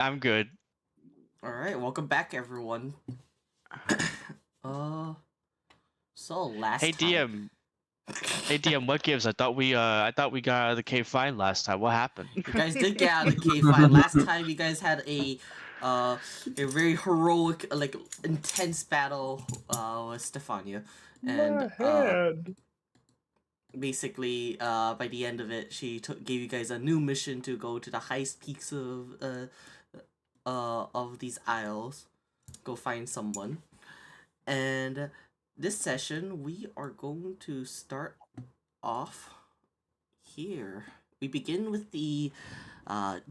I'm good. All right, welcome back, everyone. Uh, so Hey last time, DM. Hey DM, what gives? I thought we got out of the cave fine last time. What happened? you guys did get out of the cave fine. Last time, you guys had a very heroic, like intense battle with Stefania, and My head. basically, by the end of it, she gave you guys a new mission to go to the highest peaks of these isles, go find someone. And this session, we are going to start off here. We begin with the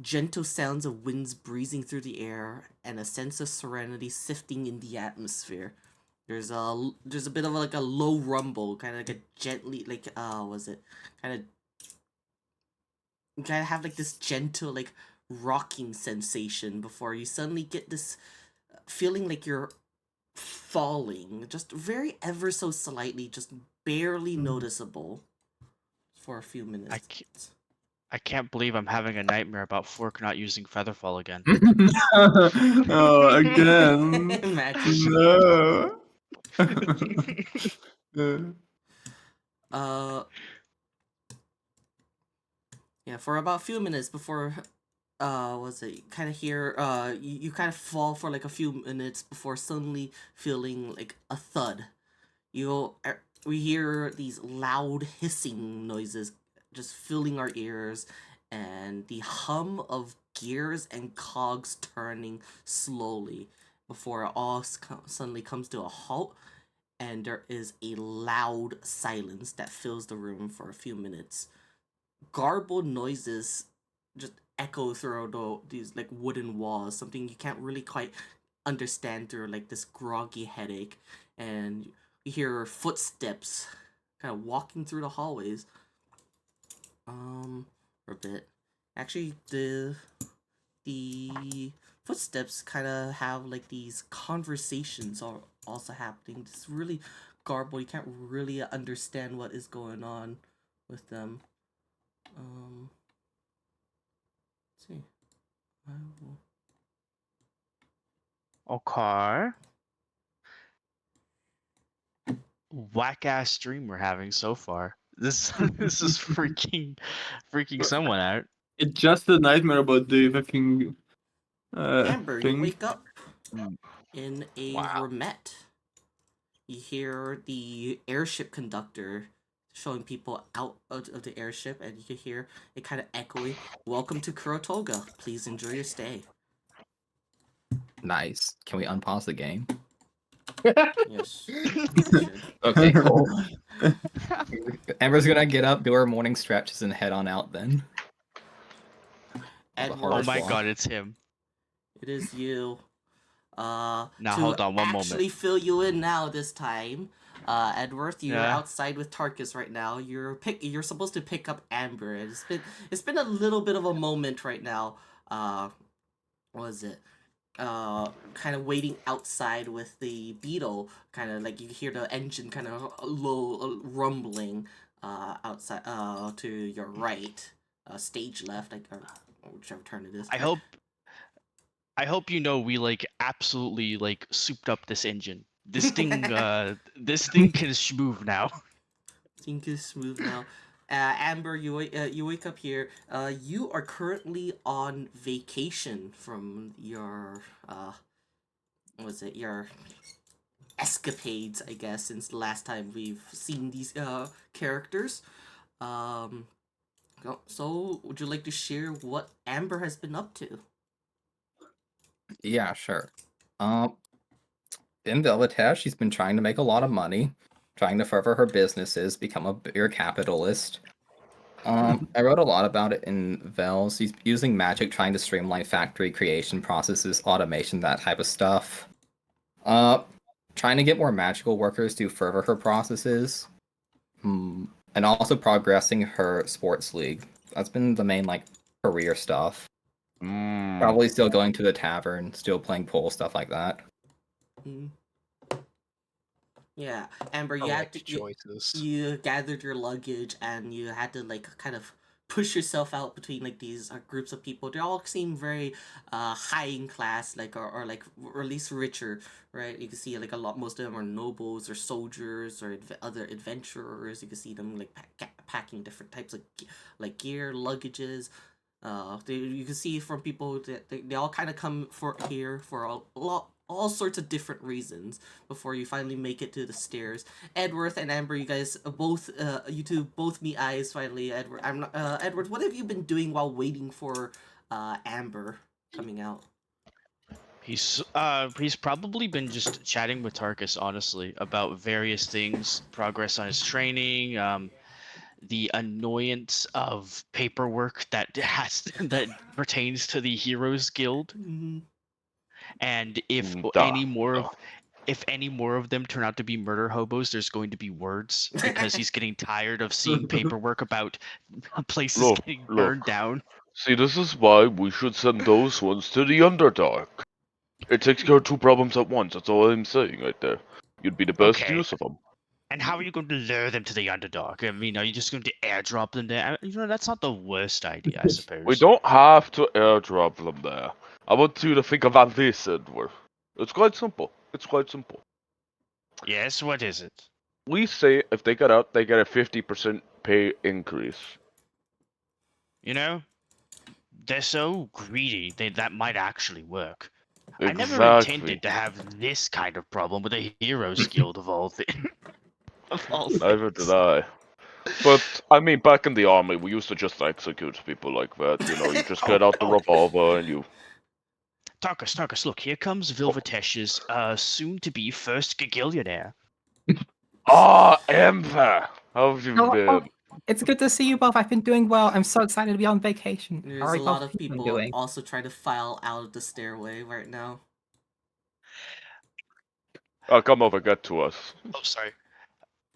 gentle sounds of winds breezing through the air and a sense of serenity sifting in the atmosphere. There's a bit of like a low rumble, kind of like a gently like was it kind of you kind of have like this gentle like rocking sensation before you suddenly get this feeling like you're falling, just very ever so slightly, just barely noticeable for a few I minutes. can't, I can't believe I'm having a nightmare about Fork not using Featherfall again. Oh, again. Imagine. No. Uh, yeah, for about a few minutes before, was it kind of hear, you kind of fall for like a few minutes before suddenly feeling like a thud. We hear these loud hissing noises just filling our ears, and the hum of gears and cogs turning slowly before it all suddenly comes to a halt, and there is a loud silence that fills the room for a few minutes. Garbled noises just echo through these like wooden walls, something you can't really quite understand through like this groggy headache, and you hear footsteps kind of walking through the hallways. For a bit. Actually, the footsteps kind of have like these conversations are also happening. It's really garbled. You can't really understand what is going on with them. Let's see. I will... Okay. Whack ass stream we're having so far. This this is freaking someone out. It's just a nightmare about the fucking Amber, you thing. wake up Mm. in a Wow. remet. You hear the airship conductor showing people out of the airship, and you can hear it kind of echoing, "Welcome to Kurotoga. Please enjoy your stay." Nice. Can we unpause the game? Yes, you should. Okay, cool. Amber's gonna get up, do her morning stretches, and head on out then. The Oh Edward, hardest my walk. god, it's him. it is you. Now To hold on one moment. actually fill you in now this time, Edworth, you're Yeah. outside with Tarkus right now. You're supposed to pick up Amber. It's been a little bit of a moment right now. What was it? Kind of waiting outside with the beetle. Kind of like you hear the engine kind of low rumbling. Outside. To your right. Stage left. Like whichever turn it is. I hope you know we like absolutely like souped up this engine. This thing can move now. Think is smooth now. Amber, you wake up here. You are currently on vacation from your what was it, your escapades, I guess, since the last time we've seen these characters. Um, so would you like to share what Amber has been up to? Yeah, sure. In Velvetas, she's been trying to make a lot of money, trying to further her businesses, become a bigger capitalist. I wrote a lot about it in Vales. He's using magic, trying to streamline factory creation processes, automation, that type of stuff. Trying to get more magical workers to further her processes. And also progressing her sports league. That's been the main like career stuff. Probably still going to the tavern, still playing pool, stuff like that. Mm. Yeah, Amber, Correct choices. you gathered your luggage and you had to like kind of push yourself out between like these groups of people. They all seem very high in class, like or like or at least richer, right? You can see like a lot. Most of them are nobles or soldiers or other adventurers. You can see them like packing different types of like gear, luggages. You can see from people that they all kind of come for here for a lot all sorts of different reasons before you finally make it to the stairs. Edward and Amber, you guys both, you two both meet eyes finally. Edward, I'm not, Edward, what have you been doing while waiting for, Amber coming out? He's probably been just chatting with Tarkus, honestly, about various things, progress on his training, the annoyance of paperwork that that pertains to the Heroes Guild, Mm-hmm. and if Duh. any more of them turn out to be murder hobos, there's going to be words because he's getting tired of seeing paperwork about places Look, getting look. burned down. See, this is why we should send those ones to the Underdark. It takes care of two problems at once. That's all I'm saying right there. You'd be the best Okay. use of them. And how are you going to lure them to the Underdark? I mean, are you just going to airdrop them there? That's not the worst idea, I suppose. We don't have to airdrop them there. I want you to think about this, Edward. It's quite simple. It's quite simple. Yes, what is it? We say if they get out, they get a 50% pay increase. They're so greedy, that might actually work. I never Exactly. intended to have this kind of problem with a Heroes Guild of all things. Of all Neither did things. I. But, I mean, back in the army, we used to just execute people like that. You just get out the revolver and you... Tarkus, look, here comes Vilvetesh's soon-to-be first Gagillionaire. Ah, Ember! How have you Oh, been? it's good to see you both. I've been doing well. I'm so excited to be on vacation. How There's are a you lot both of people doing? also trying to file out of the stairway right now. Oh, come over, get to us. Oh, sorry.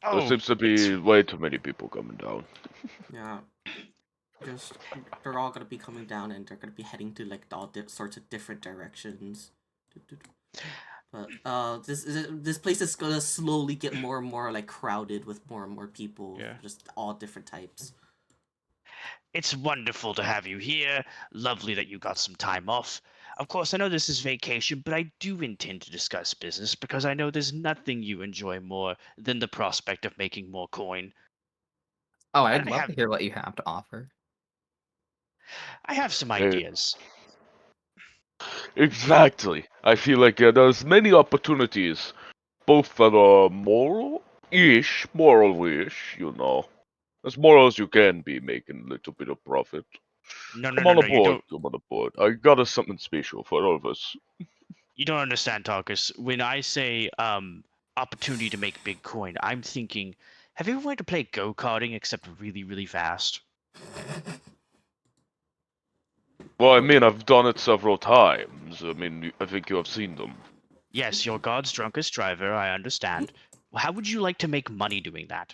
There Oh, seems to be way too many people coming down. Yeah. Just they're all gonna be coming down and they're gonna be heading to like all sorts of different directions. But this place is gonna slowly get more and more like crowded with more and more people, Yeah. just all different types. It's wonderful to have you here. Lovely that you got some time off. Of course, I know this is vacation, but I do intend to discuss business because I know there's nothing you enjoy more than the prospect of making more coin. Oh, I I'd love have to hear what you have to offer. I have some Hey. ideas. Exactly. I feel like there's many opportunities, both that are moral-ish, as moral as you can be, making a little bit of profit. No, Come on you aboard, don't. come on aboard. I got us something special for all of us. You don't understand, Tarkus. When I say opportunity to make big coin, I'm thinking, have you ever wanted to play go-karting except really, really fast? Well, I mean, I've done it several times. I mean, I think you have seen them. Yes, you're God's drunkest driver, I understand. Well, how would you like to make money doing that?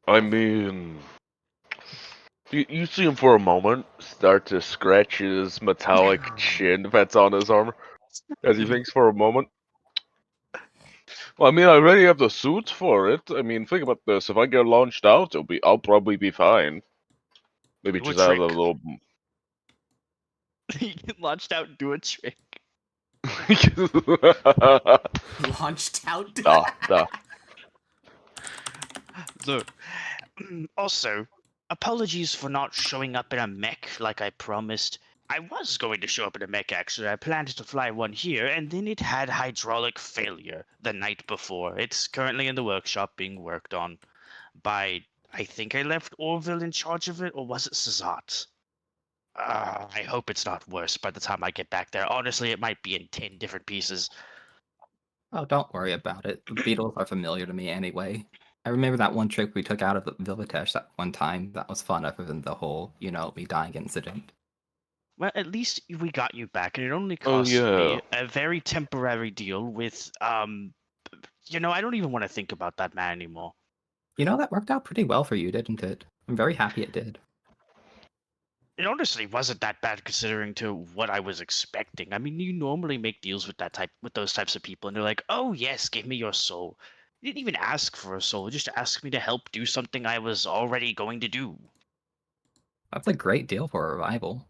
I mean, you see him for a moment start to scratch his metallic chin that's on his armor as he thinks for a moment. Well, I mean, I already have the suit for it. I mean, think about this. If I get launched out, I'll probably be fine. Maybe Do a just have a trick. little. You get launched out and do a trick. Launched out. Duh. Look, also, apologies for not showing up in a mech like I promised. I was going to show up in a mech actually. I planned to fly one here, and then it had hydraulic failure the night before. It's currently in the workshop being worked on by, I think I left Orville in charge of it, or was it Cesat? I hope it's not worse by the time I get back there. Honestly, it might be in 10 different pieces. Oh, don't worry about it. The beetles are familiar to me anyway. I remember that one trick we took out of the Villitesh that one time. That was fun, other than the whole, me dying incident. Well, at least we got you back, and it only Oh, cost yeah. me a very temporary deal with, I don't even want to think about that man anymore. That worked out pretty well for you, didn't it? I'm very happy it did. It honestly wasn't that bad considering to what I was expecting. I mean, you normally make deals with those types of people, and they're like, "Oh yes, give me your soul." You didn't even ask for a soul, just asked me to help do something I was already going to do. That's a great deal for a revival.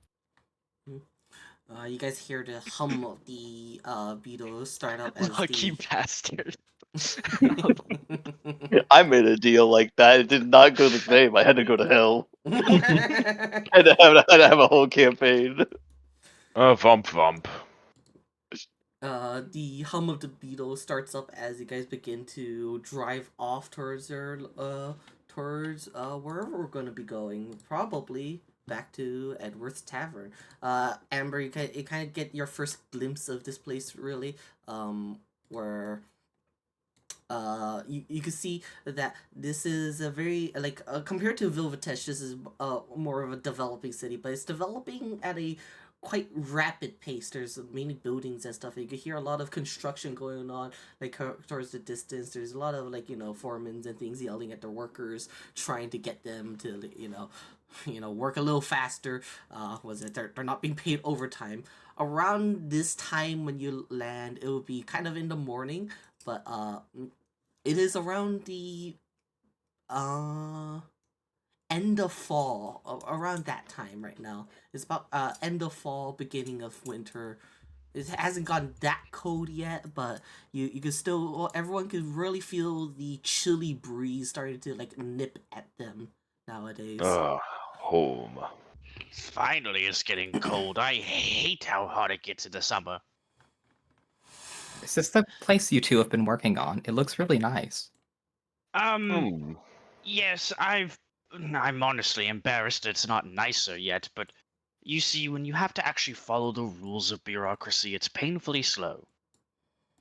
You guys hear the hum of the beetles start up as Lucky the. bastard. I made a deal like that. It did not go the same. I had to go to hell. I had to have a whole campaign. Vump vump. The hum of the beetles starts up as you guys begin to drive off towards wherever we're gonna be going. Probably back to Edward's Tavern. Amber, you kind of get your first glimpse of this place, really. Where you can see that this is a very like compared to Vilvatesh, this is more of a developing city, but it's developing at a quite rapid pace. There's many buildings and stuff. You can hear a lot of construction going on, like towards the distance. There's a lot of like foremans and things yelling at their workers, trying to get them to work a little faster. They're not being paid overtime. Around this time when you land, it will be kind of in the morning, but it is around the end of fall, around that time right now. It's about end of fall, beginning of winter. It hasn't gotten that cold yet, but you can still, well, everyone can really feel the chilly breeze starting to like nip at them nowadays. Home. Finally, it's getting cold. I hate how hot it gets in the summer. Is this the place you two have been working on? It looks really nice. Yes, I'm honestly embarrassed it's not nicer yet, but you see, when you have to actually follow the rules of bureaucracy, it's painfully slow.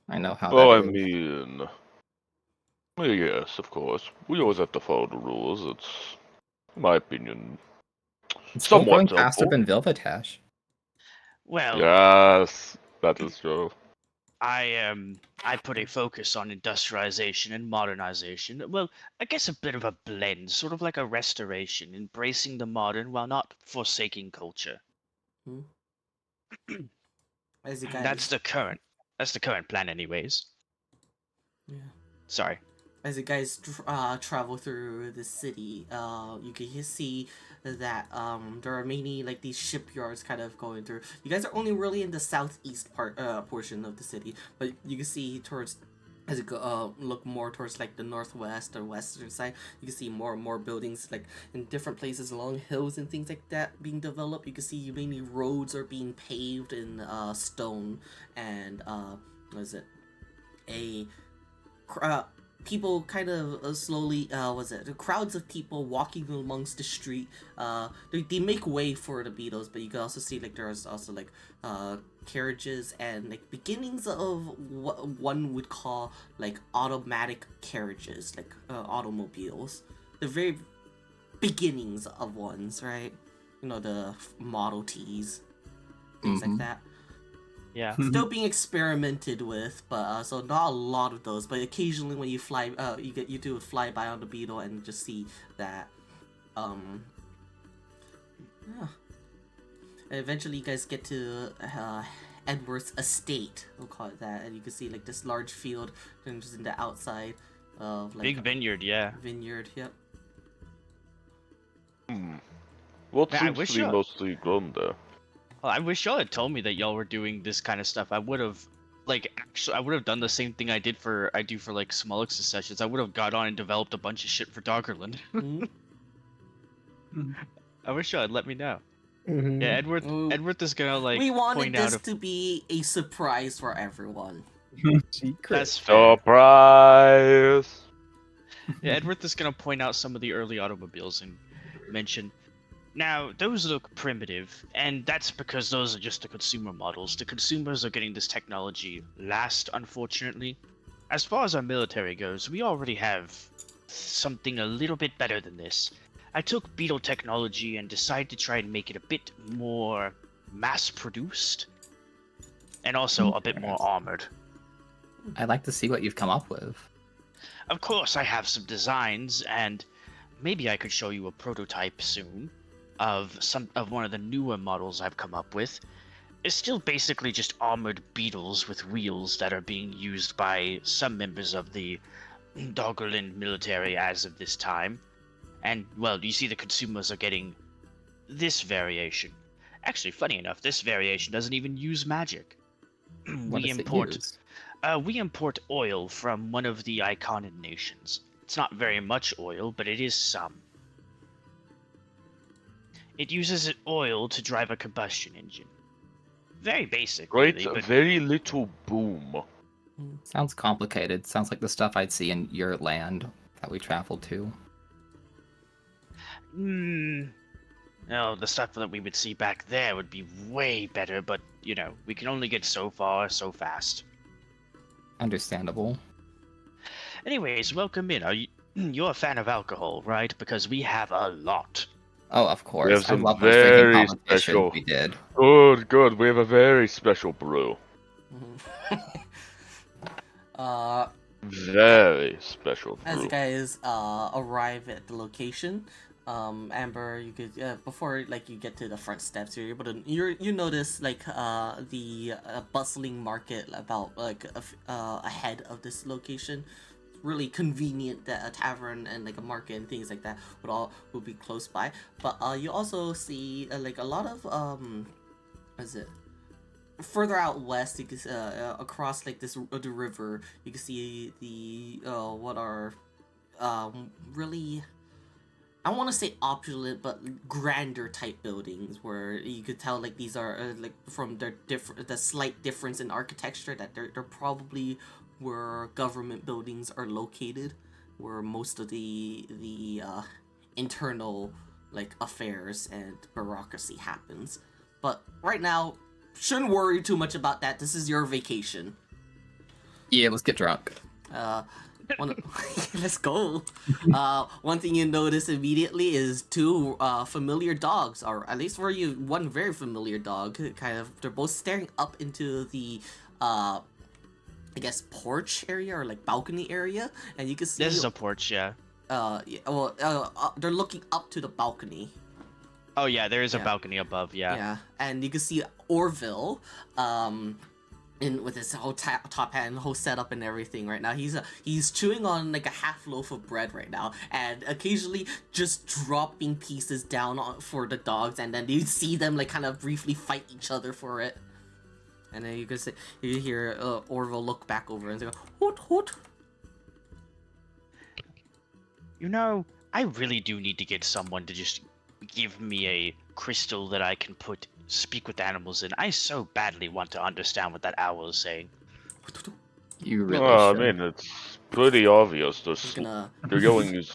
I know how Well, that I is. mean, yes, of course. We always have to follow the rules. It's, in my opinion, It's still going somewhat faster helpful. than Vilvatesh. Well, Yes, that is true. I put a focus on industrialization and modernization. Well, I guess a bit of a blend, sort of like a restoration, embracing the modern while not forsaking culture. As you guys, That's the current plan, anyways. yeah. Sorry. As you guys travel through the city, you can see that there are many like these shipyards kind of going through. You guys are only really in the southeast portion of the city, but you can see towards as you go look more towards like the northwest or western side, you can see more and more buildings like in different places along hills and things like that being developed. You can see many roads are being paved in stone and what is it, a people kind of slowly the crowds of people walking amongst the street. They make way for the beetles, but you can also see like there's also like carriages and like beginnings of what one would call like automatic carriages, like automobiles, the very beginnings of ones, right? The Model Ts, things like that. Yeah. Still being experimented with, but so not a lot of those. But occasionally, when you fly, you do a flyby on the beetle and just see that. Yeah. And eventually, you guys get to Edward's estate. We'll call it that, and you can see like this large field, and just in the outside of like Big vineyard, yeah. vineyard. Yep. What Man, I seems wish to be y'all- mostly grown there? Well, I wish y'all had told me that y'all were doing this kind of stuff. I would have, I would have done the same thing I do for like Smolix's sessions. I would have got on and developed a bunch of shit for Doggerland. I wish y'all had let me know. Mm-hmm. Yeah, Edward is gonna like we wanted point out this to be a surprise for everyone. Secret. that's fair. Surprise! Yeah, Edward is gonna point out some of the early automobiles and mention. Now, those look primitive, and that's because those are just the consumer models. The consumers are getting this technology last, unfortunately. As far as our military goes, we already have something a little bit better than this. I took beetle technology and decided to try and make it a bit more mass-produced, and also a bit more armored. I'd like to see what you've come up with. Of course, I have some designs, and maybe I could show you a prototype soon of one of the newer models I've come up with. It's still basically just armored beetles with wheels that are being used by some members of the Doggerland military as of this time. And, well, you see the consumers are getting this variation. Actually, funny enough, this variation doesn't even use magic. What does it use? We import oil from one of the Iconic nations. It's not very much oil, but it is some. It uses oil to drive a combustion engine. Very basic, Great, really, but very little boom. Sounds complicated. Sounds like the stuff I'd see in your land that we traveled to. no, the stuff that we would see back there would be way better, but, we can only get so far so fast. Understandable. Anyways, welcome in. You're a fan of alcohol, right? Because we have a lot. Oh, of course. I some love those drinking very competitions special- we did. Good. We have a very special brew. Very special brew. As you guys arrive at the location, Amber, you could before you get to the front steps, you're able to you notice the bustling market about ahead of this location. Really convenient that a tavern and a market and things like that would be close by. But you also see a lot of what is it? Further out west, you can across the river, you can see the what are really, I want to say opulent but grander type buildings, where you could tell these are from the slight difference in architecture that they're probably where government buildings are located, where most of the internal affairs and bureaucracy happens. But right now, shouldn't worry too much about that. This is your vacation. Yeah, let's get drunk. Let's go. One thing you notice immediately is two familiar dogs, or at least for you, one very familiar dog. They're both staring up into the I guess porch area or balcony area, and you can see This is a porch, yeah. They're looking up to the balcony. Oh yeah, there is a balcony above, yeah. Yeah, and you can see Orville, with his whole top hat and whole setup and everything right now. He's chewing on a half loaf of bread right now, and occasionally just dropping pieces down for the dogs, and then you see them kind of briefly fight each other for it. And then you hear Orville look back over and go, "Hoot hoot." I really do need to get someone to just give me a crystal that I can speak with animals in. I so badly want to understand what that owl is saying. You really I should. mean, it's pretty obvious. Gonna They're yelling these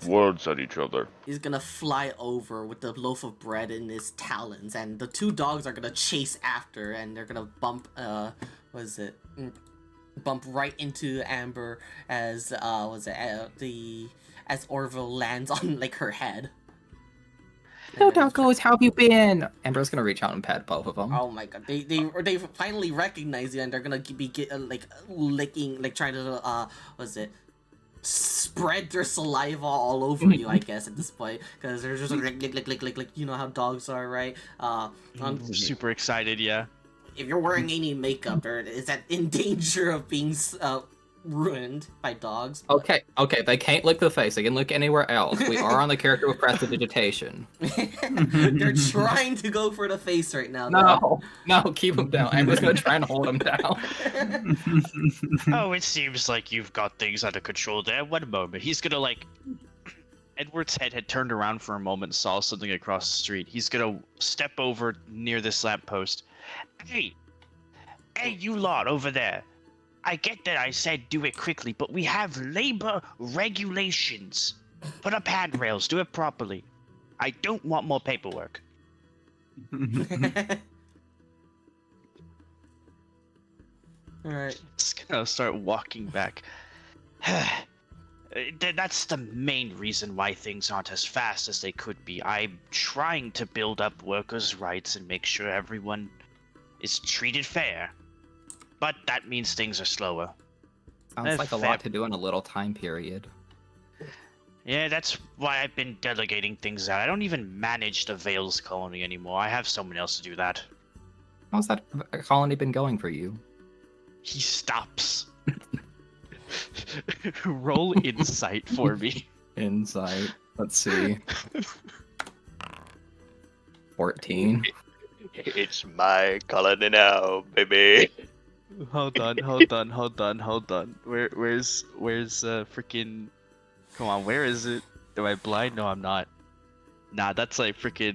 words at each other. He's gonna fly over with the loaf of bread in his talons, and the two dogs are gonna chase after, and they're gonna bump. Bump right into Amber as as Orville lands on her head. Hello, doggos, how have you been? Amber's gonna reach out and pet both of them. Oh my god, they finally recognize you, and they're gonna be licking, trying to spread their saliva all over you, I guess, at this point, because they're just lick. You know how dogs are, right? I'm super excited, yeah. If you're wearing any makeup, is that in danger of being ruined by dogs? Okay, they can't lick the face. They can lick anywhere else. We are on the character with prestidigitation. They're trying to go for the face right now. Though. No, keep them down. Amber's gonna try and hold them down. Oh, it seems like you've got things under control there. One moment. He's gonna Edward's head had turned around for a moment and saw something across the street. He's gonna step over near this lamppost. Hey, you lot over there. I get that I said do it quickly, but we have labor regulations. Put up handrails, do it properly. I don't want more paperwork. Alright. Just gonna start walking back. That's the main reason why things aren't as fast as they could be. I'm trying to build up workers' rights and make sure everyone is treated fair. But that means things are slower. Sounds like a lot to do in a little time period. Yeah, that's why I've been delegating things out. I don't even manage the Vales colony anymore. I have someone else to do that. How's that colony been going for you? He stops. Roll insight for me. Insight. Let's see. 14. It's my colony now, baby. Hold on. Where's freaking? Come on, where is it? Am I blind? No, I'm not. Nah, that's like freaking.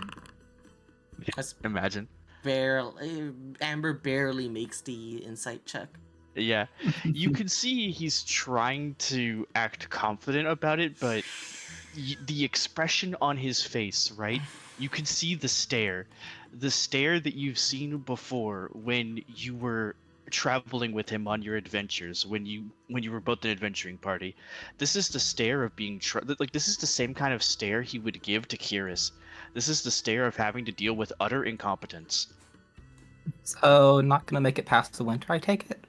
That's Imagine. barely. Amber barely makes the insight check. Yeah, you can see he's trying to act confident about it, but the expression on his face, right? You can see the stare that you've seen before when you were traveling with him on your adventures, when you were both an adventuring party. This is the stare of being like this is the same kind of stare he would give to Kiris. This is the stare of having to deal with utter incompetence. So, not gonna make it past the winter, I take it?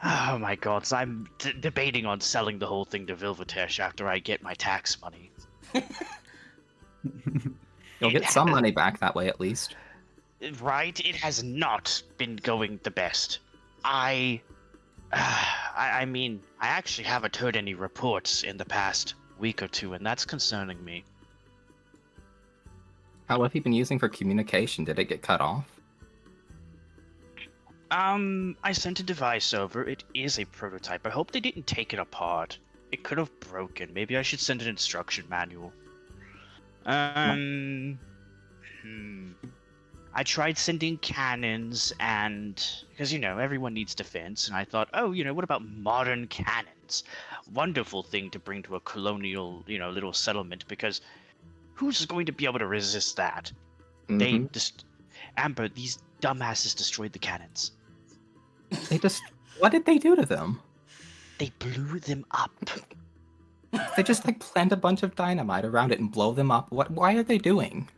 Oh my god, so I'm debating on selling the whole thing to Vilvatesh after I get my tax money. You'll get some money back that way, at least. Right? It has not been going the best. I mean, I actually haven't heard any reports in the past week or two, and that's concerning me. How have you been using for communication? Did it get cut off? I sent a device over. It is a prototype. I hope they didn't take it apart. It could have broken. Maybe I should send an instruction manual. I tried sending cannons and because everyone needs defense, and I thought, oh, what about modern cannons? Wonderful thing to bring to a colonial, little settlement, because who's going to be able to resist that? They Mhm. just Amber, these dumbasses destroyed the cannons. What did they do to them? They blew them up. They just plant a bunch of dynamite around it and blow them up. Why are they doing?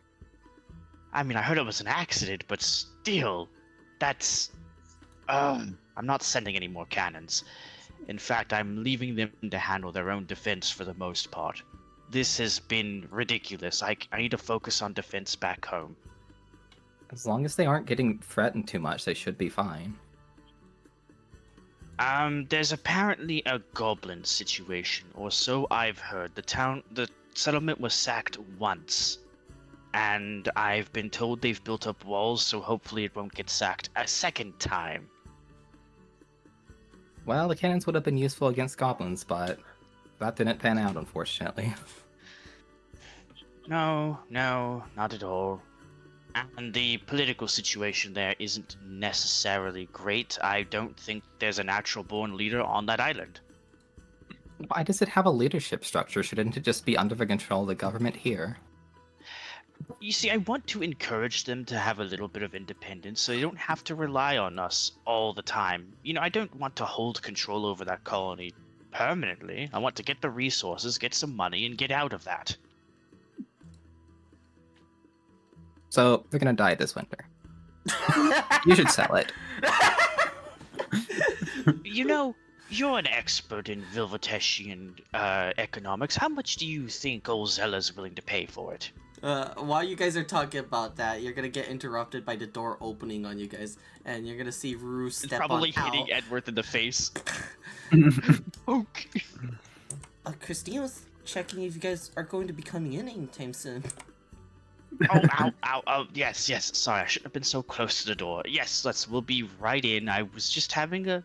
I mean, I heard it was an accident, but still, that's. I'm not sending any more cannons. In fact, I'm leaving them to handle their own defense for the most part. This has been ridiculous. I need to focus on defense back home. As long as they aren't getting threatened too much, they should be fine. There's apparently a goblin situation, or so I've heard. The settlement was sacked once, and I've been told they've built up walls, so hopefully it won't get sacked a second time. Well, the cannons would have been useful against goblins, but that didn't pan out, unfortunately. No, not at all. And the political situation there isn't necessarily great. I don't think there's a natural-born leader on that island. Why does it have a leadership structure? Shouldn't it just be under the control of the government here? You see, I want to encourage them to have a little bit of independence so they don't have to rely on us all the time. I don't want to hold control over that colony permanently. I want to get the resources, get some money, and get out of that. So, they're gonna die this winter. You should sell it. You're an expert in Vilvateshian economics. How much do you think old Zella's willing to pay for it? While you guys are talking about that, you're gonna get interrupted by the door opening on you guys, and you're gonna see Rue It's step probably on hitting Al. Edworth in the face. Okay. Christine was checking if you guys are going to be coming in anytime soon. Oh, yes, sorry, I shouldn't have been so close to the door. Yes, we'll be right in. I was just having a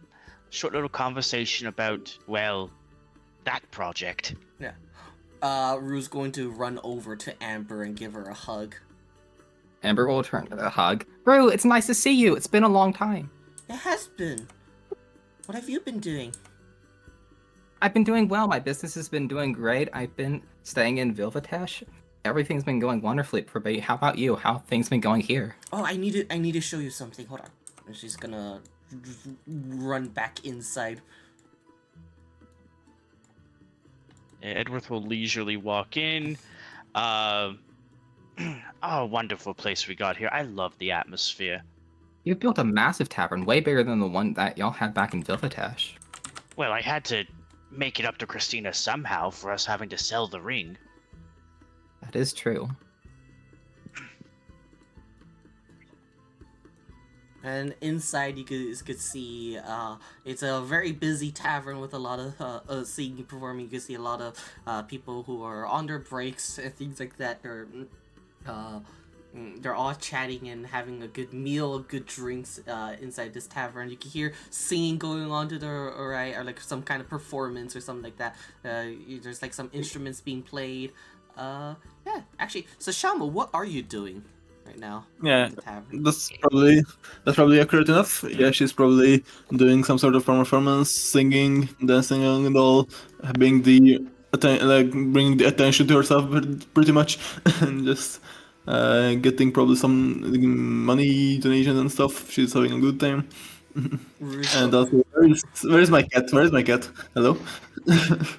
short little conversation about, well, that project. Yeah. Rue's going to run over to Amber and give her a hug. Amber will return to the hug. Rue, it's nice to see you. It's been a long time. It has been. What have you been doing? I've been doing well. My business has been doing great. I've been staying in Vilvatesh. Everything's been going wonderfully for me. How about you? How have things been going here? Oh, I need to show you something. Hold on. And she's gonna run back inside. Edworth will leisurely walk in. Oh, wonderful place we got here. I love the atmosphere. You've built a massive tavern, way bigger than the one that y'all had back in Vilvatesh. Well, I had to make it up to Christina somehow for us having to sell the ring. That is true. And inside, you could see it's a very busy tavern with a lot of singing, performing. You can see a lot of people who are on their breaks and things like that. They're all chatting and having a good meal, good drinks inside this tavern. You can hear singing going on to the right, or like some kind of performance or something like that. There's like some instruments being played. Yeah, actually, so Shama, what are you doing right now? Yeah, at the tavern? that's probably accurate enough. Yeah, she's probably doing some sort of performance, singing, dancing, and all, being bringing the attention to herself pretty much, and just getting probably some money donations and stuff. She's having a good time. And also, where's my cat? Where's my cat? Hello.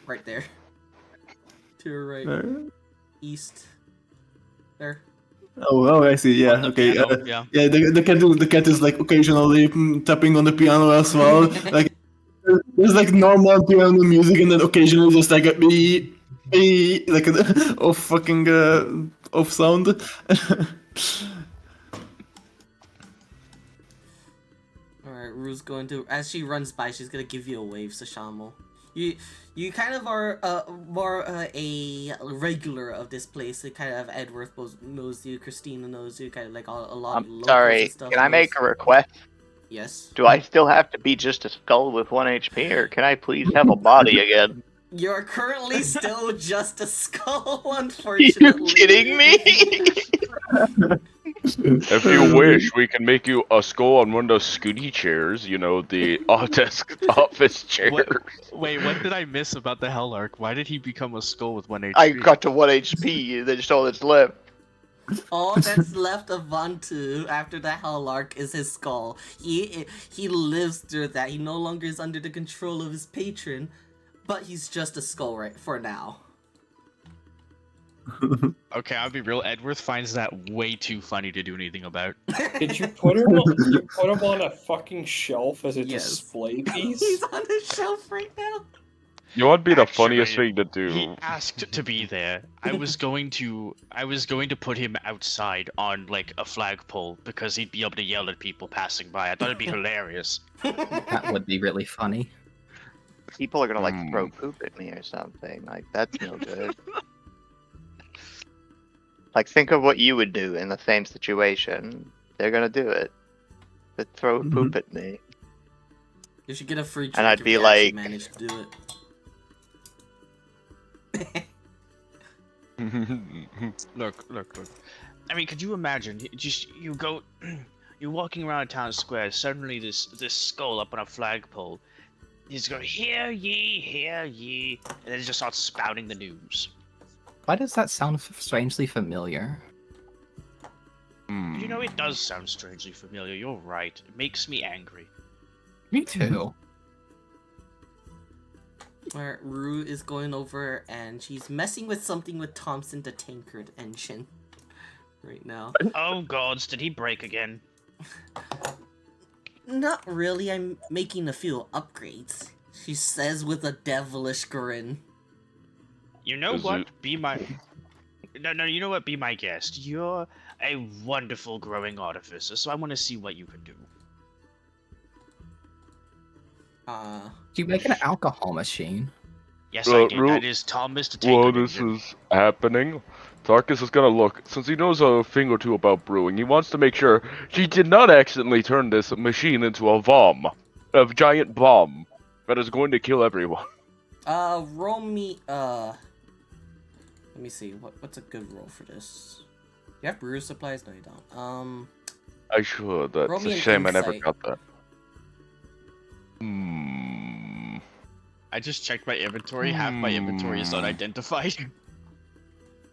Right there. To your right, Where? east. There. Oh, I see. Yeah, On the okay. piano, yeah. Yeah, the cat is like occasionally tapping on the piano as well. Like there's like normal piano music, and then occasionally just like a beep, like an off fucking off sound. Alright, Rue's going to, as she runs by, she's gonna give you a wave, Sashamo. You kind of are more a regular of this place. Kind of Edworth knows you, Christina knows you, kind of like a lot of I'm locals sorry. and stuff. Can I make a request? Yes. Do I still have to be just a skull with 1 HP, or can I please have a body again? You're currently still just a skull, Are unfortunately. you kidding me? If you wish, we can make you a skull on one of those scooty chairs. You know, the desk office chairs. Wait, what did I miss about the Hell Arc? Why did he become a skull with 1 HP? I got to 1 HP, and that's all that's left. All that's left of Vantu after the Hell Arc is his skull. He lives through that. He no longer is under the control of his patron, but he's just a skull right for now. Okay, I'll be real. Edworth finds that way too funny to do anything about. Did you put him on a fucking shelf as a Yes. display piece? He's on the shelf right now. You know what'd be the Actually, funniest thing to do? He asked to be there. I was going to put him outside on like a flagpole because he'd be able to yell at people passing by. I thought it'd be hilarious. That would be really funny. People are gonna like throw poop at me or something. Like that's no good. Like think of what you would do in the same situation. They're gonna do it. They throw poop at me. You should get a free drink And I'd if be you actually like- manage to do it. Look. I mean, could you imagine? You're walking around a town square. Suddenly, this skull up on a flagpole. He's going, hear ye, and then he just starts spouting the news. Why does that sound strangely familiar? You know, it does sound strangely familiar. You're right. It makes me angry. Me too. Where Rue is going over and she's messing with something with Thompson the Tankard engine right now. Oh gods, did he break again? Not really, I'm making a few upgrades, she says with a devilish grin. You know Is what? it- Be my... No, you know what? Be my guest. You're a wonderful growing artificer, so I want to see what you can do. Do you make an alcohol machine? Yes, I did. Ru- That is Thomas the While Tankard this engine. is happening, Tarkus is gonna look. Since he knows a thing or two about brewing, he wants to make sure she did not accidentally turn this machine into a giant bomb that is going to kill everyone. Roll me, let me see, what's a good roll for this? You have brewer supplies? No, you don't. I should. Roll That's me a an shame I never insight. got that. I just checked my inventory. Half my inventory is unidentified.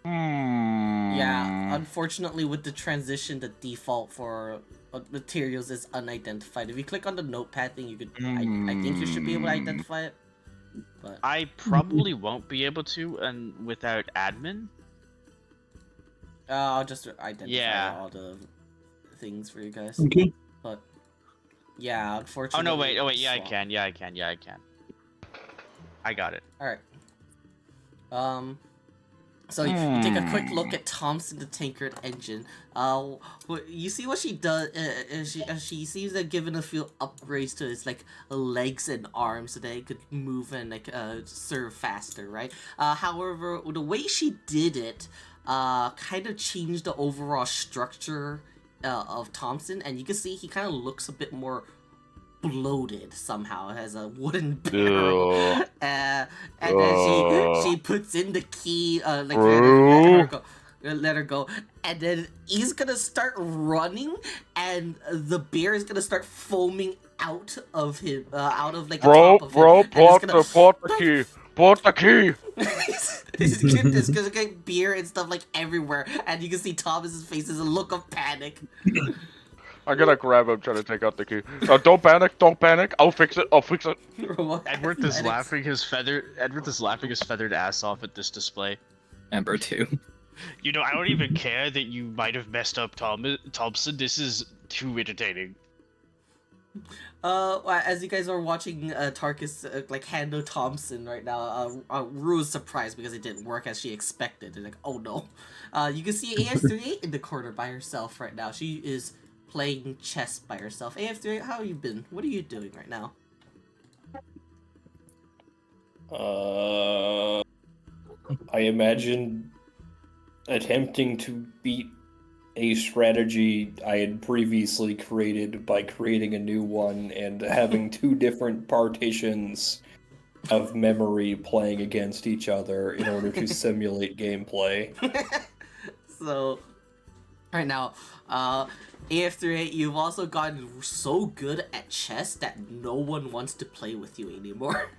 Yeah, unfortunately with the transition, the default for materials is unidentified. If you click on the notepad thing, you could, I think you should be able to identify it. But I probably won't be able to, and without admin. I'll just identify Yeah. all the things for you guys. Okay. But yeah, Oh unfortunately. no, wait, it's yeah, I swapped. can. I can. I got it. Alright. So you take a quick look at Thompson the Tankard engine. You see what she does. She seems to have given a few upgrades to its like legs and arms so that it could move and like serve faster, right? However, the way she did it, kind of changed the overall structure of Thompson, and you can see he kind of looks a bit more bloated somehow. It has a wooden barrel, Ugh. and then she puts in the key, like let her go, and then he's gonna start running, and the bear is gonna start foaming out of him, out of like the top of him. Bro, and it's port the key. Port the key. It's gonna get beer and stuff like everywhere, and you can see Thomas's face is a look of panic. I'm gonna grab him, trying to take out the key. Don't panic, don't panic. I'll fix it. Edward is laughing his feathered ass off at this display. Ember 2. You know, I don't even care that you might have messed up Thompson. This is too entertaining. As you guys are watching Tarkus like handle Thompson right now, Rue is surprised because it didn't work as she expected. And like, oh no. You can see AF38 in the corner by herself right now. She is playing chess by herself. AF38, how have you been? What are you doing right now? I imagine attempting to beat a strategy I had previously created by creating a new one and having two different partitions of memory playing against each other in order to simulate gameplay. So, right now, AF38, you've also gotten so good at chess that no one wants to play with you anymore.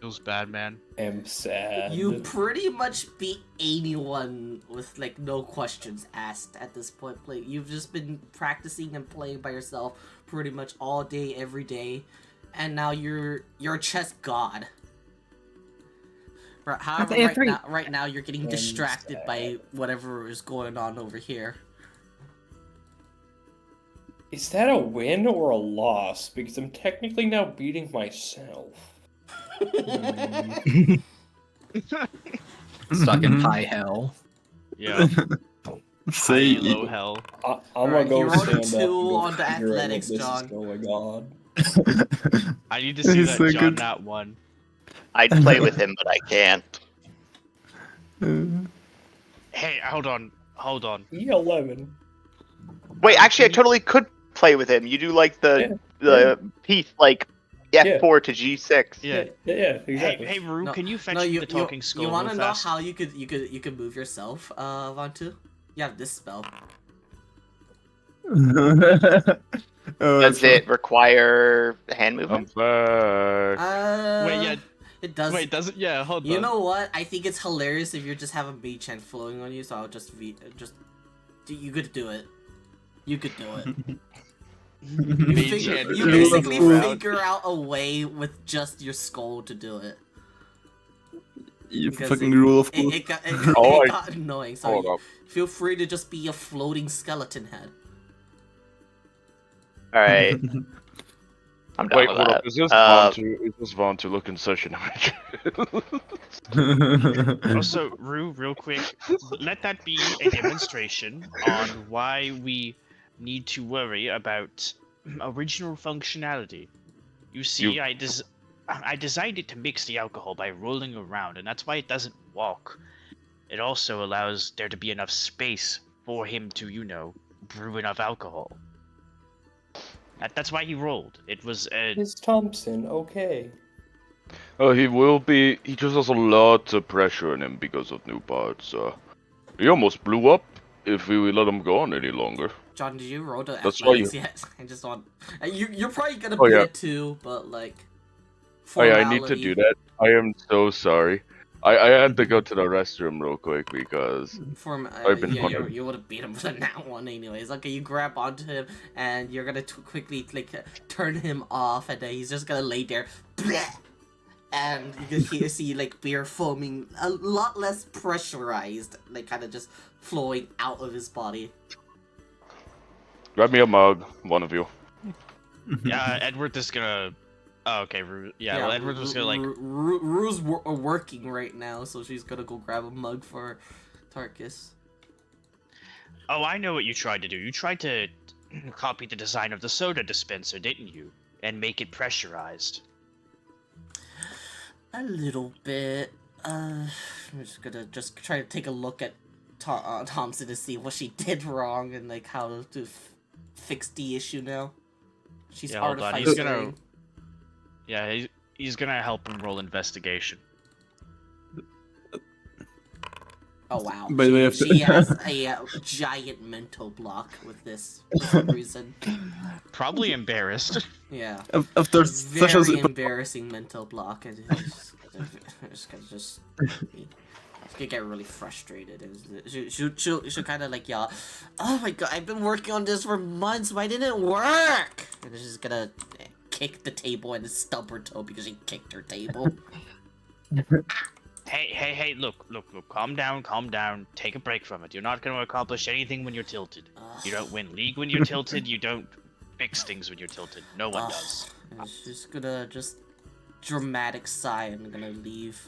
Feels bad, man. I'm sad. You pretty much beat anyone with like no questions asked at this point. Like you've just been practicing and playing by yourself pretty much all day, every day, and now you're a chess god. However, right now you're getting distracted by whatever is going on over here. Is that a win or a loss? Because I'm technically now beating myself. Stuck in high hell. Yeah. Say Low hell. I'm gonna go you rolled stand a up 2 and go on the figure out what athletics, this John. is going on. I need to see He's that so John good. Nat one. I'd play with him, but I can't. Hey, hold on. E11. Wait, actually, I totally could play with him. You do like the piece, like F4 to G6. Yeah. Yeah, exactly. Hey, Rue, No, can you fetch no, me the talking skull? You want to real know fast? how you could move yourself, Vantu? You have this spell. Does it require hand movement? I'm back. Wait, yeah. It does. Wait, does it? Yeah, hold on. You know what? I think it's hilarious if you just have a mage hand flowing on you. So I'll just you could do it. You could do it. Mage hand You carries basically you around. figure out a way with just your skull to do it. You Because fucking rule of cool. It got annoying. So Hold up. feel free to just be a floating skeleton head. All right. I'm done Wait, with hold that. up. Is this Vontu looking such an image? Also, Rue, real quick, let that be a demonstration on why we need to worry about original functionality. You see, I designed it to mix the alcohol by rolling around, and that's why it doesn't walk. It also allows there to be enough space for him to, brew enough alcohol. That's why he rolled. It was Is Thompson okay? Oh, he will be. He just has a lot of pressure on him because of new parts. He almost blew up if we let him go on any longer. John, did you roll the That's why athletics yet? I just want. You're probably gonna Oh, beat yeah. it too, but like. Oh yeah, I need to formality. do that. I am so sorry. I had to go to the restroom real quick because I've been wondering. You would have beat him with that one anyways. Okay, you grab onto him and you're gonna quickly turn him off, and then he's just gonna lay there, and you can see like beer foaming, a lot less pressurized, like kind of just flowing out of his body. Grab me a mug, one of you. Yeah, Edward is gonna Oh, okay, yeah, well, Edward was gonna like. Rue's working right now, so she's gonna go grab a mug for Tarkus. Oh, I know what you tried to do. You tried to copy the design of the soda dispenser, didn't you? And make it pressurized. A little bit. I'm just gonna try to take a look at Thompson to see what she did wrong and like how to fix the issue now. She's Yeah, hold on. artificing. He's gonna. Yeah, he's gonna help him roll investigation. Oh wow. By the way, She has a giant mental block with this for some reason. Probably embarrassed. Yeah. after Very Sasha's embarrassing mental block. And it's gonna get really frustrated. She'll kind of like yell, "Oh my god! I've been working on this for months. Why didn't it work?" And she's gonna kick the table and stub her toe because she kicked her table. Hey, look, calm down, take a break from it. You're not going to accomplish anything when you're tilted. You don't win league when you're tilted, you don't fix things when you're tilted. No one does. And she's gonna just dramatic sigh and gonna leave.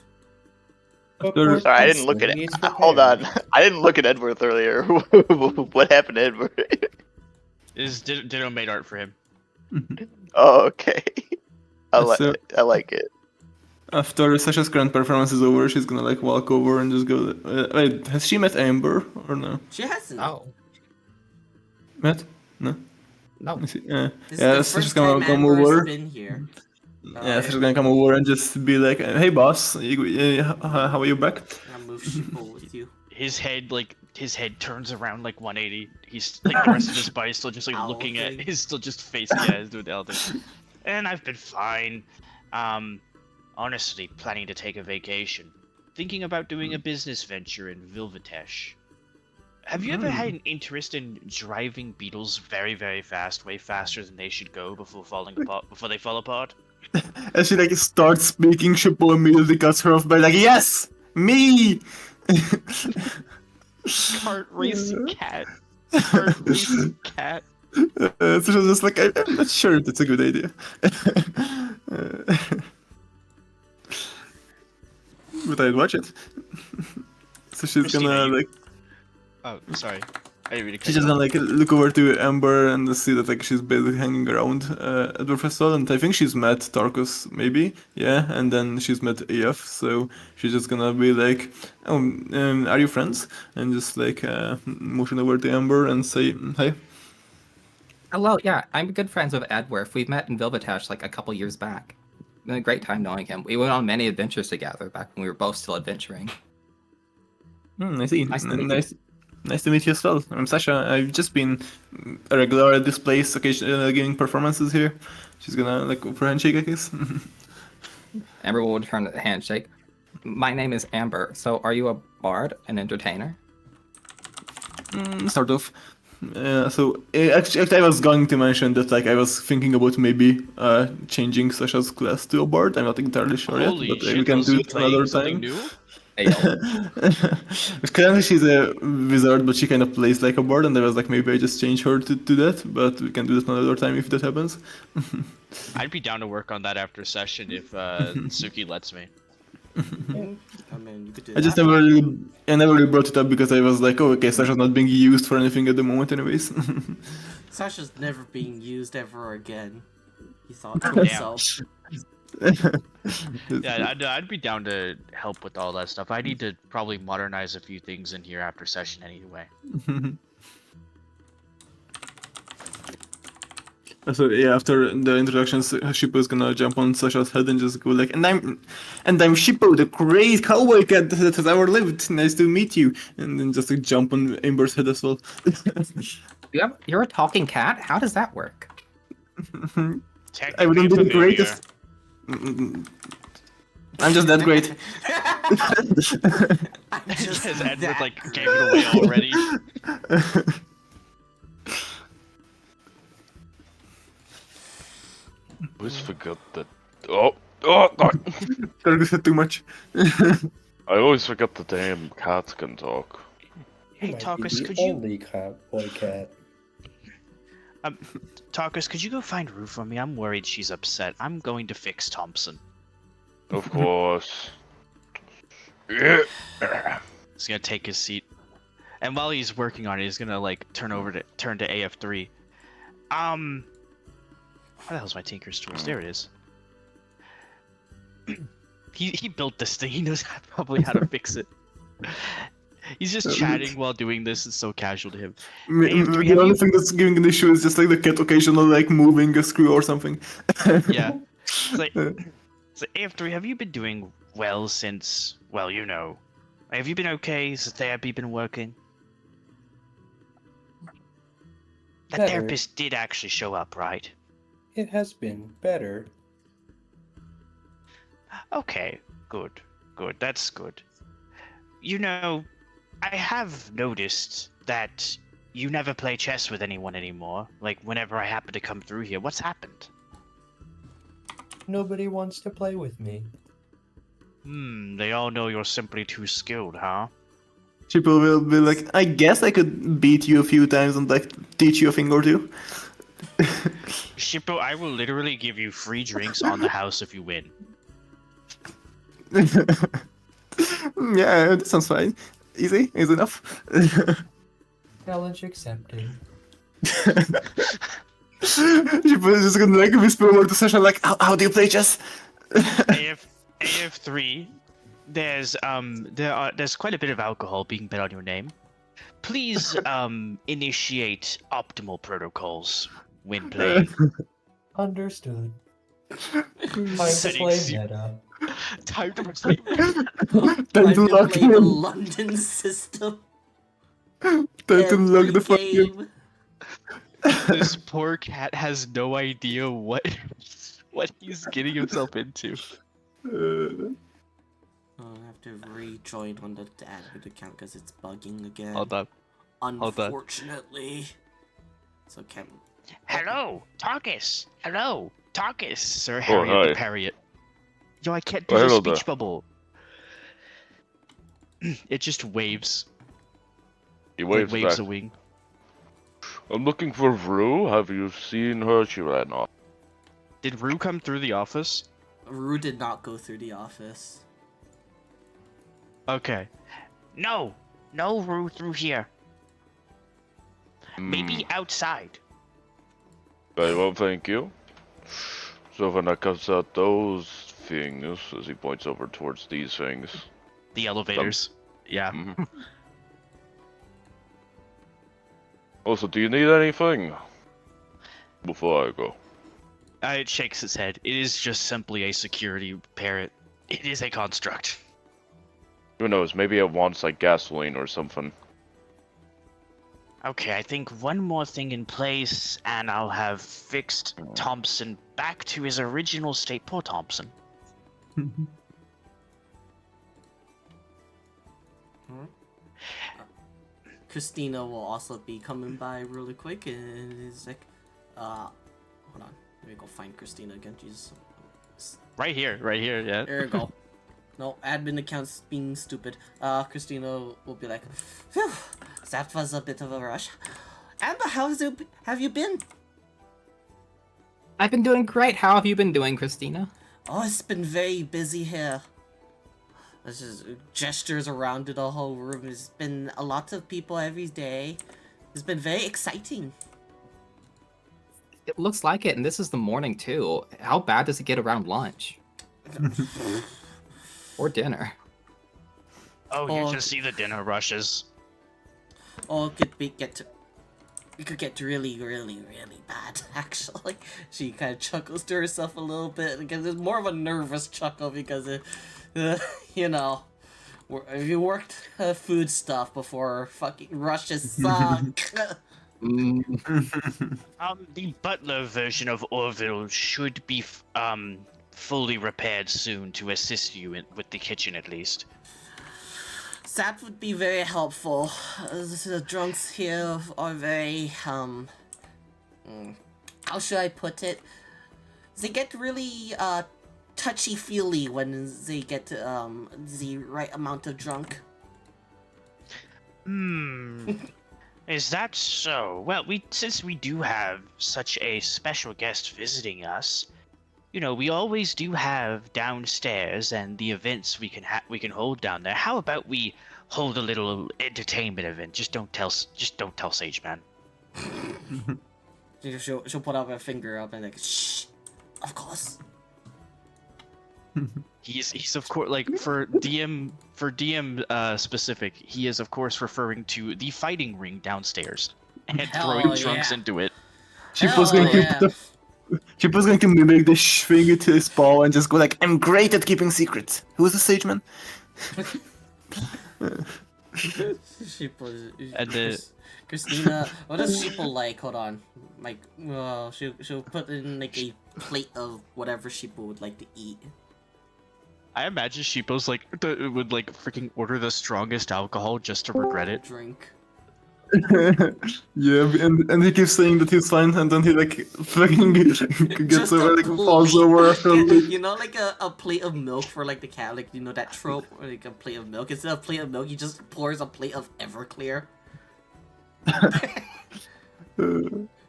After- Sorry, I didn't look at it. Hold on. I didn't look at Edward earlier. What happened to Edward? Ditto made art for him. Oh, okay. I So- like it. After Sasha's current performance is over, she's gonna like walk over and just go. Wait, has she met Amber or no? She hasn't. Oh, Met? No. no. I see. This is Yeah, the Sasha's first gonna time come Amber's over. been here. Yeah, Sasha's gonna come over and just be like, "Hey, boss, how are you back?" I'll move Shippo with you. His head turns around like 180. He's like the rest of his body still just like Owl looking at. thing. He's still just facing. Yeah, he's doing the owl thing. And I've been fine. Honestly, planning to take a vacation. Thinking about doing a business venture in Vilvatesh. Have you ever had an interest in driving beetles very, very fast, way faster than they should go before they fall apart? As she like starts speaking, Shippo immediately cuts her off by like, "Yes, me." Cart racing cat. Cart racing cat. So she's just like, I'm not sure if that's a good idea. But I'd watch it. So she's Christina, gonna you- like, Oh, sorry. I didn't mean to cut she's you just off. gonna like look over to Amber and see that like she's basically hanging around at the festival, and I think she's met Tarkus maybe, yeah, and then she's met AF, so she's just gonna be like, "Oh, are you friends?" And just like motion over to Amber and say, "Hi." Oh, well, yeah, I'm good friends with Edward. We met in Vilvatash like a couple years back. Been a great time knowing him. We went on many adventures together back when we were both still adventuring. I see. Nice to meet you. Nice to meet you as well. I'm Sasha. I've just been a regular at this place, occasionally giving performances here. She's gonna like go for a handshake, I guess. Amber will return the handshake. My name is Amber. So, are you a bard, an entertainer? Sort of. Actually, I was going to mention that like I was thinking about maybe changing Sasha's class to a bard. I'm not entirely sure Holy yet, but shit, we can was do he it playing another something time. new? Hey, yo. Currently, she's a wizard, but she kind of plays like a bard, and I was like, maybe I just change her to that. But we can do that another time if that happens. I'd be down to work on that after session if Suki lets me. I mean, you could do I just that. I never really brought it up because I was like, oh, okay, Sasha's not being used for anything at the moment, anyways. Sasha's never being used ever again. He thought to Damn. himself. Yeah, I'd be down to help with all that stuff. I need to probably modernize a few things in here after session anyway. So yeah, after the introductions, Shippo's gonna jump on Sasha's head and just go like, and I'm Shippo, the great cowboy cat that has ever lived. Nice to meet you. And then just like, jump on Amber's head as well. You're a talking cat? How does that work? I wouldn't be the Technically, greatest. I'm just that great. I'm just As Edward that like gave it away already. I always forget that. Oh God! Targus said too much. I always forget the damn cats can talk. Hey, Might be Tarkus, the could you? only cat, boy cat. Tarkus, could you go find Rue for me? I'm worried she's upset. I'm going to fix Thompson. Of course. Yeah. He's gonna take his seat, and while he's working on it, he's gonna like turn to AF3. Where the hell's my Tinker's tools? There it is. He built this thing. He knows probably how to fix it. He's just chatting while doing this. It's so casual to him. AF3, The only thing that's giving an issue is just like the cat occasionally like moving a screw or something. Yeah. It's like AF3, have you been doing well since, well, you know. Have you been okay? Has the therapy been working? The Better. therapist did actually show up, right? It has been better. Okay, good. That's good. You know, I have noticed that you never play chess with anyone anymore. Like, whenever I happen to come through here, what's happened? Nobody wants to play with me. They all know you're simply too skilled, huh? People will be like, I guess I could beat you a few times and like teach you a thing or two. Shippo, I will literally give you free drinks on the house if you win. Yeah, that sounds fine. Easy enough. Challenge accepted. People is just gonna like whisper over to Sasha like, how do you play chess? AF3, there's quite a bit of alcohol being bet on your name. Please initiate optimal protocols when playing. Understood. Time to Setting play se- meta. Time to play. Time Time to to lock play the him. London system. Time to lock Every the fuck in. game. This poor cat has no idea what he's getting himself into. Uh, Oh, I have to rejoin on the admin account because it's bugging again. Hold up. on. Unfortunately. So can Hello, Tarkus. Hello, Tarkus. Sir Harry hi. the Parrot. Yo, I can't do Oh, the hello speech there. bubble. It just waves. He Like waves waves back. a wing. I'm looking for Rue. Have you seen her? She ran off. Did Rue come through the office? Rue did not go through the office. Okay. No Rue through here. Maybe outside. Very well, thank you. So when I comes out those things, as he points over towards these things. The elevators. Yeah. Mhm. Also, do you need anything? Before I go. It shakes its head. It is just simply a security parrot. It is a construct. Who knows, maybe it wants like gasoline or something. Okay, I think one more thing in place, and I'll have fixed Thompson back to his original state. Poor Thompson. Christina will also be coming by really quick and is like, hold on. Let me go find Christina again. Jesus. Right here, yeah. There you go. No, admin account's being stupid. Christina will be like, phew, that was a bit of a rush. Amber, have you been? I've been doing great. How have you been doing, Christina? Oh, it's been very busy here. There's just gestures around the whole room. There's been a lot of people every day. It's been very exciting. It looks like it, and this is the morning too. How bad does it get around lunch? Or dinner? Oh, you should see the dinner rushes. Oh, it could get really, really, really bad, actually. She kind of chuckles to herself a little bit, because it's more of a nervous chuckle, because, you know, if you worked food stuff before, fucking rushes suck. The butler version of Orville should be fully repaired soon to assist you with the kitchen at least. That would be very helpful. The drunks here are very, how should I put it? They get really, touchy-feely when they get, the right amount of drunk. Is that so? Well, since we do have such a special guest visiting us, we always do have downstairs and the events we can hold down there. How about we hold a little entertainment event? Just don't tell Sage Man. She'll put up a finger up and like, shh, of course. He's of course like for DM specific. He is of course referring to the fighting ring downstairs and throwing trunks into it. Sheepo's going to mimic the thing to his paw and just go like, I'm great at keeping secrets. Who's the sage man? Christina, what does Sheeple like? Hold on. Like, well, she'll put in like a plate of whatever Sheeple would like to eat. I imagine Sheepo's would freaking order the strongest alcohol just to regret it. Drink. Yeah, and he keeps saying that he's fine, and then he fucking gets over, falls over after. You know, like a plate of milk for like the cat, like that trope, like a plate of milk. Instead of a plate of milk, he just pours a plate of Everclear.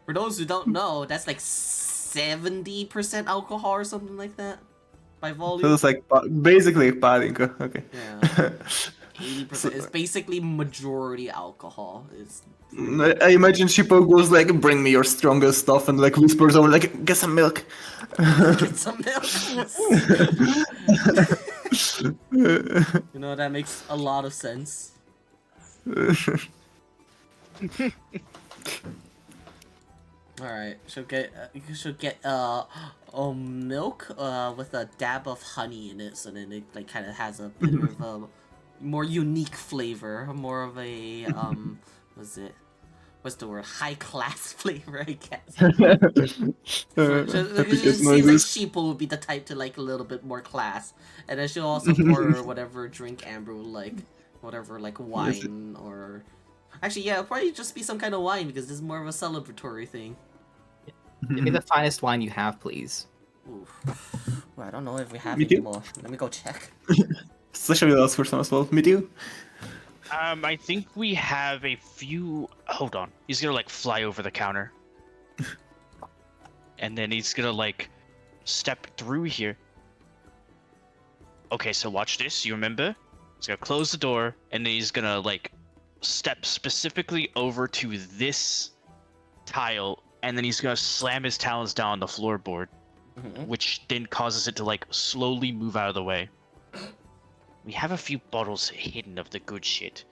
For those who don't know, that's like 70% alcohol or something like that by volume. So it's basically padding. Okay. Yeah. 80%. It's basically majority alcohol. I imagine Sheepo goes bring me your strongest stuff, and whispers over get some milk. Get some milk. That makes a lot of sense. Alright, she'll get milk with a dab of honey in it, so then it kind of has a bit of a more unique flavor, more of a what's the word, high class flavor, I guess. It seems like Sheeple would be the type to like a little bit more class, and then she'll also pour whatever drink Amber would like, whatever wine or. Actually, yeah, it'll probably just be some kind of wine because this is more of a celebratory thing. Give me the finest wine you have, please. Oof. Well, I don't know if we have Me any too. more. Let me go check. Sasha will ask for some as well. Me too. I think we have a few. Hold on. He's gonna fly over the counter, and then he's gonna step through here. Okay, so watch this. You remember? He's gonna close the door, and then he's gonna step specifically over to this tile, and then he's gonna slam his talons down on the floorboard, which then causes it to slowly move out of the way. We have a few bottles hidden of the good shit,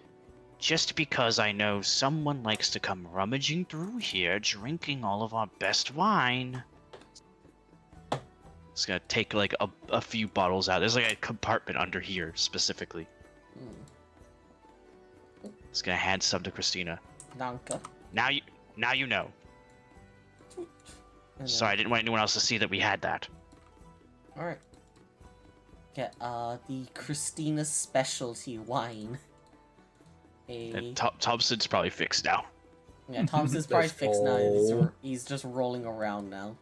just because I know someone likes to come rummaging through here, drinking all of our best wine. It's gonna take a few bottles out. There's a compartment under here specifically. It's gonna hand some to Christina. Nanka. Now you know. Sorry, I didn't want anyone else to see that we had that. Alright. Get the Christina specialty wine. And Thompson's probably fixed now. Yeah, Thompson's probably fixed now. He's just rolling around now.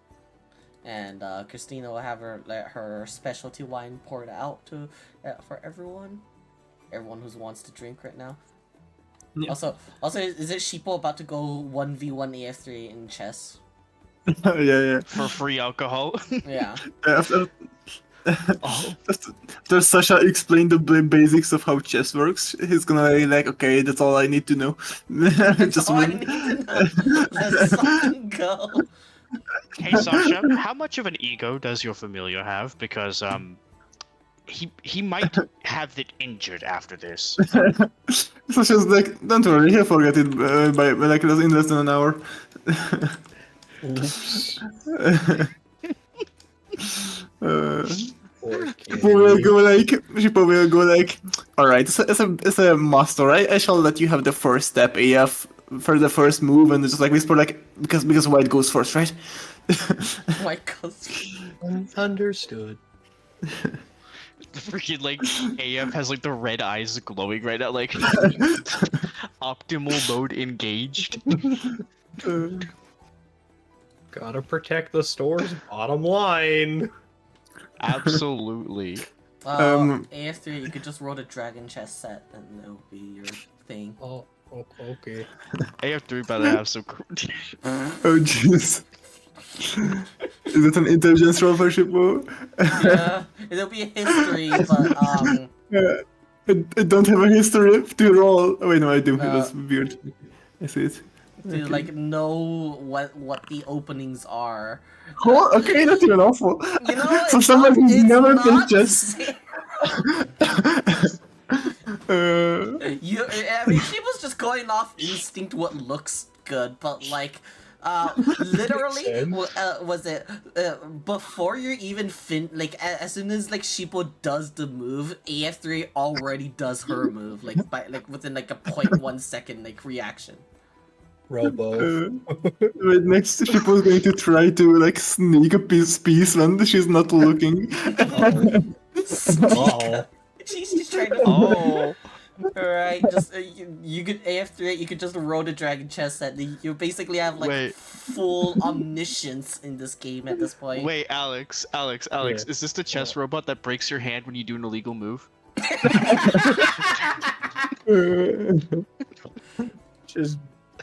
And Christina will have her specialty wine poured out for everyone. Everyone who wants to drink right now. Yeah. Also, is it Sheeple about to go 1v1 AF3 in chess? Yeah. For free alcohol? Yeah. After Sasha explained the basics of how chess works, he's gonna be okay, that's all I need to know. Just win. Let's fucking go. Hey Sasha, how much of an ego does your familiar have? Because he might have it injured after this. Sasha's don't worry, he'll forget it by in less than an hour. People will go alright, it's a must, alright? I shall let you have the first step, AF, for the first move, and just whisper because white goes first, right? White goes first. Understood. The freaking AF has the red eyes glowing right now, optimal mode engaged. Gotta protect the store's bottom line. Absolutely. AF3, you could just roll a dragon chess set and it'll be your thing. Oh, Okay. AF3 about to have some. Oh jeez. Is it an intelligence roll for Shippo? Yeah, it'll be a history, but I don't have a history to roll. Oh, wait, no, I do. It was weird. I see it. to Okay. like know what the openings are. Oh, okay, not even awful. You know, For it's someone not, who's it's never played not chess. I mean, she was just going off instinct what looks good, but like, literally, was it before you're even as soon as like Sheepo does the move, AF3 already does her move, like within like a 0.1 second like reaction. Robo. Right next, she was going to try to like sneak a piece when she's not looking. Oh. She's just trying to. Oh. Alright, just you could AF3, you could just roll the dragon chess set. You basically have like Wait. full omniscience in this game at this point. Wait, Alex, Yeah. is this the chess robot that breaks your hand when you do an illegal move? Just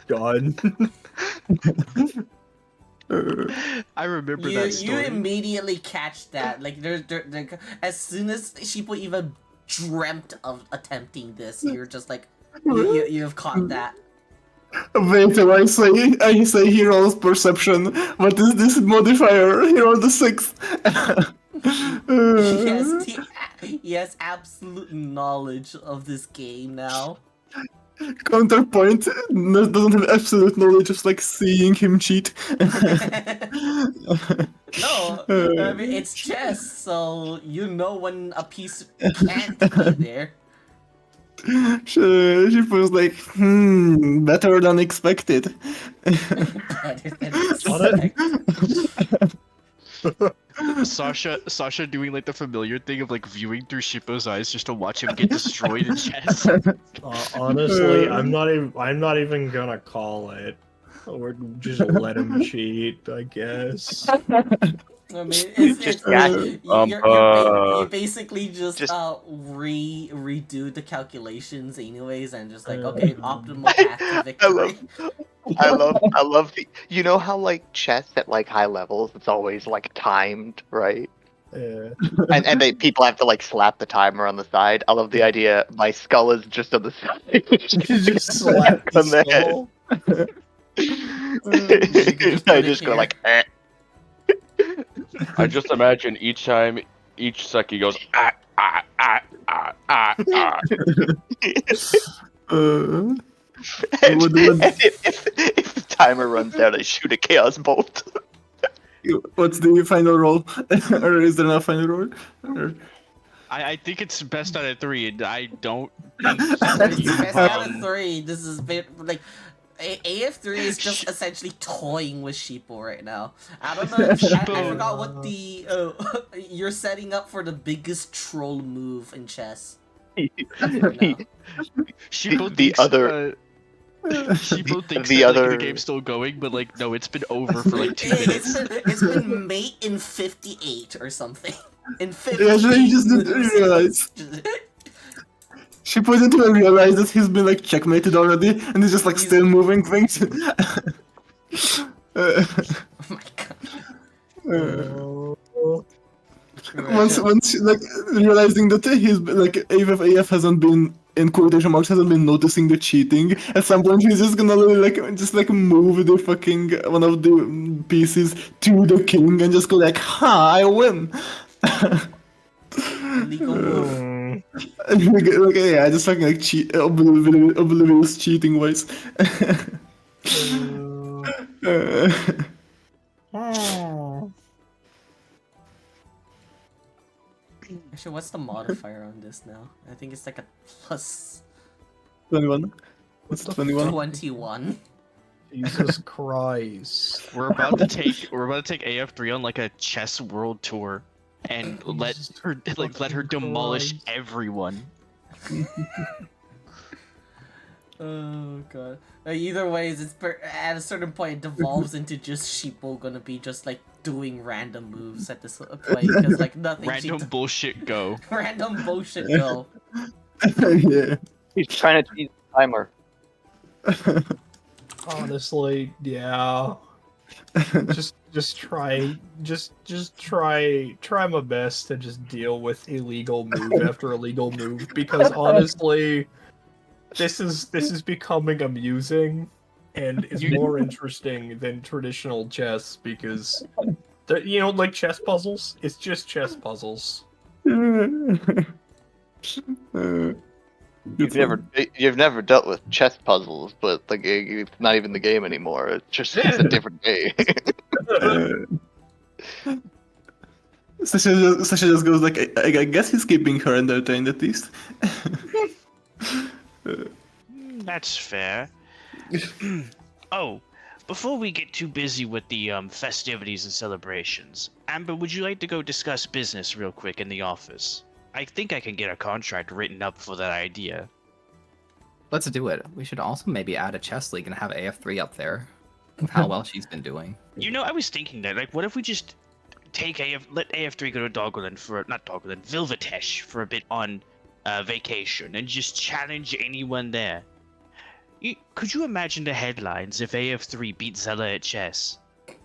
done. I remember that You story. immediately catch that. Like as soon as Sheepo even dreamt of attempting this, you're just like you've caught that. Wait till I say he rolls perception. What is this modifier? He rolled a 6. He has absolute knowledge of this game now. Counterpoint doesn't have absolute knowledge, just like seeing him cheat. No, I mean it's chess, so you know when a piece can't be there. She was like, better than expected. Better than expected. Sasha doing like the familiar thing of like viewing through Shippo's eyes just to watch him get destroyed in chess. Honestly, I'm not even gonna call it. Or just let him cheat, I guess. I mean, it's you basically just redo the calculations anyways, and just like okay, optimal path to victory. I love the. You know how like chess at like high levels, it's always like timed, right? Yeah. And people have to like slap the timer on the side. I love the idea. My skull is just on the side. Just slap the on the head. skull. I just go like. Eh. I just imagine each time, each sec he goes ah. And if the timer runs out, I shoot a chaos bolt. What's the final roll? Or is there no final roll? Or... I think it's best out of 3, and I don't. It's best out of 3. This is like. AF3 is just essentially toying with Sheepo right now. I don't know. I forgot what the you're setting up for the biggest troll move in chess. Shippo The thinks, other- Shippo thinks the that other- like, the game's still going, but like no, it's been over for like 2 It's minutes. been mate in 58 or something. In 58. Yeah, he just didn't realize. She didn't even realize that he's been like checkmated already, and he's just like still moving things. Oh my god. Once like realizing that he's like AF hasn't been in quotation marks hasn't been noticing the cheating. At some point he's just gonna like move the fucking one of the pieces to the king and just go like, "Ha! I win." Illegal move. Like, yeah, just fucking like cheat, oblivious cheating wise. Actually, what's the modifier on this now? I think it's like a plus 21. What's 21? 21. Jesus Christ. We're about to take AF3 on like a chess world tour, and let her demolish everyone. Oh god. Either ways, at a certain point it devolves into just Sheeple gonna be just like doing random moves at this point because like nothing. Random bullshit go. Random bullshit go. Yeah. He's trying to cheat the timer. Honestly, yeah. Just try my best to just deal with illegal move after illegal move, because honestly, this is becoming amusing and is more interesting than traditional chess, because like chess puzzles, it's just chess puzzles. Good fun. you've never dealt with chess puzzles, but it's not even the game anymore. It's a different game. Sasha just goes like, I guess he's keeping her entertained at least. That's fair. Oh, before we get too busy with the festivities and celebrations, Amber, would you like to go discuss business real quick in the office? I think I can get a contract written up for that idea. Let's do it. We should also maybe add a chess league and have AF3 up there. With how well she's been doing. I was thinking that, like, what if we just let AF3 go to Vilvatesh for a bit on vacation and just challenge anyone there? Could you imagine the headlines if AF3 beat Zella at chess?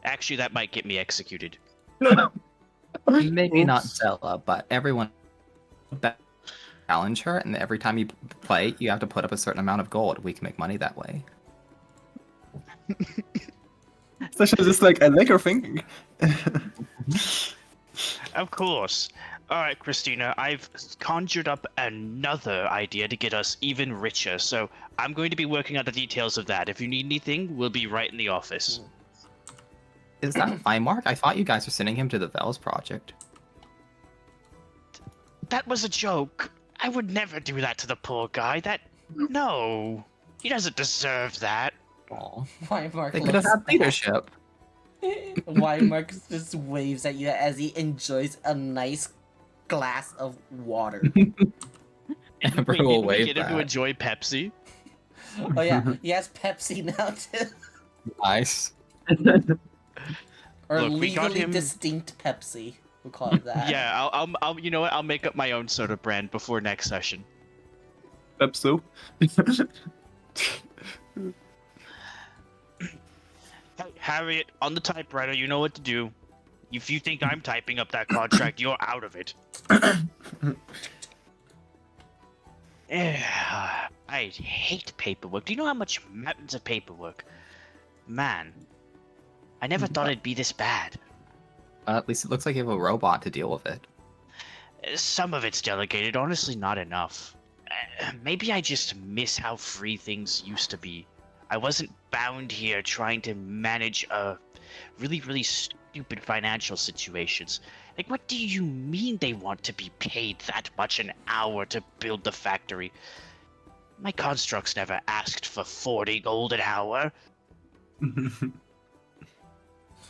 Actually, that might get me executed. Maybe not Zella, but everyone challenge her, and every time you play, you have to put up a certain amount of gold. We can make money that way. Sasha's just like, I like her thinking. Of course. Alright, Christina, I've conjured up another idea to get us even richer, so I'm going to be working on the details of that. If you need anything, we'll be right in the office. Is that Mark? I thought you guys were sending him to the Vales project. That was a joke. I would never do that to the poor guy. No. He doesn't deserve that. Aw. Why Mark They could have had leadership. Why Mark just waves at you as he enjoys a nice glass of water. Amber Wait, will didn't we wave get him to that. enjoy Pepsi? Oh yeah, he has Pepsi now too. Nice. Or Look, we got legally him- distinct Pepsi. We'll call it that. Yeah, I'll you know what? I'll make up my own soda brand before next session. Pepso. Hey, Harriet, on the typewriter, you know what to do. If you think I'm typing up that contract, you're out of it. I hate paperwork. Do you know how much mountains of paperwork? Man, I never thought it'd be this bad. At least it looks like you have a robot to deal with it. Some of it's delegated, honestly not enough. Maybe I just miss how free things used to be. I wasn't bound here trying to manage really stupid financial situations. Like, what do you mean they want to be paid that much an hour to build the factory? My constructs never asked for 40 gold an hour.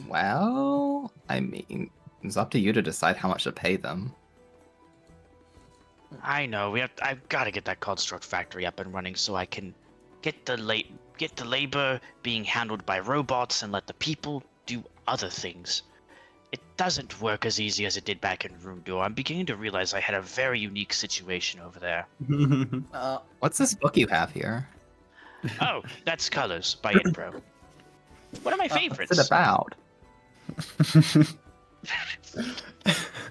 Well, I mean, it's up to you to decide how much to pay them. I know, I've got to get that construct factory up and running so I can get the labor being handled by robots and let the people do other things. It doesn't work as easy as it did back in Rundur. I'm beginning to realize I had a very unique situation over there. What's this book you have here? Oh, that's Colors by Inpro. One of my favorites. What's it about?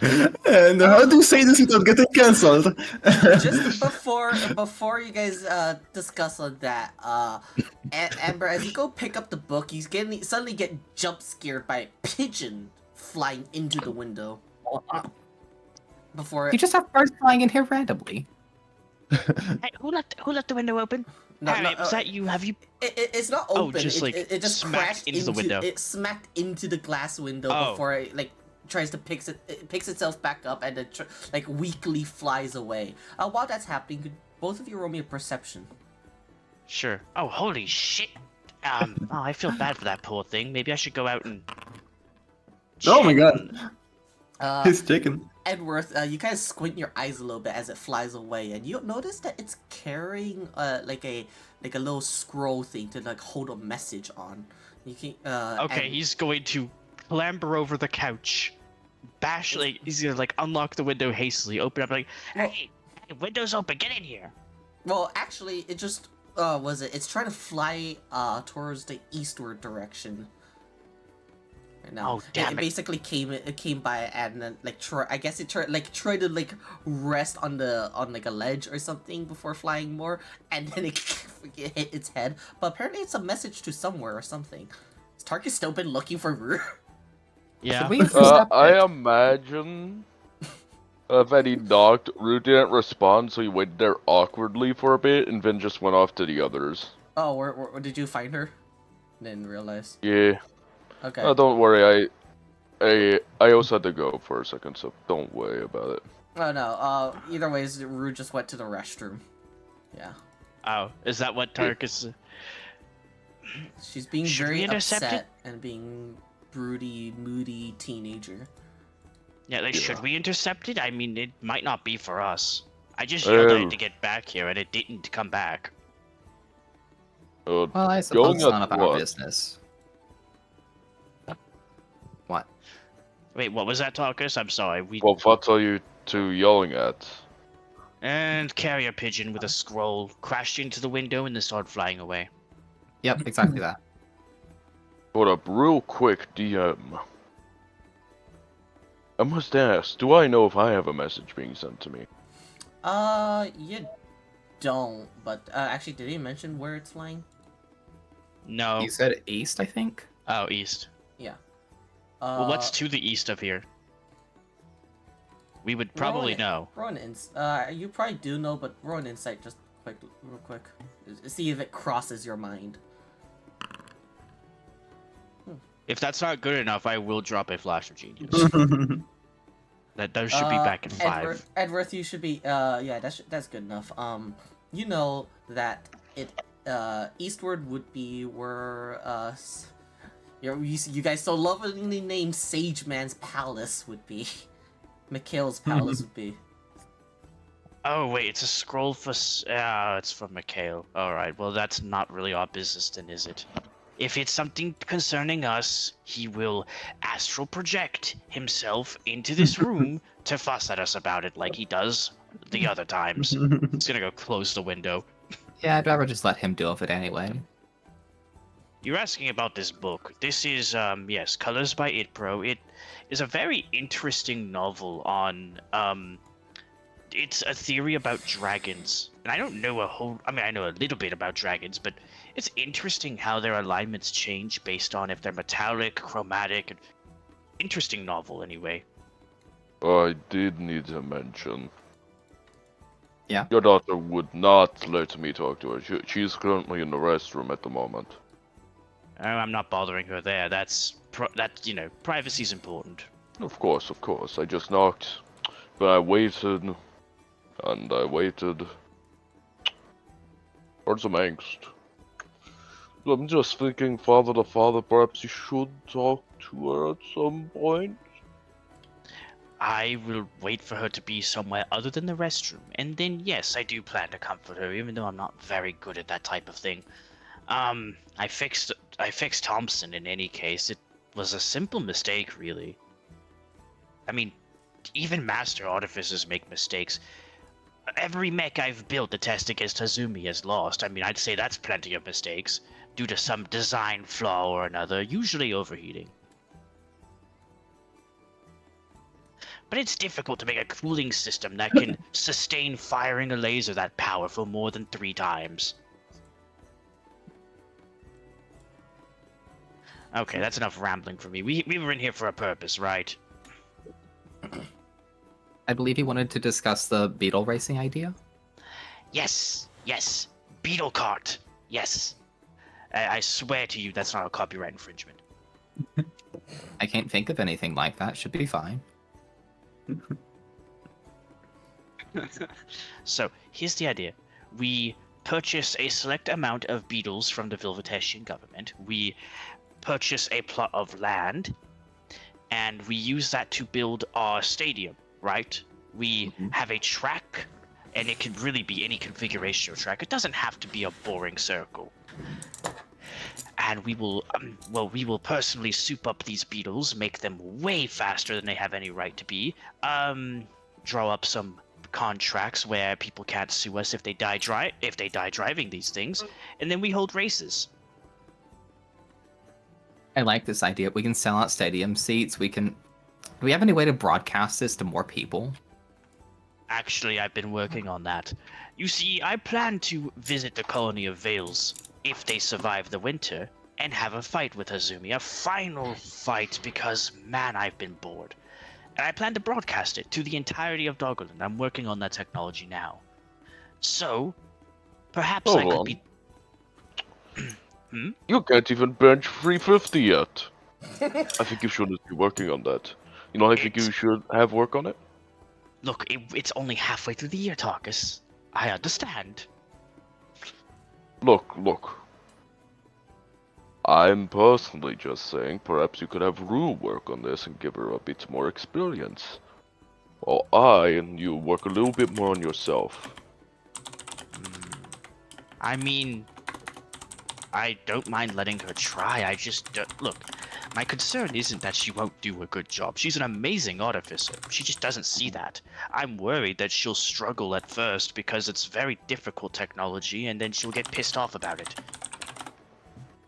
And how do you say this without getting cancelled? Just before you guys discuss on that, Amber, as you go pick up the book, you suddenly get jump scared by a pigeon flying into the window. Before You just have birds flying in here randomly. Hey, who left the window open? Harriet, was that you? Have you? it's not Oh, open. just, like, it just smacked crashed into the window. It smacked into the glass window Oh. before it tries to picks itself back up and then weakly flies away. While that's happening, could both of you roll me a perception? Sure. Oh, holy shit. I feel bad for that poor thing. Maybe I should go out and. Oh my check. god. He's chicken. Edworth, you kind of squint your eyes a little bit as it flies away, and you notice that it's carrying like a little scroll thing to hold a message on. You can Okay, and- he's going to clamber over the couch, he's gonna unlock the window hastily, open up Well- hey, window's open, get in here. Well, actually, it just It's trying to fly towards the eastward direction. Right now. Oh, damn it it. basically came by and then I guess it tried to like rest on like a ledge or something before flying more, and then it hit its head. But apparently it's a message to somewhere or something. Has Tarkus still been looking for Rue? Yeah. Should we intercept I it? imagine that he knocked, Rue didn't respond, so he waited there awkwardly for a bit and then just went off to the others. Oh, where did you find her? Didn't realize. Yeah. Okay. Don't worry, I also had to go for a second, so don't worry about it. Oh no. Either ways, Rue just went to the restroom. Yeah. Oh, is that what Tarkus? She's being Should we very intercept it? upset and being broody, moody teenager. Yeah, like, should we intercept it? I mean, it might not be for us. I just Oh. yelled at it to get back here, and it didn't come back. Well, I suppose Going it's at none of our what? business. What? Wait, what was that, Tarkus? I'm sorry. Well, what are you two yelling at? And carrier pigeon with a scroll crashed into the window and then started flying away. Yep, exactly that. Hold up, real quick, DM. I must ask, do I know if I have a message being sent to me? You don't, but actually, did he mention where it's flying? No. You said east, I think? Oh, east. Yeah. Well, what's to the east of here? We would probably know. Roll an you probably do know, but roll an insight just real quick. See if it crosses your mind. If that's not good enough, I will drop a flash of genius. Those should be back in 5. Edworth, you should be. Yeah, that's good enough. You know that it eastward would be where you guys so lovingly named Sage Man's palace would be. Mikhail's palace would be. Oh wait, it's a scroll for. It's for Mikhail. All right. Well, that's not really our business, then, is it? If it's something concerning us, he will astral project himself into this room to fuss at us about it, like he does the other times. He's gonna go close the window. Yeah, I'd rather just let him deal with it anyway. You're asking about this book. This is, yes, Colors by ItPro. It is a very interesting novel on, it's a theory about dragons. And I don't know I know a little bit about dragons, but it's interesting how their alignments change based on if they're metallic, chromatic. Interesting novel, anyway. I did need to mention. Yeah? Your daughter would not let me talk to her. She's currently in the restroom at the moment. Oh, I'm not bothering her there. Privacy's important. Of course. I just knocked. But I waited. And I waited. For some angst. I'm just thinking, father to father, perhaps you should talk to her at some point. I will wait for her to be somewhere other than the restroom, and then yes, I do plan to comfort her, even though I'm not very good at that type of thing. I fixed Thompson in any case. It was a simple mistake, really. I mean, even master artificers make mistakes. Every mech I've built to test against Hazumi has lost. I mean, I'd say that's plenty of mistakes, due to some design flaw or another, usually overheating. But it's difficult to make a cooling system that can sustain firing a laser that powerful more than 3 times. Okay, that's enough rambling for me. We were in here for a purpose, right? I believe he wanted to discuss the beetle racing idea. Yes. Beetle cart. Yes. I swear to you that's not a copyright infringement. I can't think of anything like that. Should be fine. So, here's the idea. We purchase a select amount of beetles from the Vilvetetian government. We purchase a plot of land, and we use that to build our stadium, right? We have a track, and it can really be any configuration of track. It doesn't have to be a boring circle. And we will, we will personally soup up these beetles, make them way faster than they have any right to be, draw up some contracts where people can't sue us if they die driving these things, and then we hold races. I like this idea. We can sell out stadium seats. Do we have any way to broadcast this to more people? Actually, I've been working on that. You see, I plan to visit the colony of Vales, if they survive the winter, and have a fight with Hazumi. A final fight, because, man, I've been bored. And I plan to broadcast it to the entirety of Doggerland. I'm working on that technology now. So, perhaps I could be... You can't even bench 350 yet. I think you shouldn't be working on that. You know, I think you should have work on it. Look, it's only halfway through the year, Tarkus. I understand. Look. I'm personally just saying perhaps you could have Rue work on this and give her a bit more experience. While I and you work a little bit more on yourself. I mean, I don't mind letting her try. I just don't... Look, my concern isn't that she won't do a good job. She's an amazing artificer. She just doesn't see that. I'm worried that she'll struggle at first because it's very difficult technology, and then she'll get pissed off about it.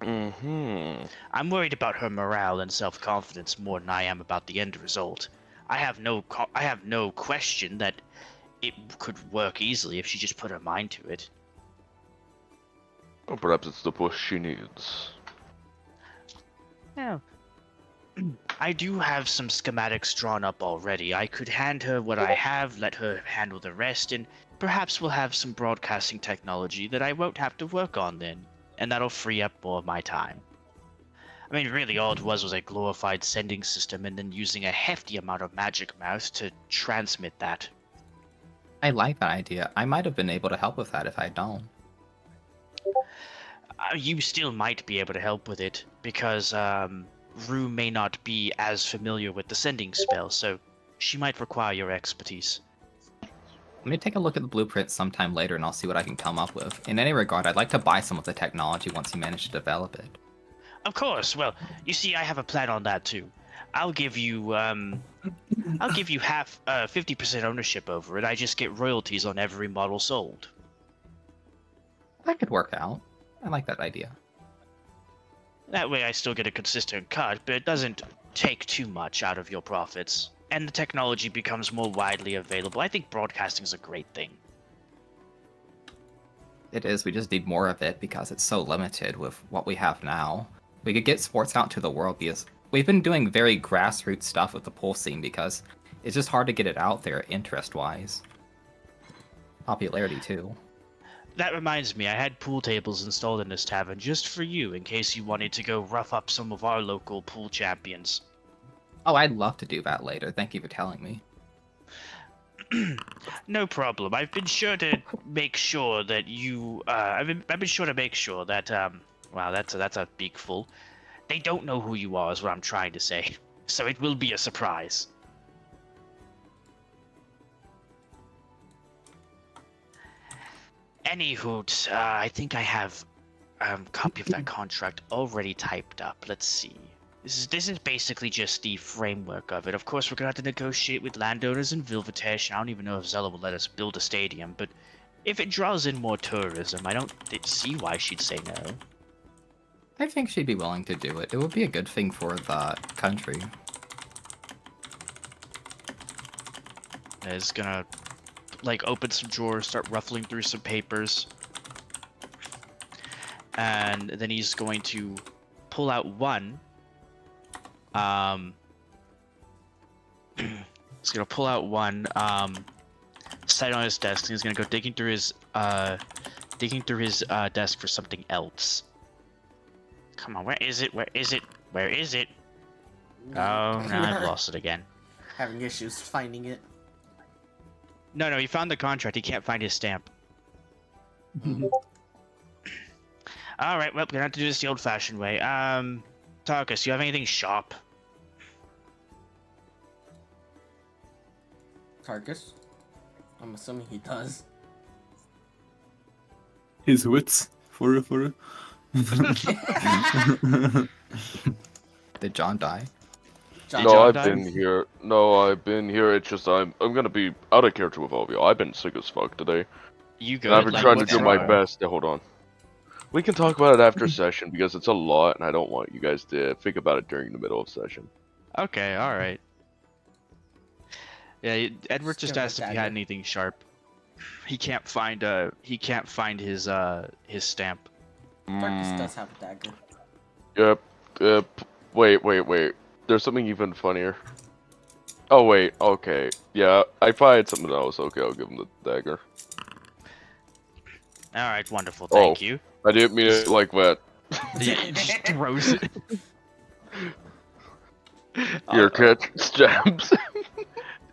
I'm worried about her morale and self-confidence more than I am about the end result. I have no question that it could work easily if she just put her mind to it. Or perhaps it's the push she needs. Yeah. I do have some schematics drawn up already. I could hand her what I have, let her handle the rest, and perhaps we'll have some broadcasting technology that I won't have to work on then, and that'll free up more of my time. I mean, really all it was a glorified sending system and then using a hefty amount of magic mouse to transmit that. I like that idea. I might have been able to help with that if I'd known. You still might be able to help with it, because Rue may not be as familiar with the sending spell, so she might require your expertise. Let me take a look at the blueprint sometime later and I'll see what I can come up with. In any regard, I'd like to buy some of the technology once you manage to develop it. Of course. Well, you see, I have a plan on that too. I'll give you half, 50% ownership over it. I just get royalties on every model sold. That could work out. I like that idea. That way I still get a consistent cut, but it doesn't take too much out of your profits. And the technology becomes more widely available. I think broadcasting is a great thing. It is, we just need more of it because it's so limited with what we have now. We could get sports out to the world because we've been doing very grassroots stuff with the pool scene because it's just hard to get it out there interest-wise. Popularity, too. That reminds me, I had pool tables installed in this tavern just for you in case you wanted to go rough up some of our local pool champions. Oh, I'd love to do that later. Thank you for telling me. No problem. I've been sure to make sure that you. I've been sure to make sure that. Wow, that's a beak full. They don't know who you are, is what I'm trying to say. So it will be a surprise. Anywho, I think I have a copy of that contract already typed up. Let's see. This is basically just the framework of it. Of course, we're gonna have to negotiate with landowners in Vilvatesh. I don't even know if Zella will let us build a stadium, but if it draws in more tourism, I don't see why she'd say no. I think she'd be willing to do it. It would be a good thing for the country. Is gonna like open some drawers, start ruffling through some papers, and then he's going to pull out one. He's gonna pull out one set on his desk, and he's gonna go digging through his desk for something else. Come on, where is it? Where is it? Where is it? Oh, now I've lost it again. Having issues finding it. No, he found the contract. He can't find his stamp. All right, well, we're gonna have to do this the old-fashioned way. Tarkus, do you have anything sharp? Tarkus? I'm assuming he does. His wits for Did John die? John. No, John I've die? been here. No, I've been here. It's just I'm gonna be out of character with all of you. I've been sick as fuck today, You and I've good? been Like, trying to what's do my wrong? best. Hold on. We can talk about it after session because it's a lot, and I don't want you guys to think about it during the middle of session. Okay, all right. Yeah, Edward just Give him a asked if he dagger. had anything sharp. He can't find his stamp. Darkus Mm, does have a dagger. yep. Wait. There's something even funnier. Oh wait. Okay. Yeah, I find something else. Okay, I'll give him the dagger. All right, wonderful. Thank you. I didn't mean it like that. Yeah, he just throws it. Your catch stabs.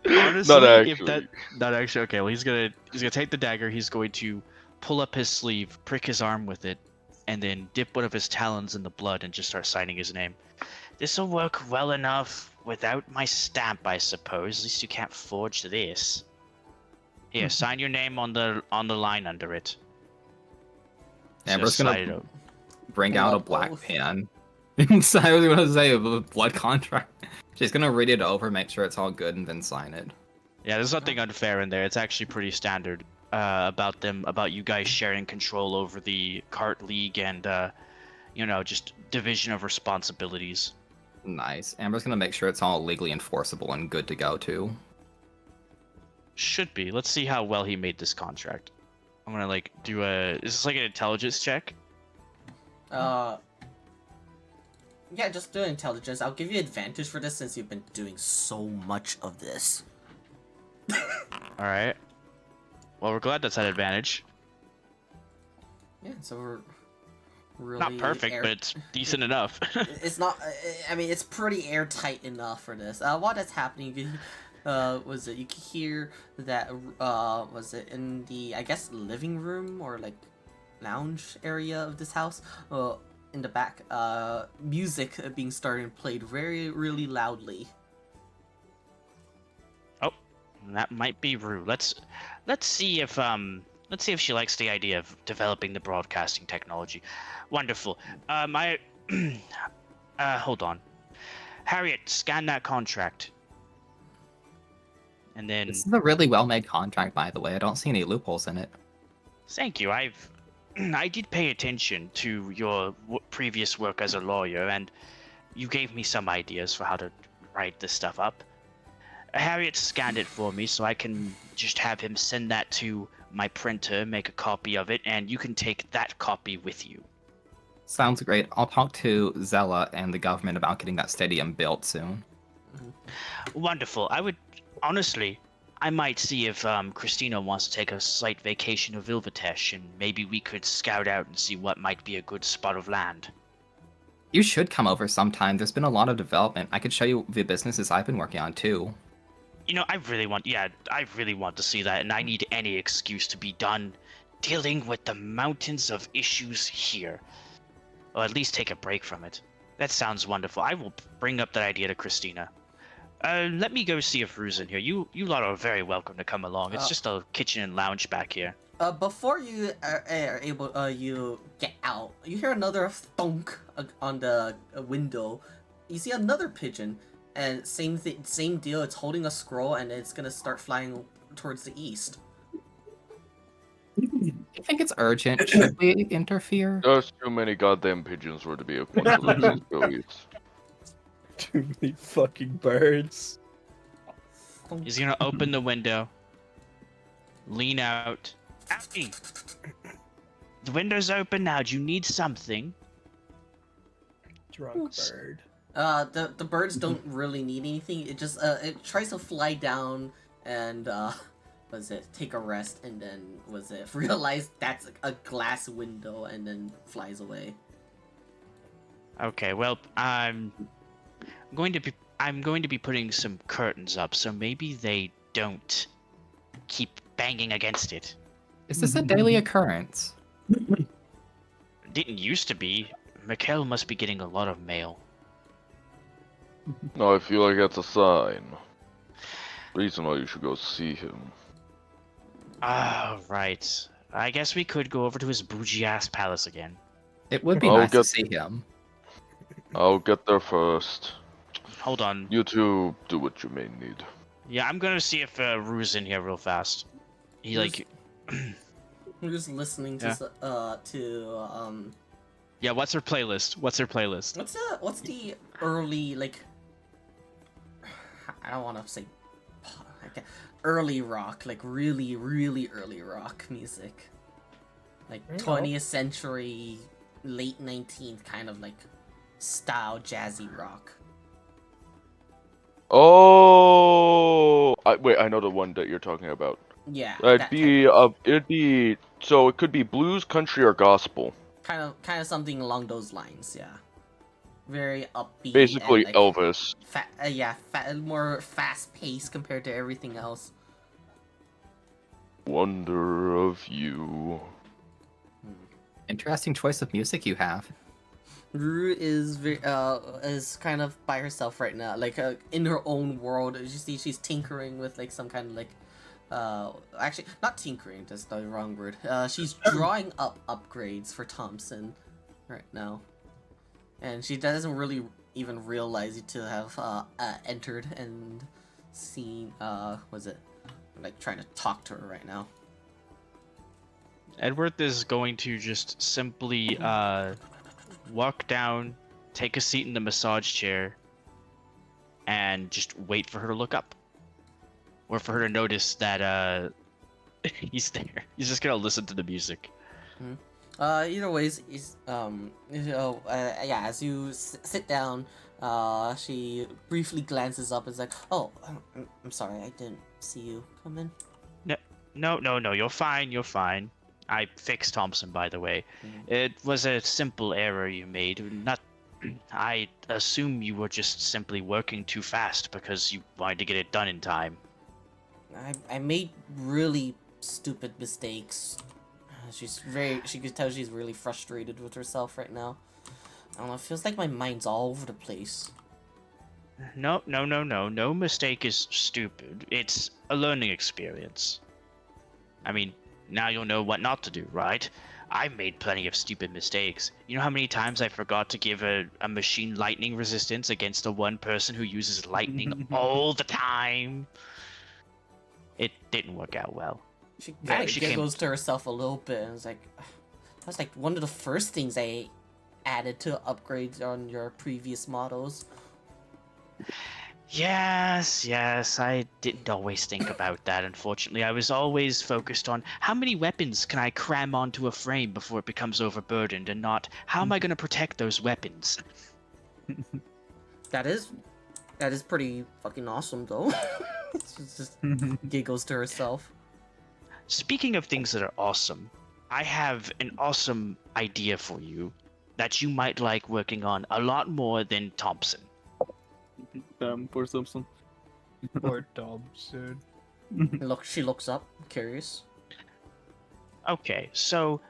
Honestly, Not if actually. that not actually okay, well he's gonna take the dagger. He's going to pull up his sleeve, prick his arm with it, and then dip one of his talons in the blood and just start signing his name. This'll work well enough without my stamp, I suppose. At least you can't forge this. Here, sign your name on the line under it. Amber's Just slide it gonna over. bring Yeah, out a black both. pen. So I was gonna say a blood contract. She's gonna read it over, make sure it's all good, and then sign it. Yeah, there's nothing unfair in there. It's actually pretty standard about you guys sharing control over the cart league and just division of responsibilities. Nice. Amber's gonna make sure it's all legally enforceable and good to go too. Should be. Let's see how well he made this contract. I'm gonna do is this like an intelligence check? Yeah, just do intelligence. I'll give you advantage for this since you've been doing so much of this. All right. Well, we're glad that's an advantage. Yeah, so we're really Not perfect, but it's decent enough. it's not. I mean, it's pretty airtight enough for this. While that's happening, you can, you can hear that was it in the living room or like lounge area of this house? In the back, music being started and played really loudly. Oh, that might be Rue. Let's see if she likes the idea of developing the broadcasting technology. Wonderful. Hold on. Harriet, scan that contract. And then This is a really well-made contract, by the way. I don't see any loopholes in it. thank you. I did pay attention to your previous work as a lawyer, and you gave me some ideas for how to write this stuff up. Harriet scanned it for me, so I can just have him send that to my printer, make a copy of it, and you can take that copy with you. Sounds great. I'll talk to Zella and the government about getting that stadium built soon. Wonderful. I might see if Christina wants to take a slight vacation of Ilvatesh, and maybe we could scout out and see what might be a good spot of land. You should come over sometime. There's been a lot of development. I could show you the businesses I've been working on too. I really want to see that, and I need any excuse to be done dealing with the mountains of issues here. Or at least take a break from it. That sounds wonderful. I will bring up that idea to Christina. Let me go see if Rue's in here. You lot are very welcome to come along. It's just a kitchen and lounge back here. Before you are able, you get out, you hear another thunk on the window. You see another pigeon, and same deal. It's holding a scroll, and it's gonna start flying towards the east. I think it's urgent. Should we interfere? There's too many goddamn pigeons for it to be a coincidence. Too many fucking birds. He's gonna open the window, lean out. Abby! The window's open now. Do you need something? Drunk bird. The birds don't really need anything. It just it tries to fly down and take a rest, and then realize that's a glass window, and then flies away. Okay, well, I'm going to be putting some curtains up, so maybe they don't keep banging against it. Is this a daily occurrence? Didn't used to be. Mikhail must be getting a lot of mail. No, I feel like that's a sign. Reason why you should go see him. Ah, right. I guess we could go over to his bougie-ass palace again. It would be I'll nice to get- see him. I'll get there first. Hold on. You two do what you may need. Yeah, I'm gonna see if Rue's in here real fast. He like. We're just listening to Yeah, what's her playlist? What's her playlist? what's the early like I don't want to say early rock, like really early rock music, like 20th century, late 19th kind of like style jazzy rock. Oh, wait, I know the one that you're talking about. Yeah, It'd be so it could be blues, country, or gospel. kind of something along those lines. Yeah, very upbeat. Basically, and, like, Elvis. More fast paced compared to everything else. Wonder of you. Interesting choice of music you have. Rue is is kind of by herself right now, like in her own world. You see, she's tinkering with like some kind of like, actually not tinkering. That's the wrong word. She's drawing up upgrades for Thompson, right now, and she doesn't really even realize it to have entered and seen. Was it like trying to talk to her right now? Edward is going to just simply walk down, take a seat in the massage chair, and just wait for her to look up. Or for her to notice that he's there. He's just gonna listen to the music. Either ways, yeah, as you sit down, she briefly glances up and is like, "Oh, I'm sorry, I didn't see you come in." No, you're fine. I fixed Thompson, by the way. It was a simple error you made. I assume you were just simply working too fast because you wanted to get it done in time. I made really stupid mistakes. She could tell she's really frustrated with herself right now. I don't know, it feels like my mind's all over the place. No. No mistake is stupid. It's a learning experience. I mean, now you'll know what not to do, right? I've made plenty of stupid mistakes. You know how many times I forgot to give a machine lightning resistance against the one person who uses lightning all the time? It didn't work out well. She kind of giggles to herself a little bit and is like, that was like one of the first things I added to upgrades on your previous models. Yes, I didn't always think about that, unfortunately. I was always focused on how many weapons can I cram onto a frame before it becomes overburdened, and not how am I going to protect those weapons. That is pretty fucking awesome, though. She just giggles to herself. Speaking of things that are awesome, I have an awesome idea for you that you might like working on a lot more than Thompson. Damn, poor Thompson. Poor Thompson. She looks up, curious. Okay, so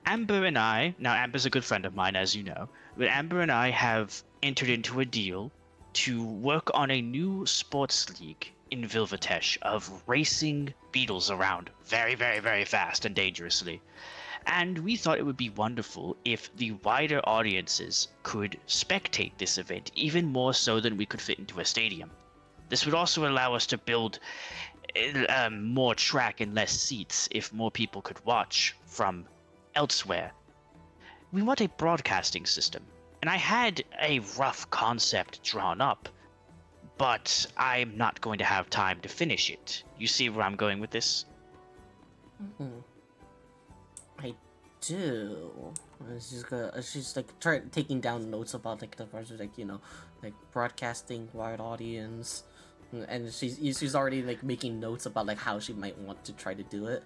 Amber and I, now Amber's a good friend of mine, as you know, but Amber and I have entered into a deal to work on a new sports league in Vilvatesh of racing beetles around very, very fast and dangerously. And we thought it would be wonderful if the wider audiences could spectate this event, even more so than we could fit into a stadium. This would also allow us to build more track and less seats if more people could watch from elsewhere. We want a broadcasting system, and I had a rough concept drawn up, but I'm not going to have time to finish it. You see where I'm going with this? I do. She's like taking down notes about like the parts of, like, you know, like broadcasting wide audience, and she's already like making notes about like how she might want to try to do it.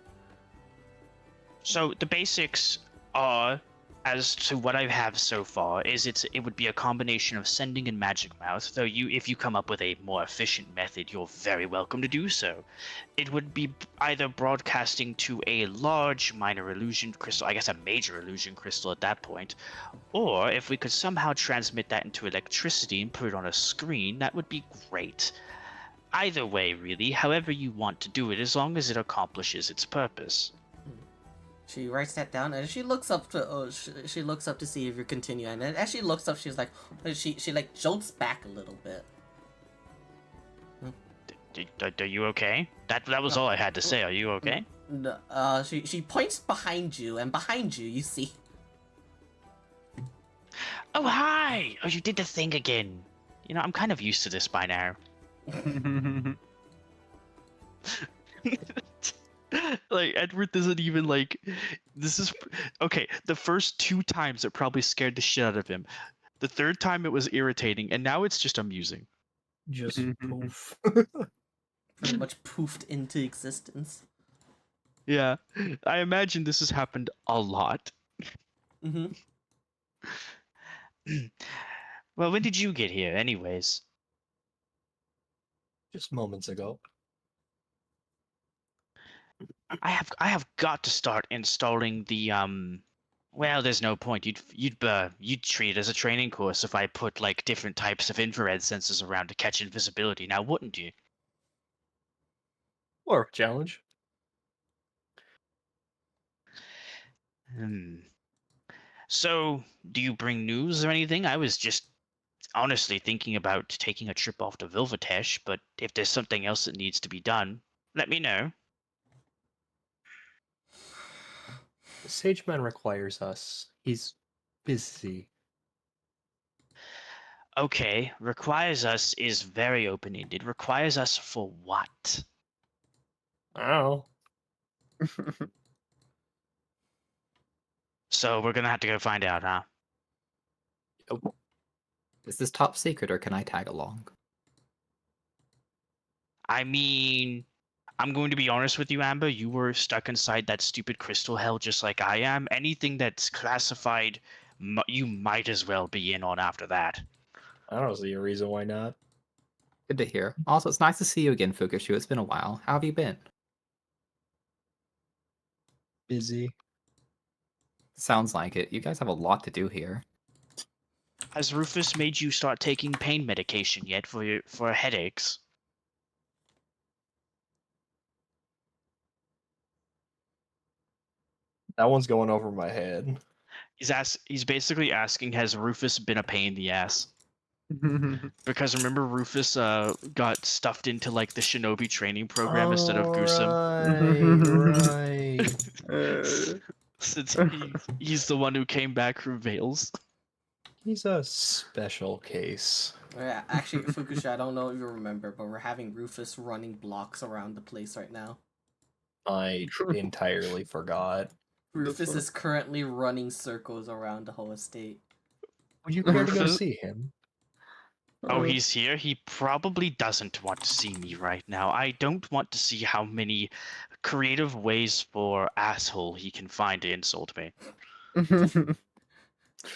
So the basics are, as to what I have so far, is it would be a combination of sending and magic mouth, though if you come up with a more efficient method, you're very welcome to do so. It would be either broadcasting to a large minor illusion crystal, I guess a major illusion crystal at that point, or if we could somehow transmit that into electricity and put it on a screen, that would be great. Either way, really, however you want to do it, as long as it accomplishes its purpose. She writes that down and she looks up to see if you're continuing. And as she looks up, she's like, she like jolts back a little bit. Are you okay? That was all I had to say. Are you okay? She points behind you, and behind you, you see. Oh, hi! Oh, you did the thing again. You know, I'm kind of used to this by now. Like, Edward doesn't even, like... This is... Okay, the first 2 times it probably scared the shit out of him. The 3rd time it was irritating, and now it's just amusing. Just poof. Pretty much poofed into existence. Yeah, I imagine this has happened a lot. Mm-hmm. Well, when did you get here, anyways? Just moments ago. I have got to start installing the Well, there's no point. You'd treat it as a training course if I put like different types of infrared sensors around to catch invisibility. Now, wouldn't you? Or challenge. Hmm. So, do you bring news or anything? I was just honestly thinking about taking a trip off to Vilvatesh, but if there's something else that needs to be done, let me know. The Sage Man requires us. He's busy. Okay, requires us is very open-ended. Requires us for what? Oh. So we're gonna have to go find out, huh? Is this top secret or can I tag along? I mean, I'm going to be honest with you, Amber. You were stuck inside that stupid crystal hell just like I am. Anything that's classified, you might as well be in on after that. I don't see a reason why not. Good to hear. Also, it's nice to see you again, Fukushu. It's been a while. How have you been? Busy. Sounds like it. You guys have a lot to do here. Has Rufus made you start taking pain medication yet for headaches? That one's going over my head. He's basically asking, has Rufus been a pain in the ass? Because remember, Rufus got stuffed into like the shinobi training program instead of Goosum. Right. Since he's the one who came back from Vales. He's a special case. Yeah, actually, Fukusha, I don't know if you remember, but we're having Rufus running blocks around the place right now. I entirely forgot. Rufus is currently running circles around the whole estate. Would you care to go Rufus- see him? Oh, he's here? He probably doesn't want to see me right now. I don't want to see how many creative ways for asshole he can find to insult me.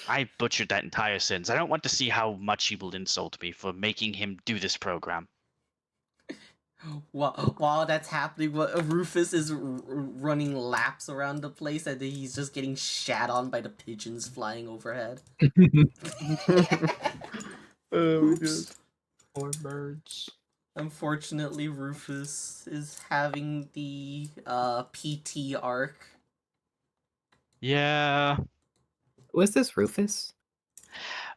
I butchered that entire sentence. I don't want to see how much he will insult me for making him do this program. While that's happening, Rufus is running laps around the place, and then he's just getting shat on by the pigeons flying overhead. Oh my god. Oops. Poor birds. Unfortunately, Rufus is having the PT arc. Yeah. Who is this Rufus?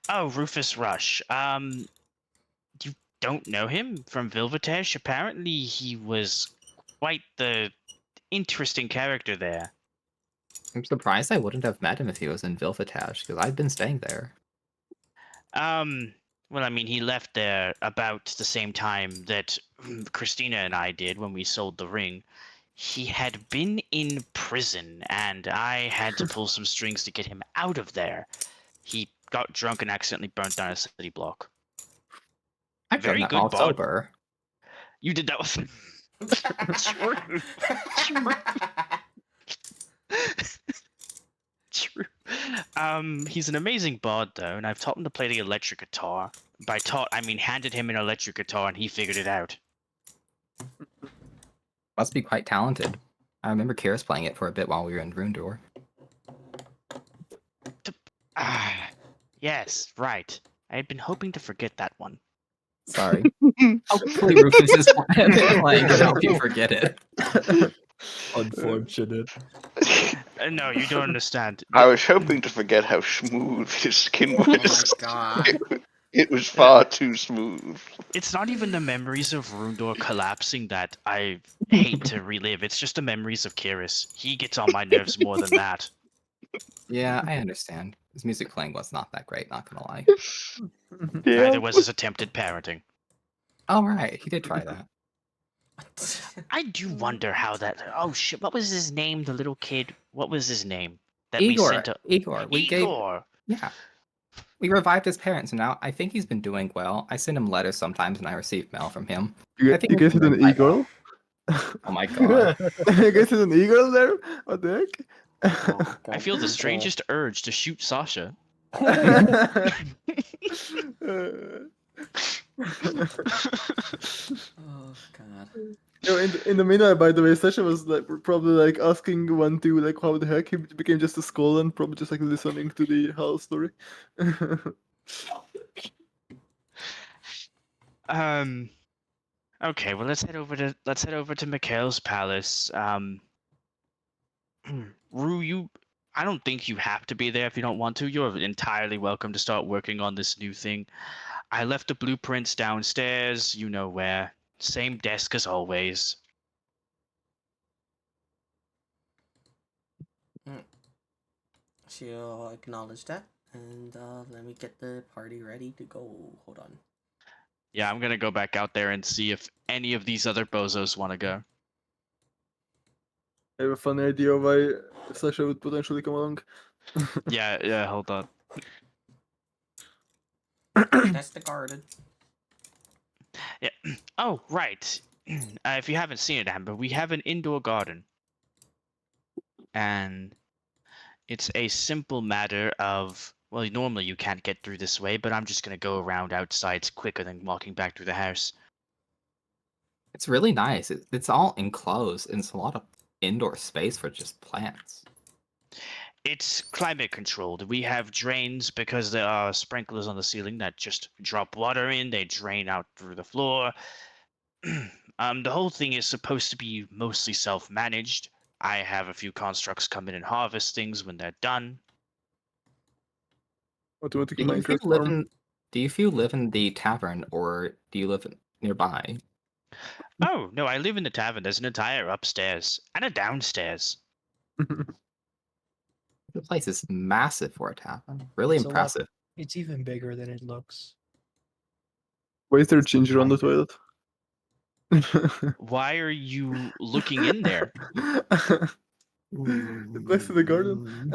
Oh, Rufus Rush. You don't know him from Vilvatesh? Apparently he was quite the interesting character there. I'm surprised I wouldn't have met him if he was in Vilfatash, because I've been staying there. Well, I mean, he left there about the same time that Christina and I did when we sold the ring. He had been in prison, and I had to pull some strings to get him out of there. He got drunk and accidentally burnt down a city block. I've Very done that good while bod. sober. You did that True. He's an amazing bard though, and I've taught him to play the electric guitar. By taught, I mean handed him an electric guitar and he figured it out. Must be quite talented. I remember Kira's playing it for a bit while we were in Ruindoor. Yes, right. I had been hoping to forget that one. Sorry. Hopefully Rufus is playing to help you forget it. Unfortunate. No, you don't understand. I was hoping to forget how smooth his skin was. Oh my god. It was far too smooth. It's not even the memories of Rundor collapsing that I hate to relive. It's just the memories of Kiris. He gets on my nerves more than that. Yeah, I understand. His music playing was not that great, not gonna lie. Neither was his attempted parenting. Oh, right, he did try that. I do wonder how that. Oh shit! What was his name? The little kid. What was his name? That we Igor, sent to Igor, we gave, Igor. yeah, we revived his parents, and now I think he's been doing well. I send him letters sometimes, and I receive mail from him. You, I think you he's guys had doing an quite well. eagle? Oh my god. You guys had an eagle there? What the Oh, I feel the strangest urge to shoot Sasha. heck? Oh god. In the meanwhile, by the way, Sasha was like probably like asking one to like how the heck he became just a skull and probably just like listening to the whole story. Okay, well let's head over to Mikhail's palace. Rue, I don't think you have to be there if you don't want to. You're entirely welcome to start working on this new thing. I left the blueprints downstairs, you know where. Same desk as always. She'll acknowledge that, and let me get the party ready to go. Hold on. Yeah, I'm gonna go back out there and see if any of these other bozos want to go. I have a funny idea why Sasha would potentially come along. Yeah, hold on. That's the garden. Yeah. Oh, right. If you haven't seen it, Amber, we have an indoor garden. And it's a simple matter of, well, normally you can't get through this way, but I'm just going to go around outside. It's quicker than walking back through the house. It's really nice. It's all enclosed, and it's a lot of indoor space for just plants. It's climate controlled. We have drains because there are sprinklers on the ceiling that just drop water in. They drain out through the floor. The whole thing is supposed to be mostly self-managed. I have a few constructs come in and harvest things when they're done. Automatic Do you Minecraft live farm. in? Do you live in the tavern, or do you live nearby? Oh, no, I live in the tavern. There's an entire upstairs and a downstairs. The place is massive for a tavern. Really It's a lot- impressive. It's even bigger than it looks. Why is there ginger on the toilet? Why are you looking in there? Next to the garden.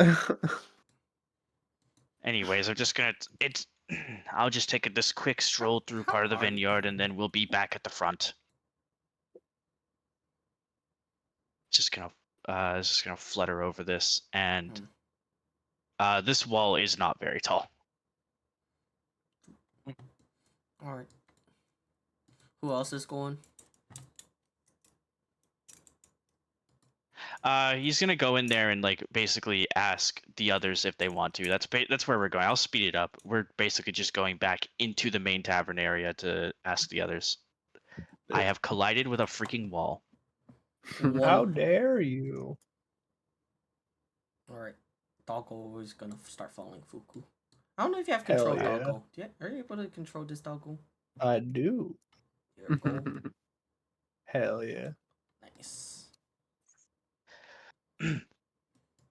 Anyways, I'm just gonna. I'll just take this quick stroll through part of the vineyard, and then we'll be back at the front. Just gonna flutter over this, and this wall is not very tall. All right. Who else is going? He's gonna go in there and like basically ask the others if they want to. That's where we're going. I'll speed it up. We're basically just going back into the main tavern area to ask the others. I have collided with a freaking wall. How dare you? All right. Doggo is gonna start following Fuku. I don't know if you have Hell control, yeah. Doggo. Are you able to control this Doggo? I do. Here we go. Hell yeah. Nice.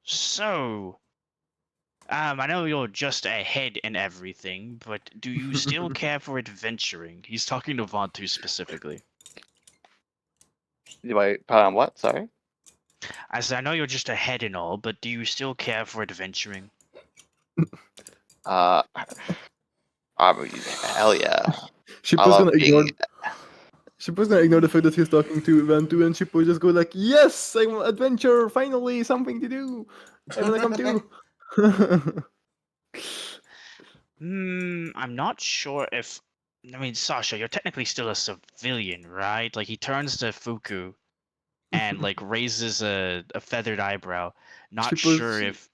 So, I know you're just ahead in everything, but do you still care for adventuring? He's talking to Vontu specifically. What? Sorry. I said, I know you're just ahead and all, but do you still care for adventuring? Hell yeah. Shippo's gonna ignore. Shippo's gonna ignore the fact that he's talking to Ventu, and Shippo just go like, "Yes, I want adventure. Finally, something to do. I wanna come too." I'm not sure if. I mean, Sasha, you're technically still a civilian, right? Like, he turns to Fuku and, like, raises a feathered eyebrow. Not Shippo's- sure if.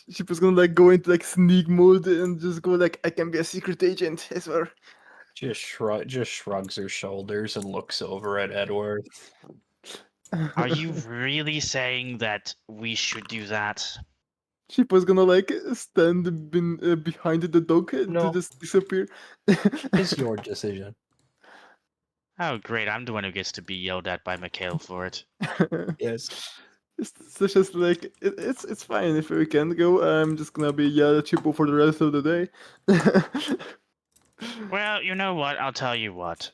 Shippo's gonna like go into like sneak mode and just go like, "I can be a secret agent." I swear. Just shrugs her shoulders and looks over at Edward. Are you really saying that we should do that? Sheep was gonna like stand behind the dog to No. just disappear. It's your decision. Oh, great! I'm the one who gets to be yelled at by Mikhail for it. Yes. It's just like it's fine if we can go. I'm just gonna be yelled at Chipo for the rest of the day. Well, you know what? I'll tell you what.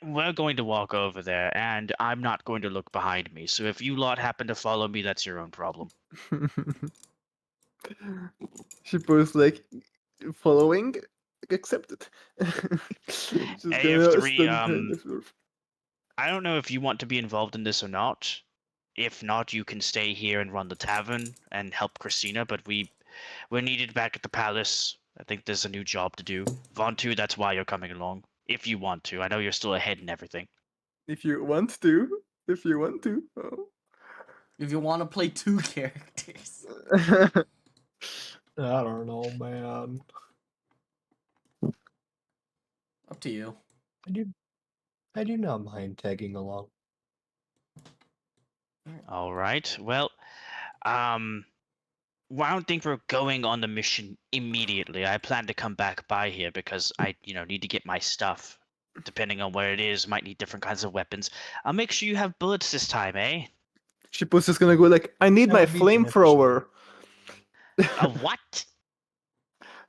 We're going to walk over there, and I'm not going to look behind me. So if you lot happen to follow me, that's your own problem. Chipo's like following, accepted. Just gonna AF3, stand behind the floor. I don't know if you want to be involved in this or not. If not, you can stay here and run the tavern and help Christina. But we're needed back at the palace. I think there's a new job to do. Vontu, that's why you're coming along. If you want to, I know you're still ahead and everything. If you want to. If you want to. Oh. If you want to play 2 characters. I don't know, man. Up to you. I do not mind tagging along. All right. Well, I don't think we're going on the mission immediately. I plan to come back by here because I, need to get my stuff. Depending on where it is, might need different kinds of weapons. I'll make sure you have bullets this time, eh? Chipo's just gonna go like, I need That my would be beneficial. flamethrower. A what?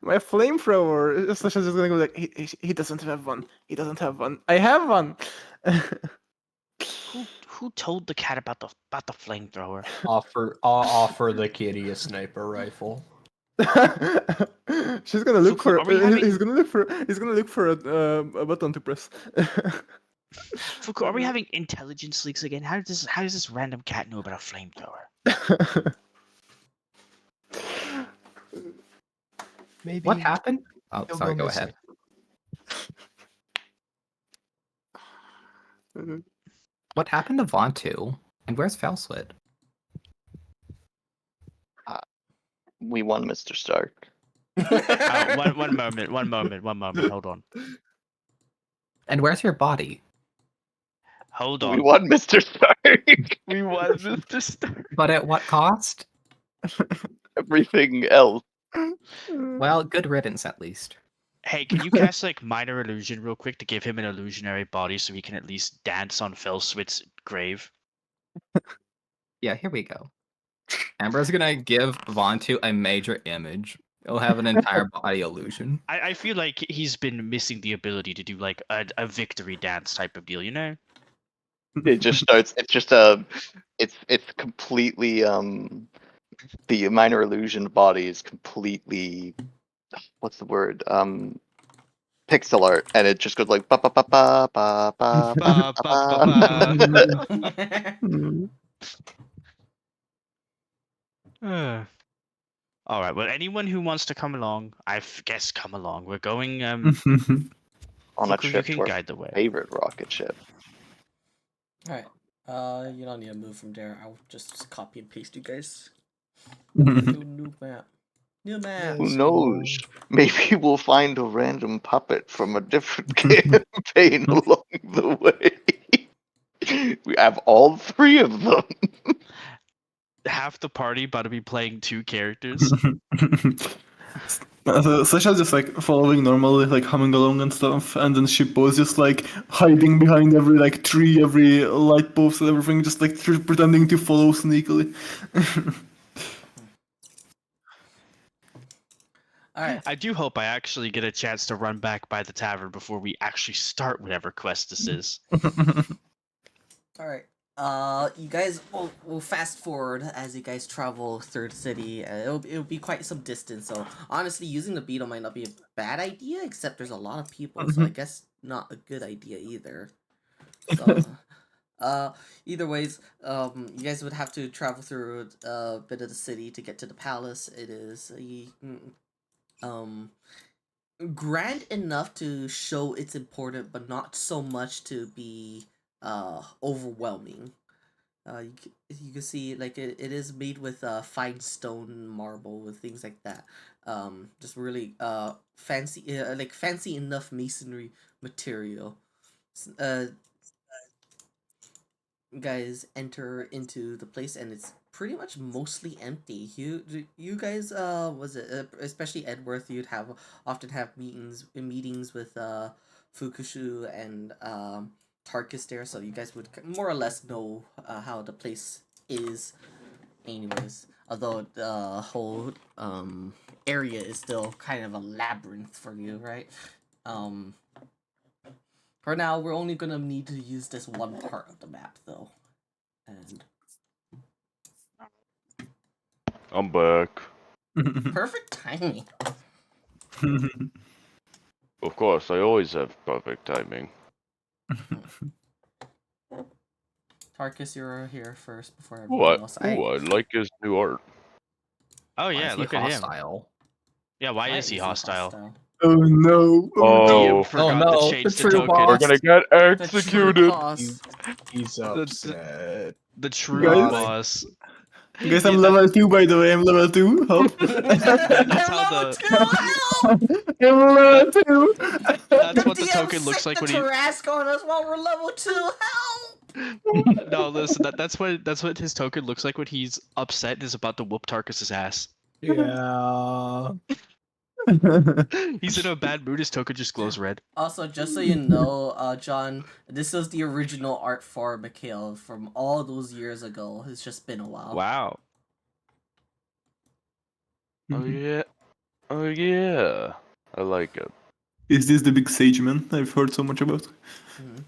My flamethrower. Sasha's just gonna go like, he doesn't have one. He doesn't have one. I have one. Who told the cat about the flamethrower? Offer the kitty a sniper rifle. She's gonna look for. Are we having- He's gonna look for a button to press. Fuku, are we having intelligence leaks again? How does this random cat know about a flamethrower? Maybe. What happened? Oh, He'll sorry. go Go missing. ahead. What happened to Vontu? And where's Felswit? We won, Mr. Stark. One moment. Hold on. And where's your body? Hold We on. won, Mr. Stark. We won, Mr. Stark. But at what cost? Everything else. Well, good riddance at least. Hey, can you cast like minor illusion real quick to give him an illusionary body so he can at least dance on Felswit's grave? Yeah, here we go. Amber's gonna give Vontu a major image. He'll have an entire body illusion. I feel like he's been missing the ability to do like a victory dance type of deal, you know? It just starts. It's just It's completely. The minor illusion body is completely. What's the word? Pixel art, and it just goes like ba ba ba ba ba ba ba ba. All right. Well, anyone who wants to come along, I guess come along. We're going. On a Fuku, you trip can to our guide the way. favorite rocket ship. Alright. You don't need to move from there. I'll just copy and paste you guys. New map. New map. Who knows? Maybe we'll find a random puppet from a different campaign along the way. We have all 3 of them. Half the party about to be playing 2 characters. So Sasha's just like following normally, like humming along and stuff, and then Shippo's just like hiding behind every like tree, every light post, and everything, just like pretending to follow sneakily. Alright. I do hope I actually get a chance to run back by the tavern before we actually start whatever quest this is. Alright. You guys will fast forward as you guys travel through the city. It'll be quite some distance, so honestly using the beetle might not be a bad idea, except there's a lot of people, so I guess not a good idea either. So either ways, you guys would have to travel through a bit of the city to get to the palace. It is grand enough to show it's important, but not so much to be overwhelming. You can see like it is made with fine stone marble with things like that. Just really fancy like fancy enough masonry material. guys enter into the place, and it's pretty much mostly empty. You guys was it especially Edworth, you'd often have meetings with Fukushu and Tarkus there, so you guys would more or less know how the place is anyways, although the whole area is still kind of a labyrinth for you, right? For now, we're only gonna need to use this one part of the map, though. And I'm back. perfect timing. Of course, I always have perfect timing. Tarkus, you're here first before Ooh, everyone else. I like his new art. Oh Why yeah, is he look at him. hostile? Yeah, why is he hostile? Oh no! Oh, Forgot to no, change the the true token. boss. we're gonna get The true executed. boss. He's upset. The true Guys? boss. Guys, Yeah, I'm level 2 by the way. I'm level 2. Help! That's I'm how level the- 2, help! I'm level 2. That's The what the DM token looks sick like the when he. Tarrasque on us while we're level 2, help! No, listen. That's what his token looks like when he's upset and is about to whoop Tarkus's ass. Yeah. He's in a bad mood. His token just glows red. Also, just so you know, John, this is the original art for Mikhail from all those years ago. It's just been a while. Wow. Oh yeah. Oh yeah. I like it. Is this the big sage man I've heard so much about? Mhm.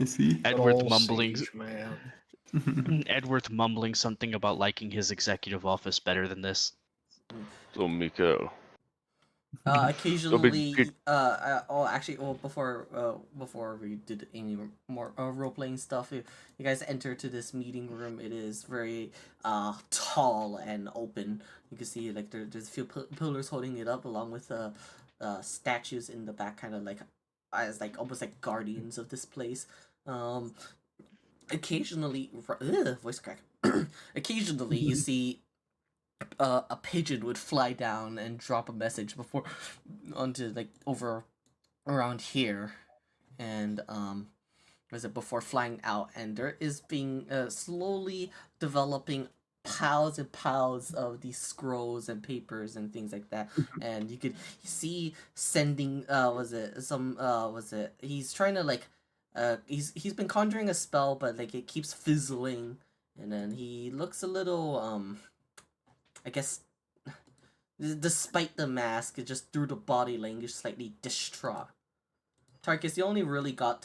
I see. Edward Good ol' mumbling. Sage, man. Edward mumbling something about liking his executive office better than this. So Mikael. Occasionally, big- before we did any more role playing stuff, you guys enter to this meeting room. It is very tall and open. You can see like there's a few pillars holding it up, along with statues in the back, kind of like as like almost like guardians of this place. Occasionally, voice crack. Occasionally, you see a pigeon would fly down and drop a message before onto like over around here, and was it before flying out, and there is being slowly developing piles and piles of these scrolls and papers and things like that, and you could see sending he's trying to like he's been conjuring a spell, but like it keeps fizzling, and then he looks a little I guess, despite the mask, it just through the body language, slightly distraught. Tarkus, you only really got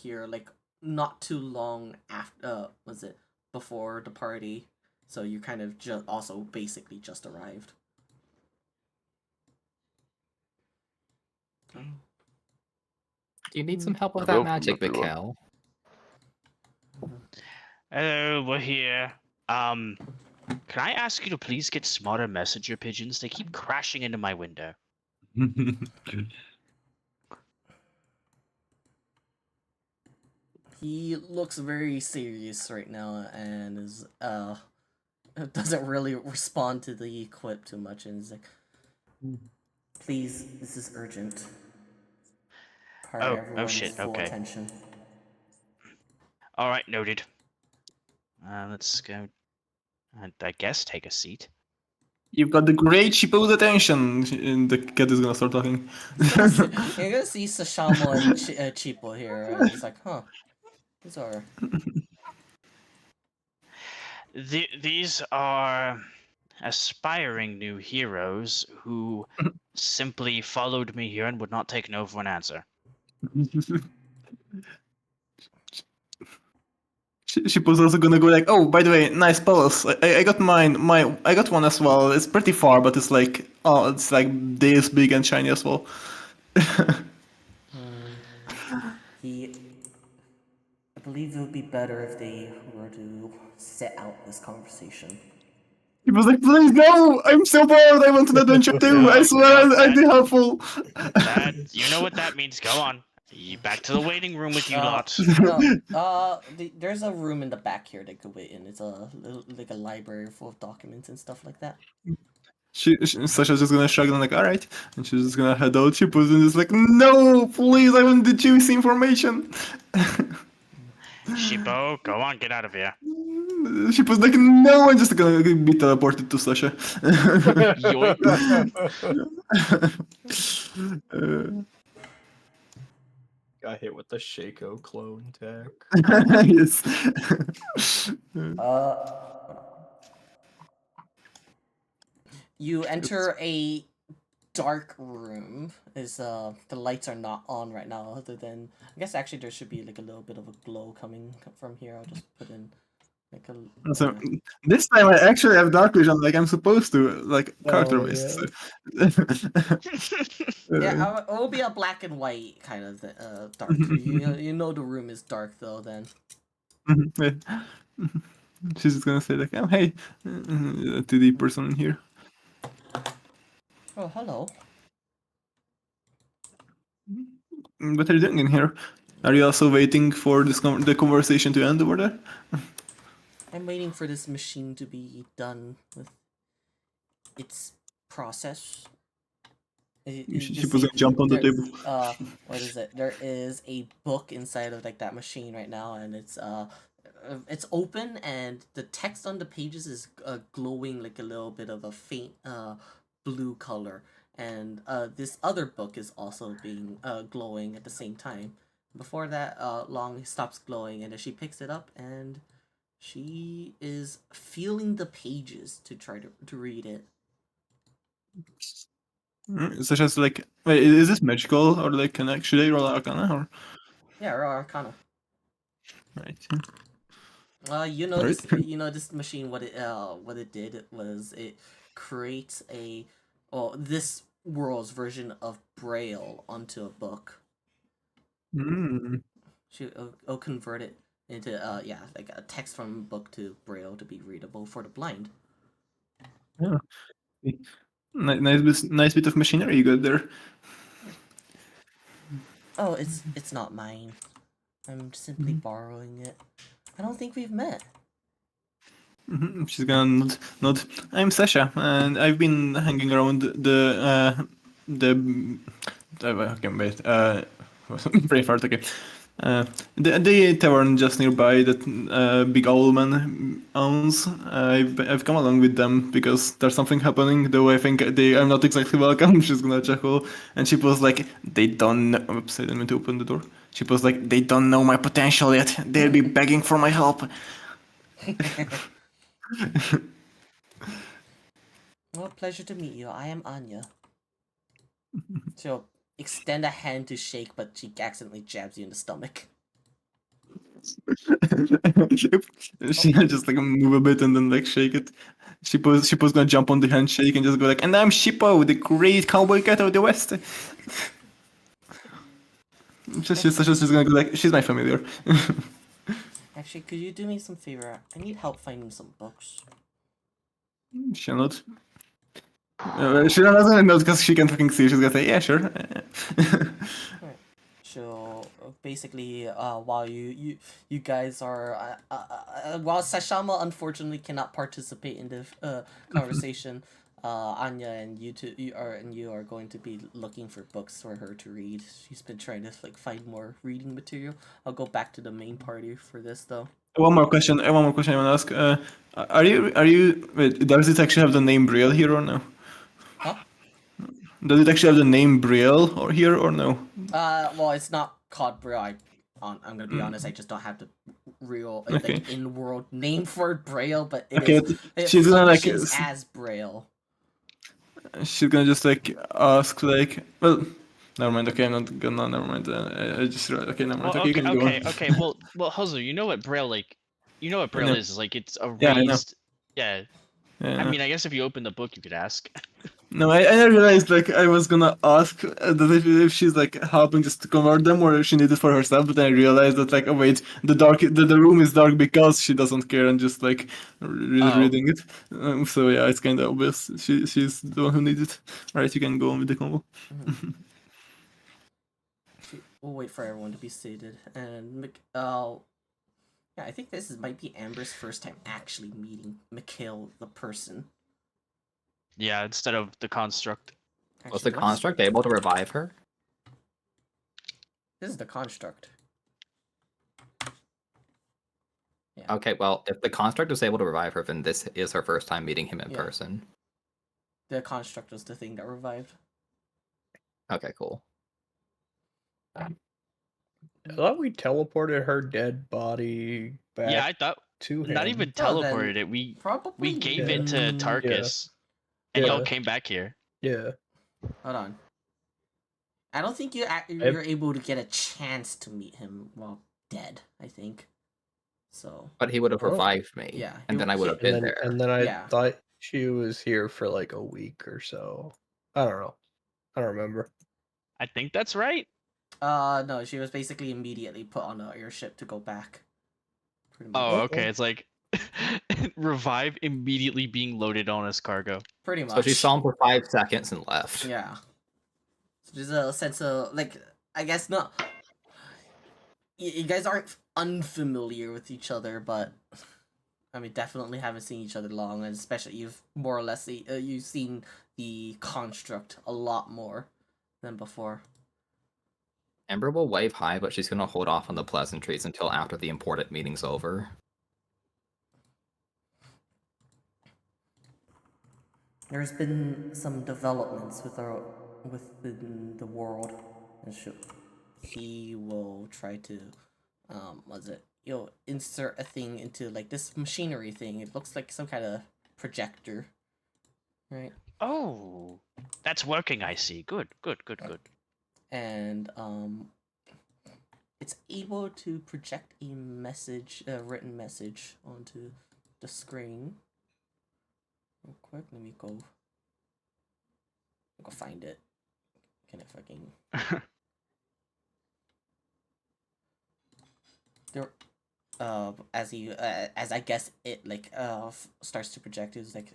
here like not too long after before the party, so you kind of just also basically just arrived. Do you need some help with Welcome, that magic, everyone. Mikhail? Hello, we're here. Can I ask you to please get smarter messenger pigeons? They keep crashing into my window. He looks very serious right now, and is doesn't really respond to the equip too much, and is like, "Please, this is urgent. Require Oh everyone's shit, full okay. attention." All right, noted. Let's go. I guess take a seat. You've got the great Chipo's attention. And the cat is gonna start talking. You're gonna see Sashamo and Chipo here, and it's like, huh, these are These are aspiring new heroes who simply followed me here and would not take no for an answer. Chipo's also gonna go like, oh, by the way, nice pulse. I got mine. I got one as well. It's pretty far, but it's like, oh, it's like this big and shiny as well. he. I believe it would be better if they were to set out this conversation. He was like, please no! I'm so bored. I want an adventure too. I swear I'd be helpful. That you know what that means. Go on. You back to the waiting room with you lot. No, there's a room in the back here they could wait in. It's like a library full of documents and stuff like that. Sasha's just gonna shrug and like, all right, and she's just gonna head out. She puts in this like, no, please, I want the juicy information. Shippo, go on, get out of here. She was like, no, I'm just gonna be teleported to Sasha. Got hit with the Shaco clone tech. Yes. You enter a dark room. Is the lights are not on right now, other than I guess actually there should be like a little bit of a glow coming from here. I'll just put in like a So this time I actually have dark vision, like I'm supposed to, like character Oh, based. yeah, it will be a black and white kind of dark. You know the room is dark though. Then She's just gonna say like, oh hey, 2D person in here. oh hello. What are you doing in here? Are you also waiting for this the conversation to end over there? I'm waiting for this machine to be done with its process. She was gonna jump on the table. What is it? There is a book inside of like that machine right now, and it's open, and the text on the pages is glowing like a little bit of a faint blue color, and this other book is also being glowing at the same time. Before that, Long stops glowing, and then she picks it up, and she is feeling the pages to try to read it. Such as like, wait, is this magical or like should I roll Arcana or? Yeah, Arcana. Right. You know Alright. this. You know this machine. What it did was it creates this world's version of Braille onto a book. Mm. It'll convert it into like a text from book to Braille to be readable for the blind. Yeah. Nice bit of machinery you got there. Oh, it's not mine. I'm simply borrowing it. I don't think we've met. She's gonna nod. I'm Sasha, and I've been hanging around okay, wait. Braveheart, okay. The tavern just nearby that Big Owl Man owns. I've come along with them because there's something happening. Though I think they are not exactly welcome. She's gonna chuckle, and she was like, "They don't know." Oops, I didn't mean to open the door. She was like, "They don't know my potential yet. They'll be begging for my help." Well, pleasure to meet you. I am Anya. She'll extend a hand to shake, but she accidentally jabs you in the stomach. She just like move a bit and then like shake it. She was gonna jump on the handshake and just go like, and I'm Shippo, the great cowboy cat of the west. She's just gonna go like, she's my familiar. Actually, could you do me some favor? I need help finding some books. She'll not. She doesn't know because she can fucking see. She's gonna say, yeah, sure. Right. So basically, while you guys are while Sashama unfortunately cannot participate in the conversation, Anya and you are going to be looking for books for her to read. She's been trying to like find more reading material. I'll go back to the main party for this though. One more question. I want to ask. Wait, does it actually have the name Brielle here or no? Huh? Does it actually have the name Brielle or here or no? Well, it's not called Braille. I'm gonna be honest. I just don't have the real Okay. like in-world name for Braille, but it Okay, it she's gonna like functions as Braille. she's gonna just like ask like, well, never mind. Okay, I'm not gonna. Never mind. I just okay. Never mind. Well, Okay, you can go on. okay. Well, Huzzle, you know what Braille know. is? Like it's a Yeah, I know. raised. Yeah. Yeah. I mean, I guess if you open the book, you could ask. No, I realized like I was gonna ask that if she's like helping just to convert them or if she needs it for herself, but then I realized that like, oh wait, the room is dark because she doesn't care and just like reading it. So yeah, it's kind of obvious. She's the one who needs it. All right, you can go on with the combo. We'll wait for everyone to be seated, and yeah, I think might be Amber's first time actually meeting Mikhail the person. Yeah, instead of the construct. Was the Actually, construct able to revive her? This is the construct. Yeah. Okay, well, if the construct was able to revive her, then this is her first time meeting him in Yeah. person. The construct was the thing that revived. Okay, cool. I thought we teleported her dead body back Yeah, I thought to him. not even Oh, then teleported it. We probably gave it to Tarkus, and Yeah. y'all came back here. Yeah. Hold on. I don't think you're able to get a chance to meet him while dead. I think. So. But he would have Oh. revived me, Yeah, and then I would have And been then, there. and then I Yeah. thought she was here for like a week or so. I don't know. I don't remember. I think that's right. No, she was basically immediately put on an airship to go back. Pretty much. Oh, okay. It's like revive immediately being loaded on as cargo. Pretty much. So she saw him for 5 seconds and left. Yeah. So there's a sense of like, I guess not. You guys aren't unfamiliar with each other, but I mean, definitely haven't seen each other long, and especially you've more or less you've seen the construct a lot more than before. Ember will wave hi, but she's gonna hold off on the pleasantries until after the important meeting's over. There's been some developments within the world, and he will try to, you'll insert a thing into like this machinery thing. It looks like some kind of projector, right? Oh, that's working. I see. Good. And it's able to project a message, a written message onto the screen. Real quick, let me go find it. Can I fucking there? As I guess it like starts to project, it's like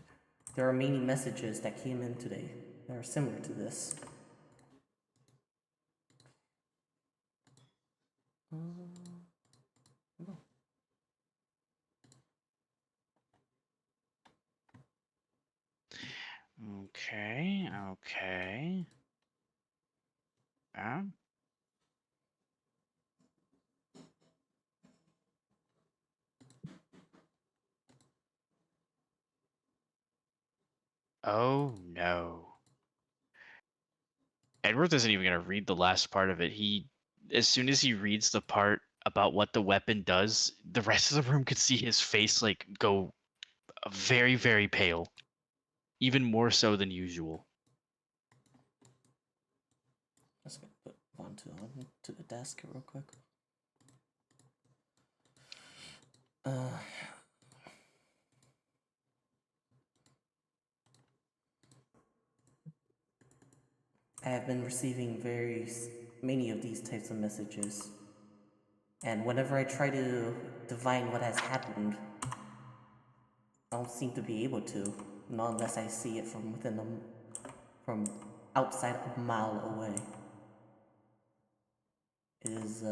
there are many messages that came in today that are similar to this. Okay. Oh no. Edward isn't even gonna read the last part of it. As soon as he reads the part about what the weapon does, the rest of the room could see his face like go very, very pale, even more so than usual. Let's put onto the desk real quick. I have been receiving many of these types of messages, and whenever I try to divine what has happened, I don't seem to be able to, not unless I see it from from outside a mile away. It is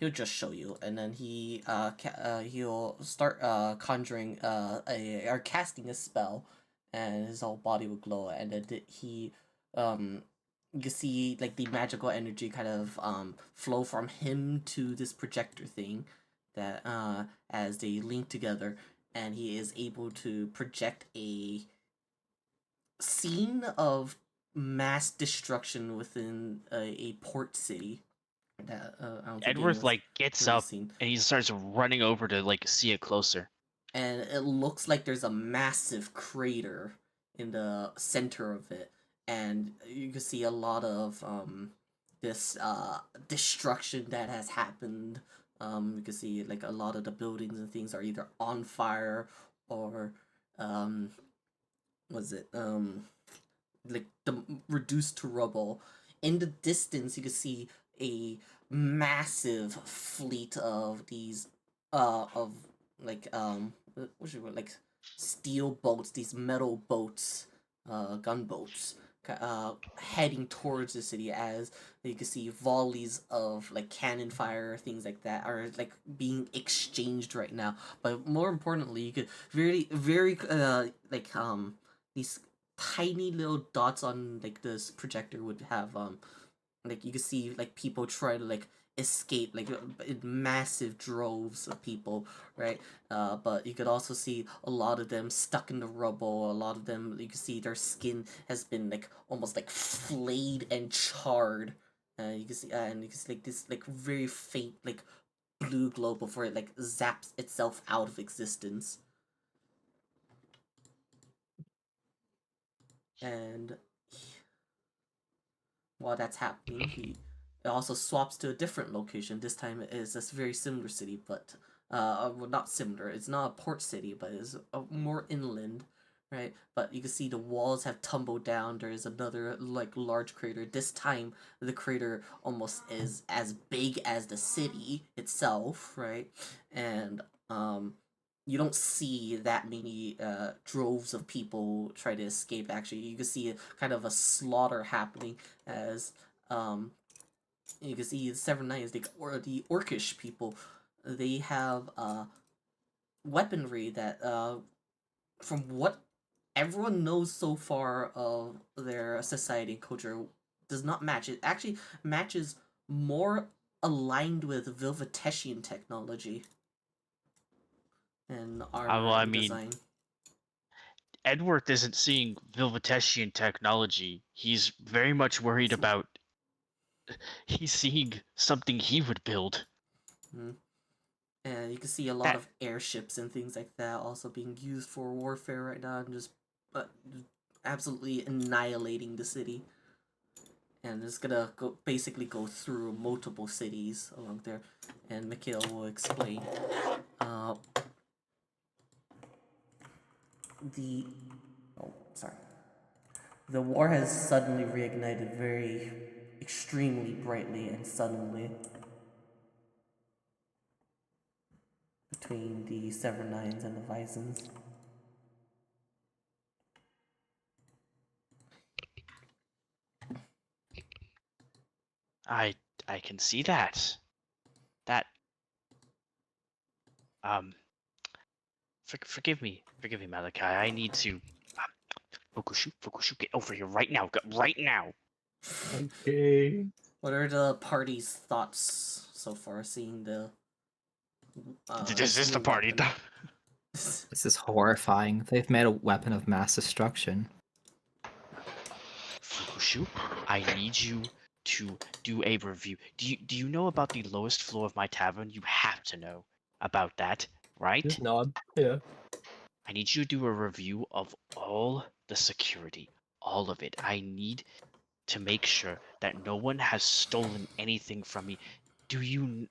he'll just show you, and then he'll start conjuring or casting a spell, and his whole body will glow, and then you can see like the magical energy kind of flow from him to this projector thing that as they link together, and he is able to project a scene of mass destruction within a port city that I don't think Edward anyone's like gets really up seen. and he starts running over to like see it closer. And it looks like there's a massive crater in the center of it, and you can see a lot of this destruction that has happened. You can see like a lot of the buildings and things are either on fire or was it like reduced to rubble. In the distance, you can see a massive fleet of these of like what should we, like steel boats, these metal boats, gunboats, heading towards the city. As you can see, volleys of like cannon fire, things like that, are like being exchanged right now. But more importantly, you could very like these tiny little dots on like this projector would have like you can see like people try to like escape, like in massive droves of people, right? But you could also see a lot of them stuck in the rubble. A lot of them, you can see their skin has been like almost like flayed and charred. You can see, and you can see like this like very faint like blue glow before it like zaps itself out of existence. And while that's happening, he also swaps to a different location. This time it is a very similar city, but well, not similar. It's not a port city, but it's more inland, right? But you can see the walls have tumbled down. There is another like large crater. This time the crater almost is as big as the city itself, right? And you don't see that many droves of people try to escape. Actually, you can see kind of a slaughter happening as you can see the Seven Knights, the Orcish people, they have weaponry that from what everyone knows so far of their society and culture does not match. It actually matches more aligned with Velveteshian technology and armor Well, I and mean, design. Edward isn't seeing Vilveteshian technology. He's very much worried about. He's seeing something he would build. And you can see a lot That of airships and things like that also being used for warfare right now, and just absolutely annihilating the city. And it's gonna basically go through multiple cities along there, and Mikhail will explain. The sorry, the war has suddenly reignited very extremely brightly and suddenly between the Seven Nines and the Visons. I can see that. That forgive me, Malachi. I need to. Fukushu, get over here right now, right now. Okay. What are the party's thoughts so far, seeing the This is the new party. weapon? This is horrifying. They've made a weapon of mass destruction. Fukushu, I need you to do a review. Do you know about the lowest floor of my tavern? You have to know about that, right? Just nod. Yeah. I need you to do a review of all the security, all of it. I need to make sure that no one has stolen anything from me. Do you?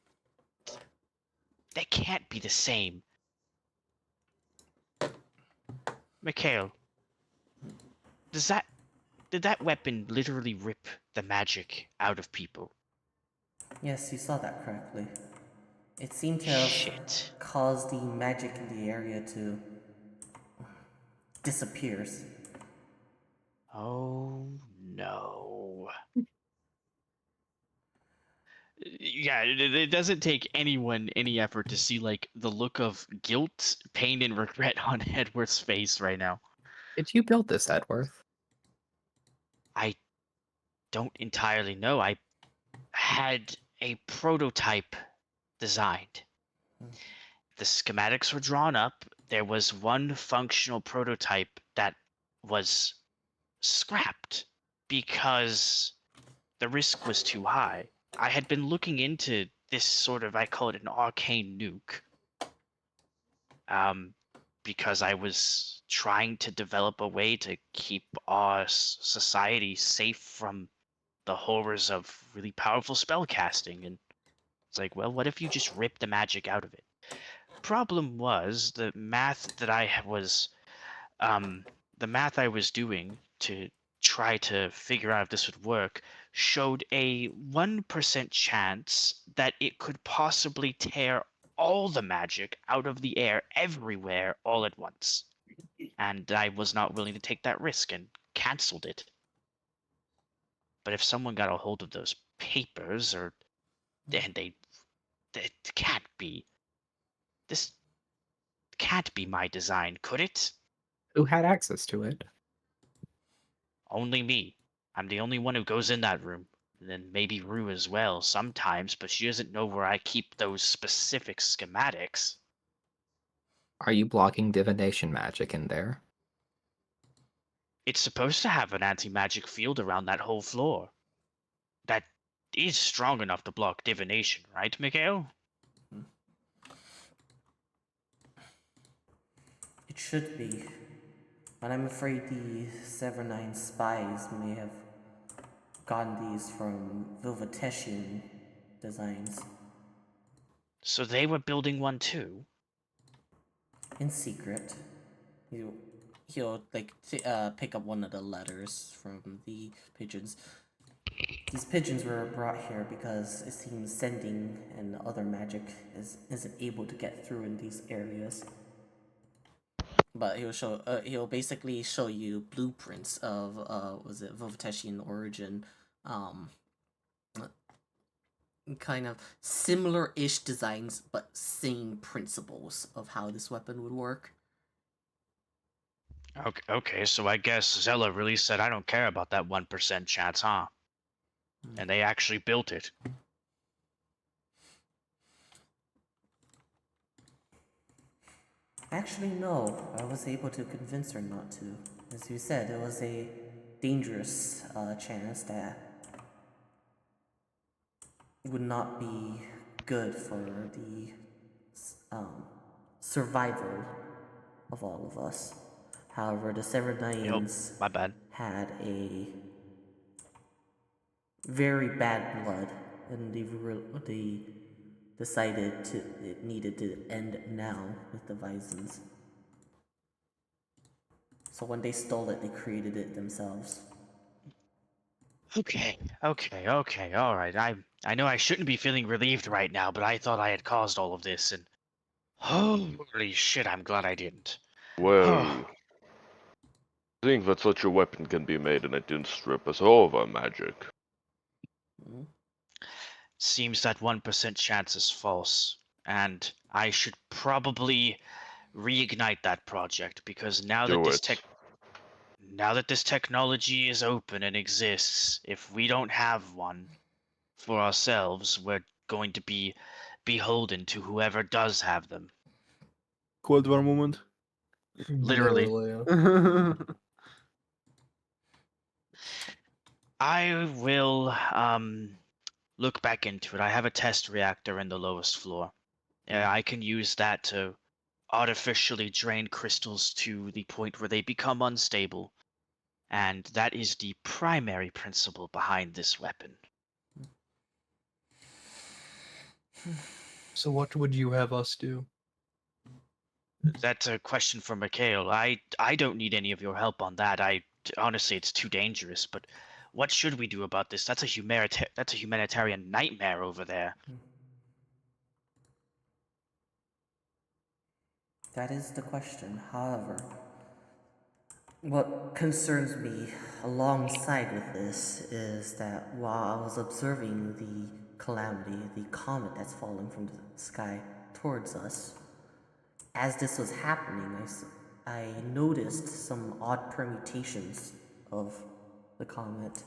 That can't be the same. Mikhail, did that weapon literally rip the magic out of people? Yes, you saw that correctly. It seemed to have Shit. caused the magic in the area to disappear. Oh no. Yeah, it doesn't take anyone any effort to see like the look of guilt, pain, and regret on Edward's face right now. Did you build this, Edworth? I don't entirely know. I had a prototype designed. The schematics were drawn up. There was one functional prototype that was scrapped because the risk was too high. I had been looking into this sort of, I call it an arcane nuke, because I was trying to develop a way to keep our society safe from the horrors of really powerful spell casting. And it's like, well, what if you just rip the magic out of it? Problem was the math that the math I was doing to try to figure out if this would work showed a 1% chance that it could possibly tear all the magic out of the air everywhere all at once. And I was not willing to take that risk and canceled it. But if someone got a hold of those papers, and it can't be. This can't be my design, could it? Who had access to it? Only me. I'm the only one who goes in that room. And then maybe Rue as well sometimes, but she doesn't know where I keep those specific schematics. Are you blocking divination magic in there? It's supposed to have an anti-magic field around that whole floor. That is strong enough to block divination, right, Mikhail? It should be. But I'm afraid the Severnine spies may have gotten these from Vilveteshian designs. So they were building one too? In secret. He'll like pick up one of the letters from the pigeons. These pigeons were brought here because it seems sending and other magic isn't able to get through in these areas. But he'll basically show you blueprints of Vilveteshian origin, kind of similar-ish designs, but same principles of how this weapon would work. Okay, so I guess Zella really said I don't care about that 1% chance, huh? And they actually built it. Actually, no. I was able to convince her not to. As you said, it was a dangerous chance that would not be good for the survival of all of us. However, the Severnines My bad. had a very bad blood, and they decided it needed to end now with the Visons. So when they stole it, they created it themselves. Okay, all right. I know I shouldn't be feeling relieved right now, but I thought I had caused all of this, and holy shit, I'm glad I didn't. Well, I think that such a weapon can be made and it didn't strip us all of our magic. Seems that 1% chance is false, and I should probably reignite that project because now that this technology is open and exists, if we don't have one for ourselves, we're going to be beholden to whoever does have them. Cold War moment. Literally. yeah. I will look back into it. I have a test reactor in the lowest floor. I can use that to artificially drain crystals to the point where they become unstable. And that is the primary principle behind this weapon. So what would you have us do? That's a question for Mikhail. I don't need any of your help on that. Honestly, it's too dangerous. But what should we do about this? That's a humanitarian nightmare over there. That is the question. However, what concerns me alongside with this is that while I was observing the calamity, the comet that's falling from the sky towards us, as this was happening, I noticed some odd permutations of the comet.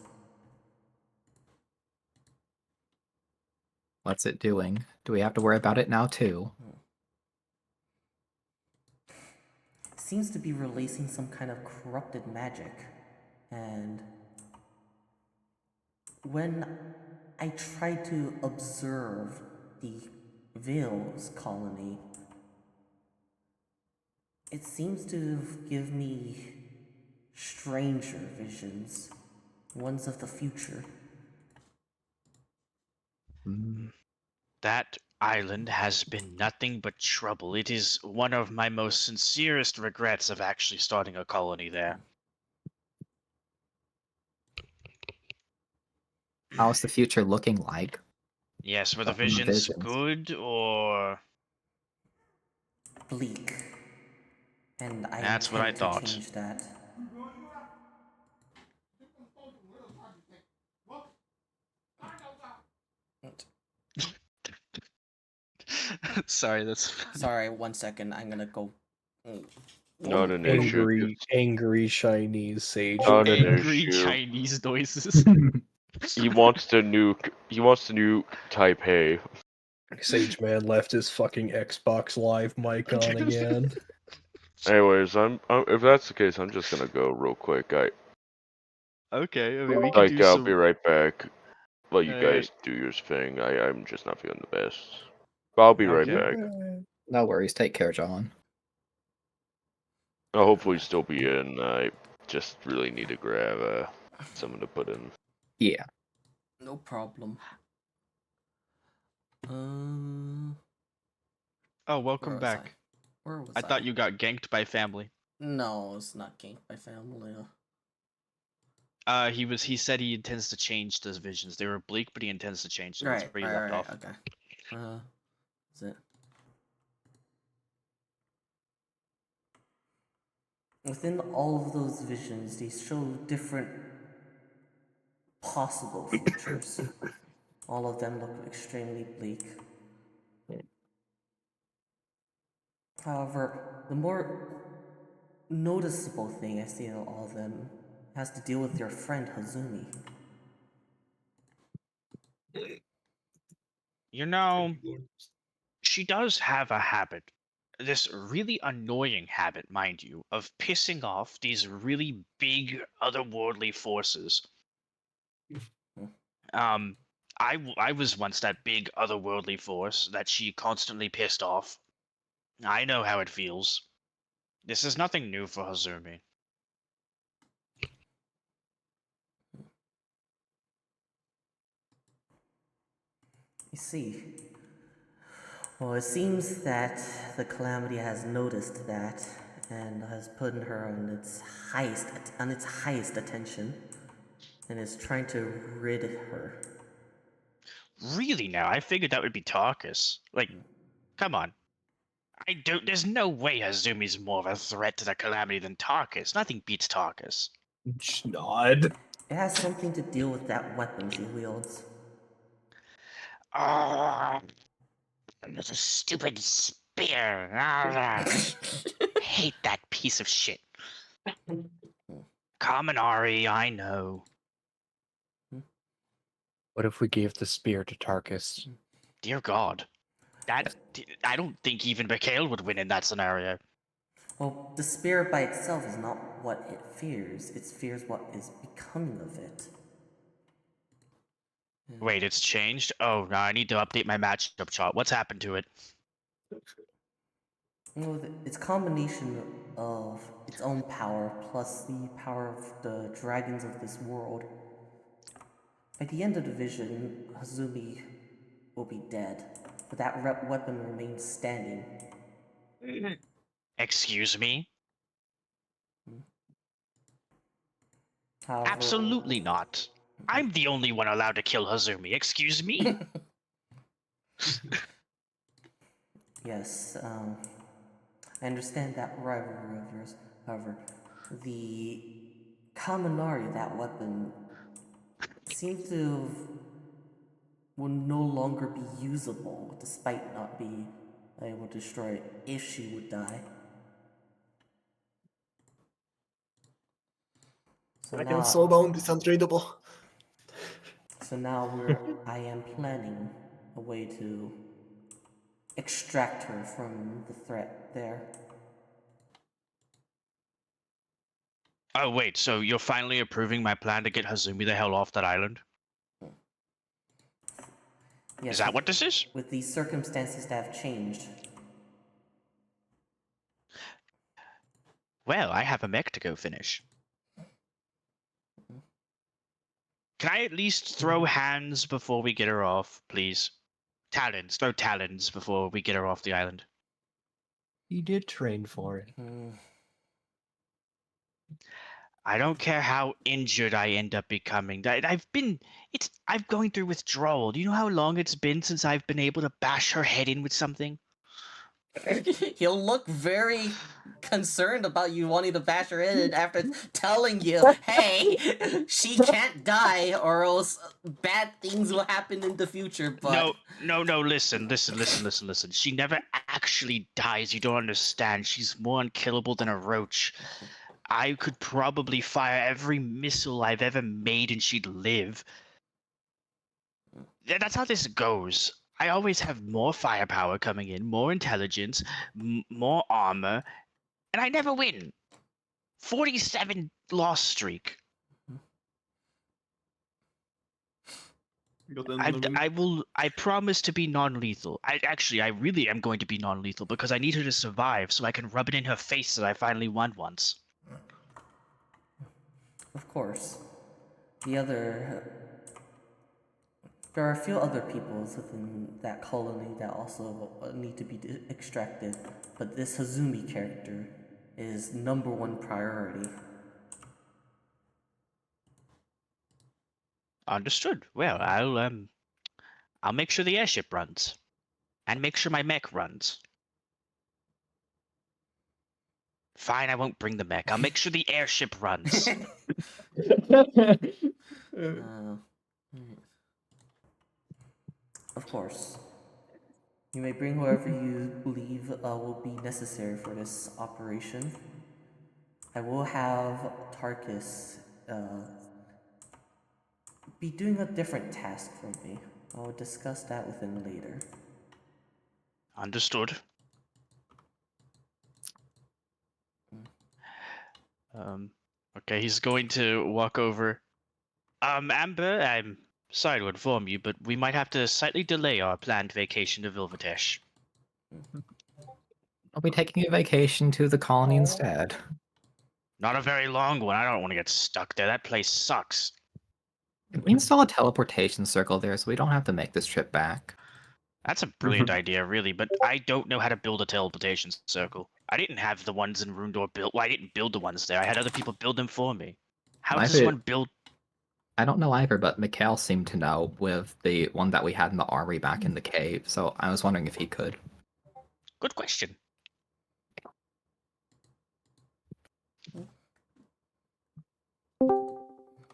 What's it doing? Do we have to worry about it now too? It seems to be releasing some kind of corrupted magic, and when I tried to observe the Vales colony, it seems to give me stranger visions, ones of the future. That island has been nothing but trouble. It is one of my most sincerest regrets of actually starting a colony there. How's the future looking like? Yes, were the From the visions visions. good or... Bleak. And I That's what I intend to thought. change that. Sorry, that's... Sorry, 1 second. I'm gonna go. Not an issue. Angry Chinese sage. Not an Angry issue. Chinese noises. He wants to nuke. He wants to nuke Taipei. Sage Man left his fucking Xbox Live mic on again. Anyways, if that's the case, I'm just gonna go real quick. Okay, I mean we could do I'll some. be right back. Let you Alright. guys do your thing. I'm just not feeling the best. But I'll be right Okay. back. No worries. Take care, John. I'll hopefully still be in. I just really need to grab someone to put in. Yeah. No problem. Oh, Where welcome was back. Where was I thought you got ganked by family. No, it's not ganked by family. He said he intends to change the visions. They were bleak, but he intends to change them. That's Right, where he right, left right. off. Okay. Is it? Within all of those visions, they show different possible futures. All of them look extremely bleak. However, the more noticeable thing I see in all of them has to deal with your friend Hazumi. You know, she does have a habit. This really annoying habit, mind you, of pissing off these really big otherworldly forces. Um, I was once that big otherworldly force that she constantly pissed off. I know how it feels. This is nothing new for Hazumi. You see, well, it seems that the Calamity has noticed that and has put her on its highest attention and is trying to rid her. Really now, I figured that would be Tarkus. Like, come on. There's no way Hazumi's more of a threat to the Calamity than Tarkus. Nothing beats Tarkus. Schnod. It has something to deal with that weapon she wields. Ah, there's a stupid spear. Hate that piece of shit. Kaminari, I know. What if we gave the spear to Tarkus? Dear God. I don't think even Mikhail would win in that scenario. Well, the spear by itself is not what it fears what is becoming of it. Wait, it's changed? Oh, no, I need to update my matchup chart. What's happened to it? It's a combination of its own power plus the power of the dragons of this world. By the end of the vision, Hazumi will be dead, but that weapon remains standing. Excuse me? However, Absolutely not. I'm the only one allowed to kill Hazumi. Excuse me? yes, I understand that rivalry of yours. However, the Kaminari, that weapon, seems to will no longer be usable, despite not being able to destroy it if she would die. So I can slow now, down this unreadable. so now I am planning a way to extract her from the threat there. Oh, wait, so you're finally approving my plan to get Hazumi the hell off that island? Yes, Is that what this is? with these circumstances that have changed. Well, I have a mech to go finish. Can I at least throw hands before we get her off, please? Talons. Throw talons before we get her off the island. He did train for it. I don't care how injured I end up becoming. I'm going through withdrawal. Do you know how long it's been since I've been able to bash her head in with something? He'll look very concerned about you wanting to bash her in after telling you, hey, she can't die or else bad things will happen in the future, but... No, listen. She never actually dies. You don't understand. She's more unkillable than a roach. I could probably fire every missile I've ever made and she'd live. That's how this goes. I always have more firepower coming in, more intelligence, more armor, and I never win. 47 loss streak. I promise to be non-lethal. I really am going to be non-lethal because I need her to survive so I can rub it in her face that I finally won once. Of course. There are a few other peoples within that colony that also need to be extracted, but this Hazumi character is #1 priority. Understood. Well, I'll make sure the airship runs, and make sure my mech runs. Fine, I won't bring the mech. I'll make sure the airship runs. Of course. You may bring whoever you believe will be necessary for this operation. I will have Tarkus be doing a different task for me. I will discuss that with him later. Understood. Okay, he's going to walk over. Amber, I'm sorry to inform you, but we might have to slightly delay our planned vacation to Vilvatesh. I'll be taking a vacation to the colony instead. Not a very long one. I don't want to get stuck there. That place sucks. We install a teleportation circle there so we don't have to make this trip back. That's a brilliant idea, really, but I don't know how to build a teleportation circle. I didn't have the ones in Rundor built. Well, I didn't build the ones there. I had other people build them for me. How does one build? I don't know either, but Mikhail seemed to know with the one that we had in the armory back in the cave, so I was wondering if he could. Good question.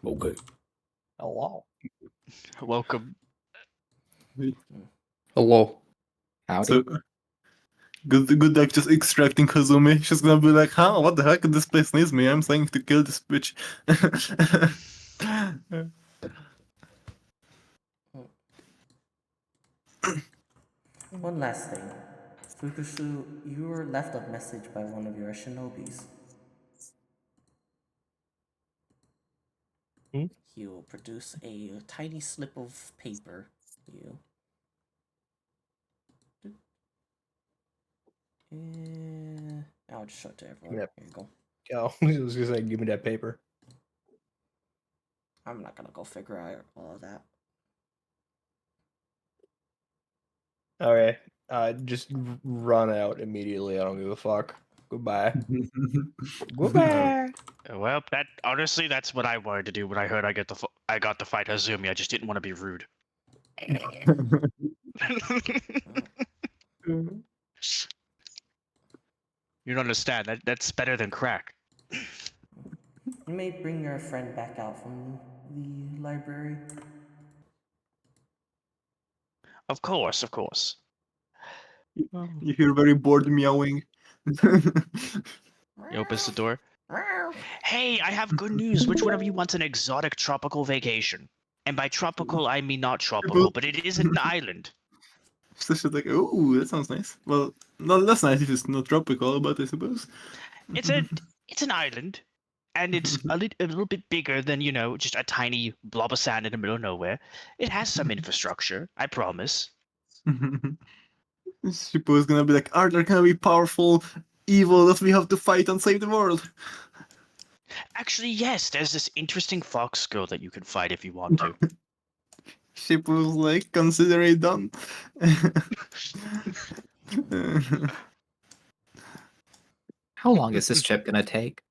Okay. Hello. Welcome. Hello. Howdy. So, good luck just extracting Kazumi. She's gonna be like, huh, what the heck? This place needs me. I'm saying to kill this bitch. One last thing. Fukusu, you were left a message by one of your shinobis. He will produce a tiny slip of paper for you. I'll just show it to everyone. Yep. Here you go. Oh, I was gonna say, give me that paper. I'm not gonna go figure out all of that. Okay. Just run out immediately. I don't give a fuck. Goodbye. Goodbye. Well, honestly, that's what I wanted to do when I heard I got to fight Hazumi. I just didn't want to be rude. You don't understand. That's better than crack. You may bring your friend back out from the library. Of course, of course. You hear very bored meowing. He opens the door. Hey, I have good news. Which one of you wants an exotic tropical vacation? And by tropical, I mean not tropical, but it is an island. So she's like, oh, that sounds nice. Well, not that's nice if it's not tropical, but I suppose. It's an island, and it's a little bit bigger than, just a tiny blob of sand in the middle of nowhere. It has some infrastructure, I promise. Shippo's gonna be like, are there gonna be powerful evil that we have to fight and save the world? Actually, yes, there's this interesting fox girl that you can fight if you want to. Shippo's like, consider it done. How long is this trip gonna take?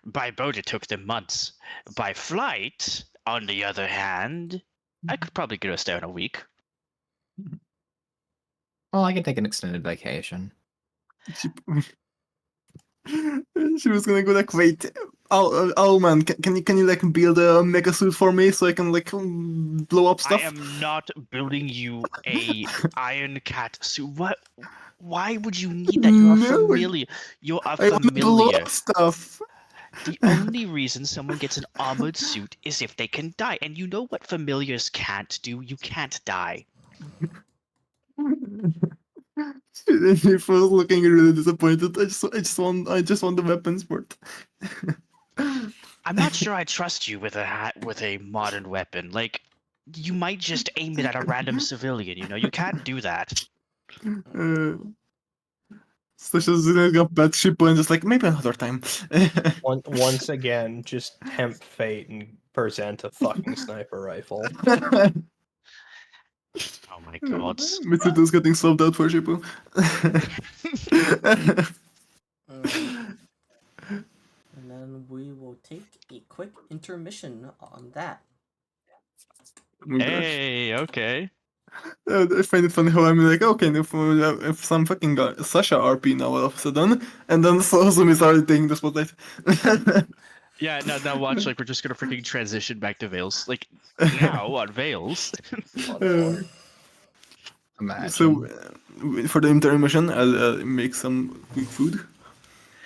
By boat, it took them months. By flight, on the other hand, I could probably get us there in a week. Well, I can take an extended vacation. She was gonna go like, wait, oh man, can you like build a mega suit for me so I can like blow up stuff? I am not building you a Iron Cat suit. What? Why would you need that? You're No, familiar. You're a I want to blow familiar. up stuff. The only reason someone gets an armored suit is if they can die. And you know what familiars can't do? You can't die. He was looking really disappointed. I just want the weapons part. I'm not sure I trust you with a modern weapon. Like, you might just aim it at a random civilian, you know? You can't do that. Such as got bad shippo and just like maybe another time. Once again, just tempt fate and present a fucking sniper rifle. Oh my god. Mitsuto's getting subbed out for shippo. And then we will take a quick intermission on that. Oh my gosh. Hey, okay. I find it funny how I'm like, okay, if some fucking guy, Sasha RP now all of a sudden, and then Sozumi started taking the spotlight. Yeah, now watch, like, we're just gonna freaking transition back to Vales. Like, now on Vales. Imagine. So, for the intermission, I'll make some quick food.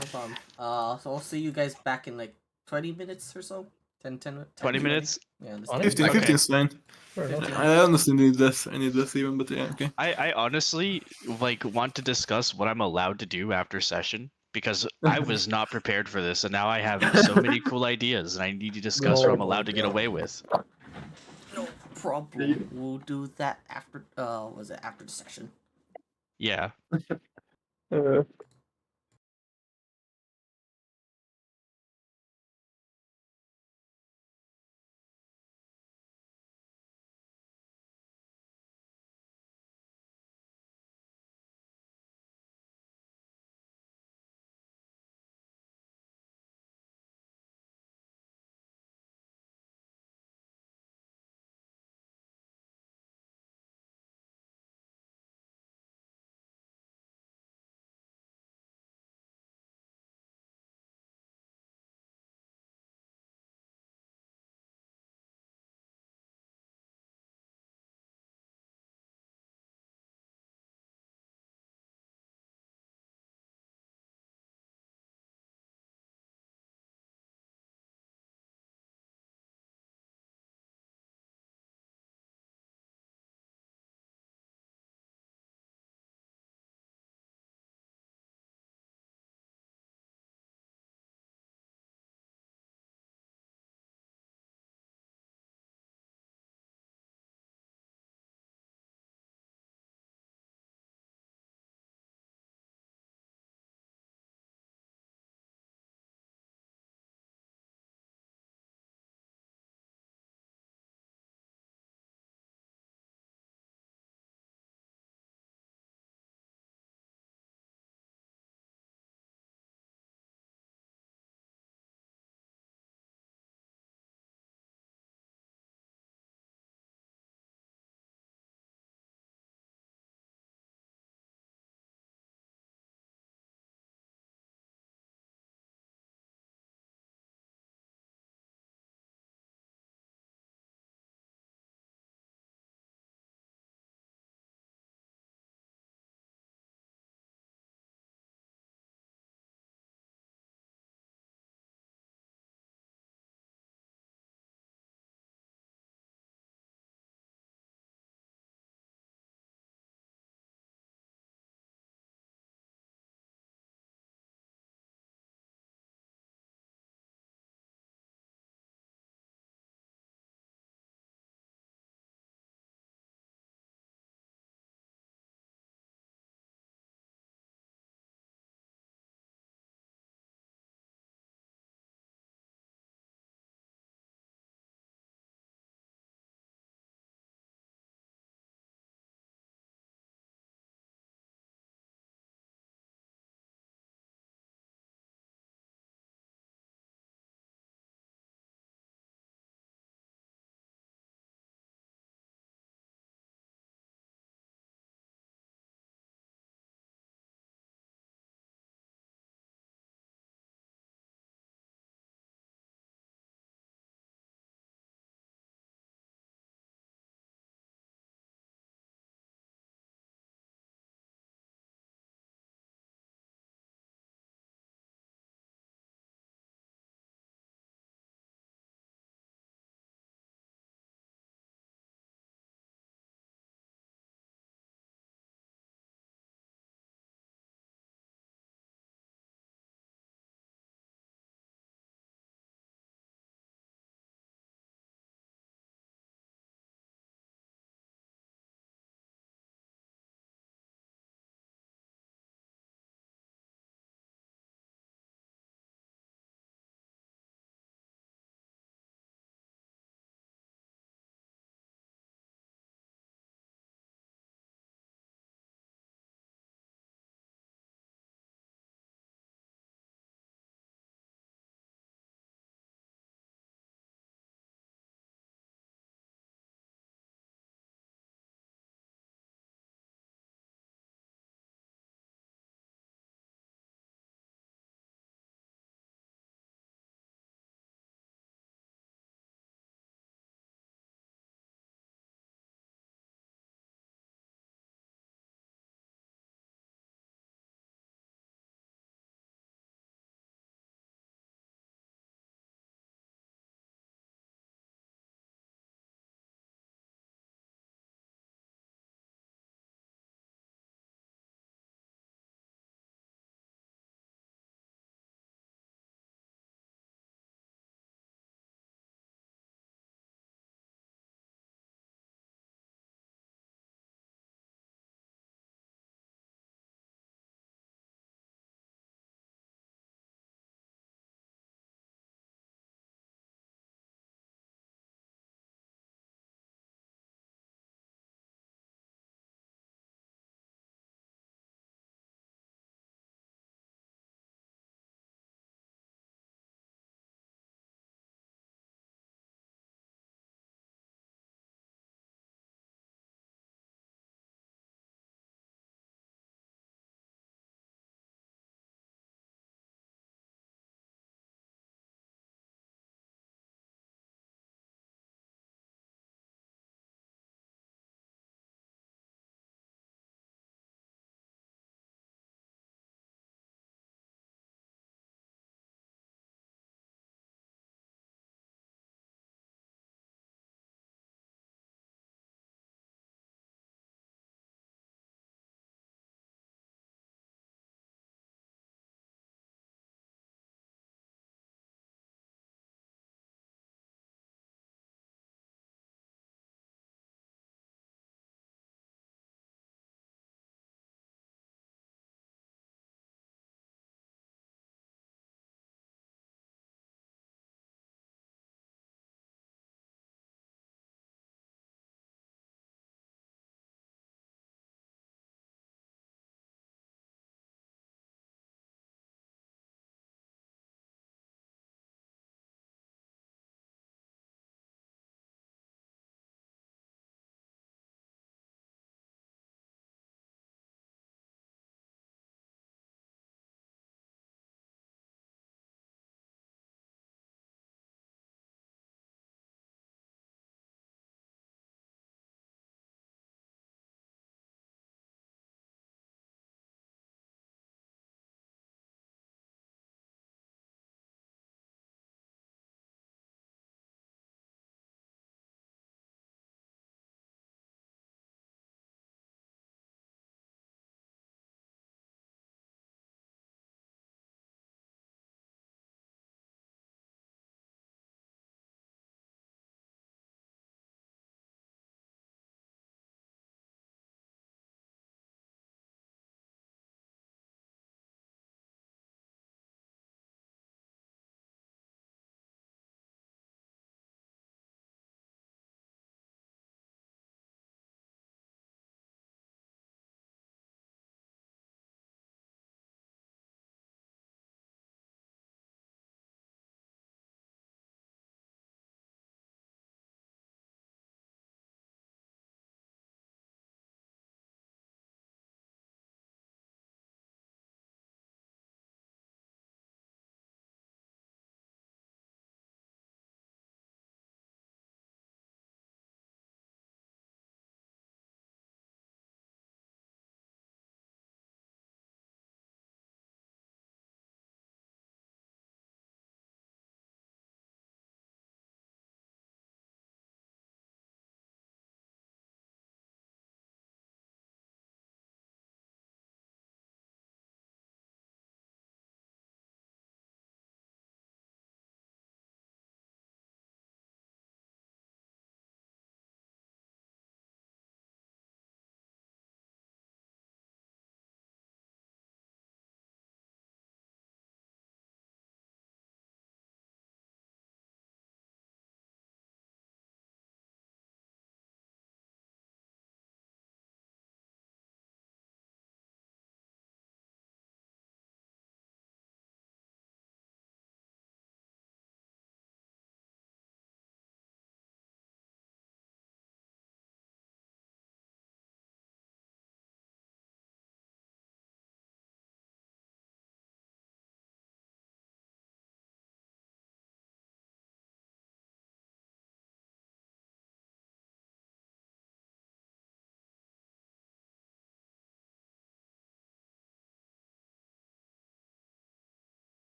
No problem. So I'll see you guys back in like 20 minutes or so. 10 20 minutes? Yeah, let's Honestly, 15, Okay. 15 is fine. I honestly need less. I need less even, but yeah, okay. I honestly, like, want to discuss what I'm allowed to do after session, because I was not prepared for this, and now I have so many cool ideas, and I need to discuss what I'm allowed to get away with. No problem. We'll do that after was it after the session? Yeah.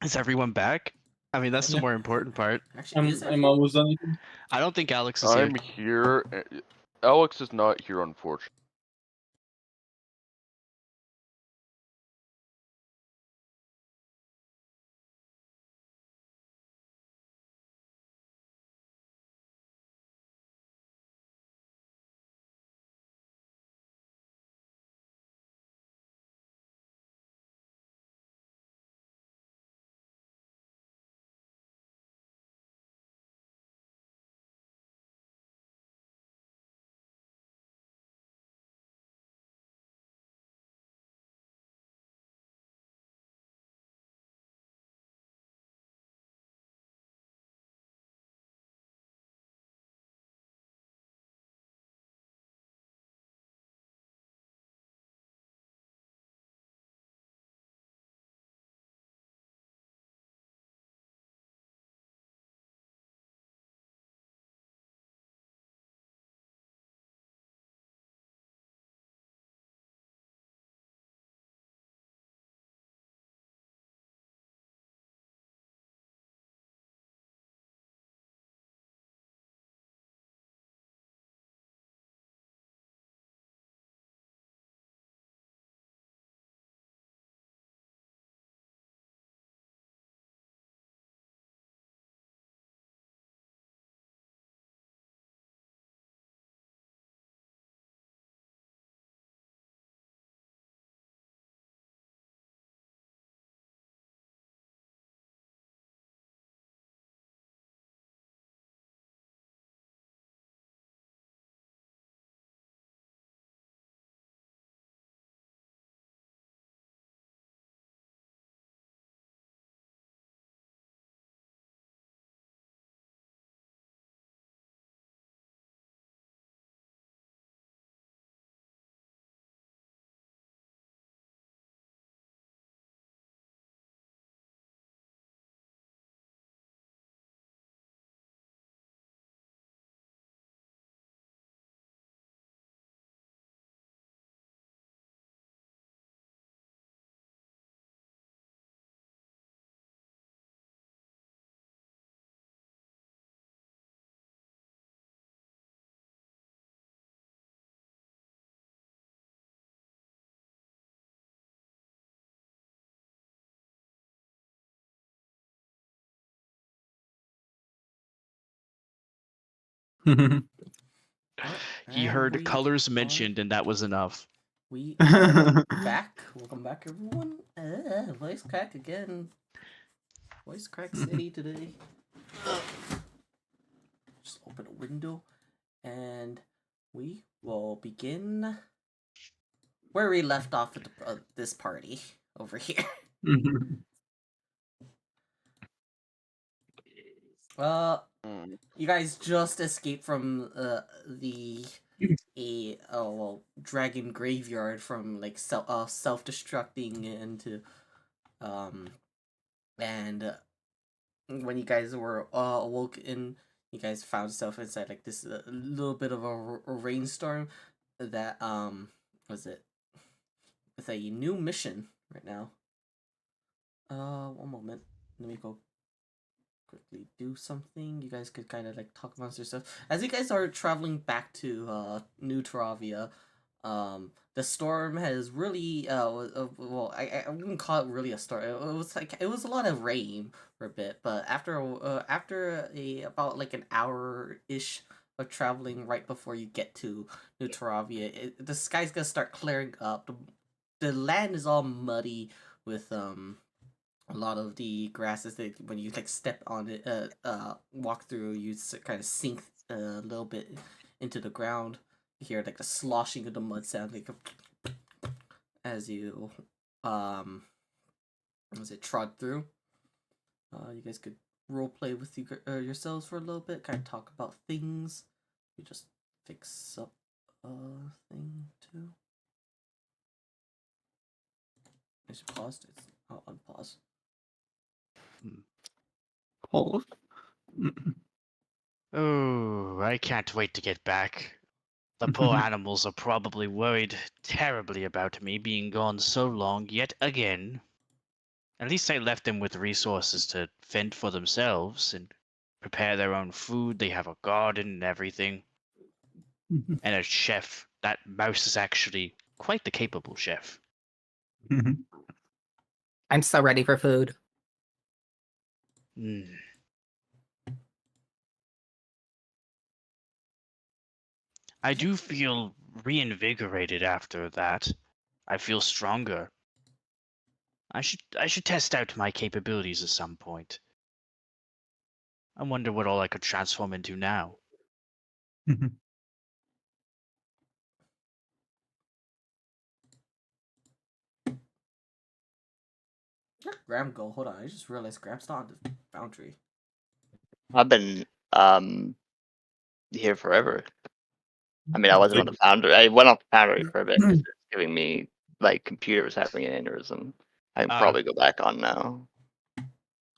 Is everyone back? I mean, that's the Yeah. more important part. Actually, is I'm almost done. I don't think Alex is here. I'm here. Alex is not here, unfortunately. He And heard we colors are- mentioned, and that was enough. We are back. Welcome back, everyone. Voice crack again. Voice crack city today. Just open a window, and we will begin where we left off at this party over here. Mm. You guys just escaped from dragon graveyard from like self destructing into and when you guys were awoken, you guys found yourself inside like this a little bit of a rainstorm that was it with a new mission right now. One moment, let me go quickly do something. You guys could kind of like talk amongst yourselves as you guys are traveling back to New Taravia. The storm has really well, I wouldn't call it really a storm. It was a lot of rain for a bit, but after a about like an hour ish of traveling right before you get to New Taravia, the sky's gonna start clearing up. The land is all muddy with a lot of the grasses that when you like step on it, walk through, you kind of sink a little bit into the ground. You hear like the sloshing of the mud sound, like as you as it trod through. You guys could role play with yourselves for a little bit, kind of talk about things. You just fix up a thing too. I should pause. I'll unpause. Pause. Oh, I can't wait to get back. The poor animals are probably worried terribly about me being gone so long yet again. At least I left them with resources to fend for themselves and prepare their own food. They have a garden and everything. And a chef. That mouse is actually quite the capable chef. I'm so ready for food. Mm. I do feel reinvigorated after that. I feel stronger. I should test out my capabilities at some point. I wonder what all I could transform into now. Where'd Graham go? Hold on, I just realized Graham's not on the boundary. I've been here forever. I mean, I wasn't on the Foundry. I went off the Foundry for a bit because it's giving me like computer was having an aneurysm. I can probably go back on now.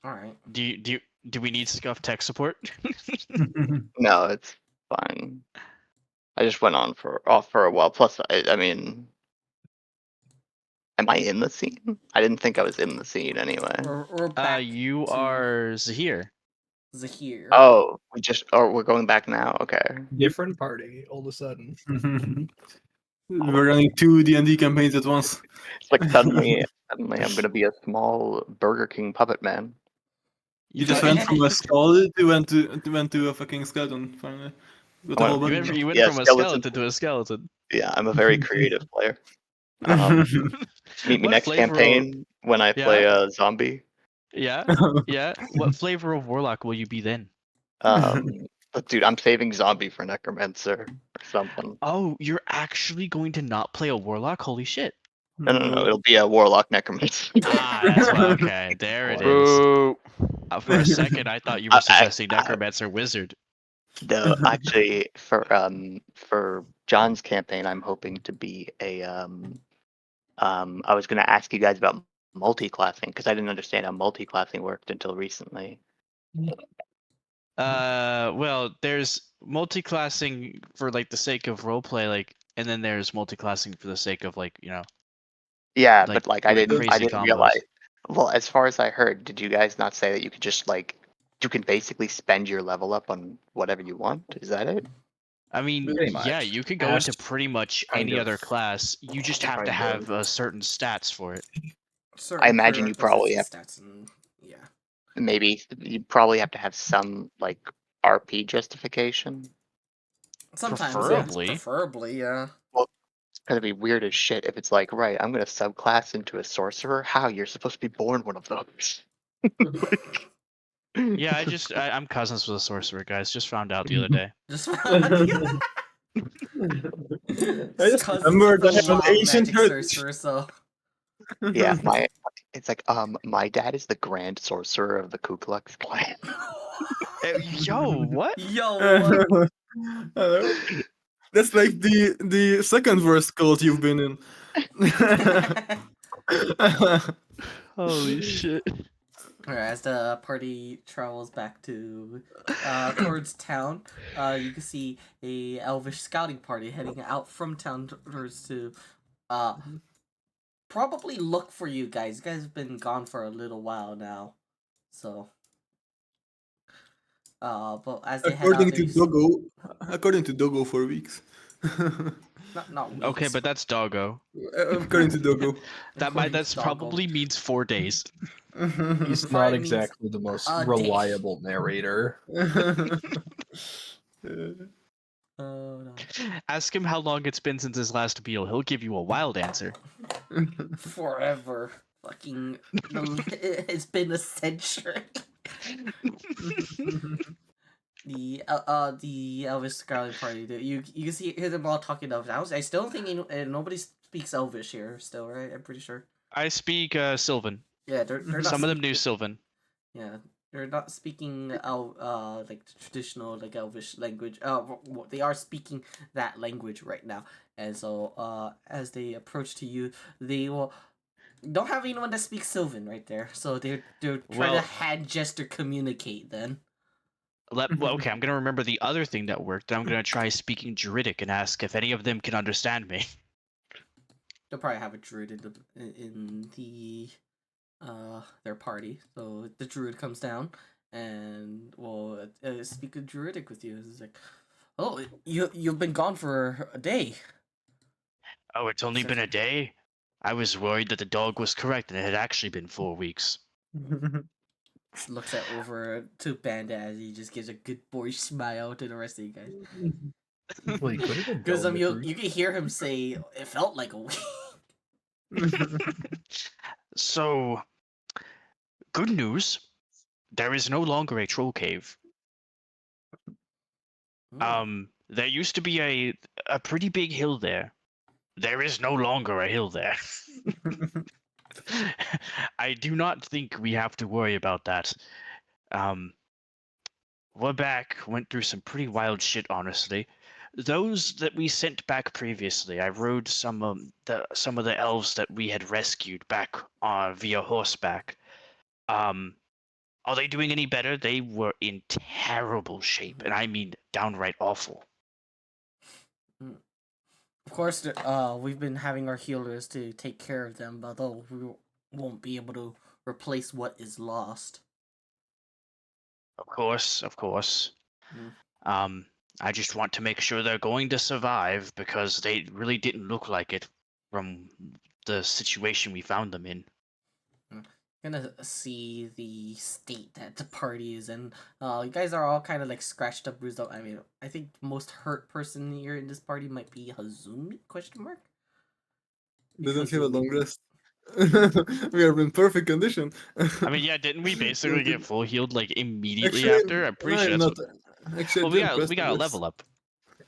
All right. Do we need scuff tech support? No, it's fine. I just went off for a while. Plus, I mean, am I in the scene? I didn't think I was in the scene anyway. We're back. You to are Zahir. Zahir. Oh, we're going back now. Okay. Different party all of a sudden. We're running 2 D&D campaigns at once. It's like suddenly I'm gonna be a small Burger King puppet man. You just went from a skull to a fucking skeleton finally. With a whole bunch. You went Yeah, from a skeleton. skeleton to a skeleton. Yeah, I'm a very creative player. Meet me What next flavor campaign when I play a zombie. Yeah. What flavor of warlock will you be then? But dude, I'm saving zombie for necromancer or something. Oh, you're actually going to not play a warlock? Holy shit! No, it'll be a warlock necromancer. That's why. Okay, there it is. Boo. For a second, I thought you were suggesting necromancer wizard. No, actually, for John's campaign, I'm hoping to be a I was gonna ask you guys about multi-classing because I didn't understand how multi-classing worked until recently. Well, there's multi-classing for like the sake of roleplay, like, and then there's multi-classing for the sake of like, Yeah, like but like I didn't combos. realize. Well, as far as I heard, did you guys not say that you could just like you can basically spend your level up on whatever you want? Is that it? I mean, Pretty yeah, much. you could go into pretty much kind any of. other class. You just have to Kind of. have certain stats for it. Certain I imagine you probably have stats and yeah. maybe you probably have to have some like RP justification. Sometimes, Preferably. Yeah. Preferably, yeah. Well, it's gonna be weird as shit if it's like, right, I'm gonna subclass into a sorcerer. How? You're supposed to be born one of those. Yeah, I'm cousins with a sorcerer, guys. Just found out the other day. Just I just remember that I have an ancient sorcerer, so Yeah, it's like my dad is the grand sorcerer of the Ku Klux Klan. Yo, what? Yo, Hello. That's like the second worst cult you've been in. Holy shit. Alright, as the party travels back to towards town, you can see a elvish scouting party heading out from town towards to probably look for you guys. You guys have been gone for a little while now, so but as they head out, according to Dogo, 4 weeks. not weeks. Okay, but that's doggo. According to Dogo. That's probably means 4 days. He's Probably not means exactly the most a day. reliable narrator. No. Ask him how long it's been since his last meal. He'll give you a wild answer. Forever. Fucking. It's been a century. The Elvish Scouting Party. You can hear them all talking Elvish. I still think nobody speaks Elvish here. Still, right? I'm pretty sure. I speak Sylvan. Yeah, they're not. Some of them knew Sylvan. Yeah, they're not speaking like the traditional like Elvish language. They are speaking that language right now, and so as they approach to you, they will don't have anyone that speaks Sylvan right there. So they're trying to hand gesture communicate then. Okay, I'm gonna remember the other thing that worked. I'm gonna try speaking Druidic and ask if any of them can understand me. They'll probably have a druid in the their party. So the druid comes down and will speak a druidic with you. It's like, oh, you've been gone for a day. Oh, it's only been a day? I was worried that the dog was correct and it had actually been 4 weeks. Just looks at over to Panda as he just gives a good boy smile to the rest of you guys. Well, he could have been Because telling the you truth. can hear him say it felt like a week. So, good news. There is no longer a troll cave. There used to be a pretty big hill there. There is no longer a hill there. I do not think we have to worry about that. We're back, went through some pretty wild shit, honestly. Those that we sent back previously, I rode some of the elves that we had rescued back via horseback. Are they doing any better? They were in terrible shape, and I mean downright awful. Of course, we've been having our healers to take care of them, but though we won't be able to replace what is lost. Of course, of course. Mm. I just want to make sure they're going to survive because they really didn't look like it from the situation we found them in. Gonna see the state that the party is in. You guys are all kind of like scratched up, bruised up. I mean, I think the most hurt person here in this party might be Hazumi? Question mark. Doesn't have a long rest. We are in perfect condition. I mean, yeah, didn't we basically get full healed like immediately Actually, after? I'm pretty no, sure I'm that's not. what... Actually, Well, I didn't press we got the a rest. level up.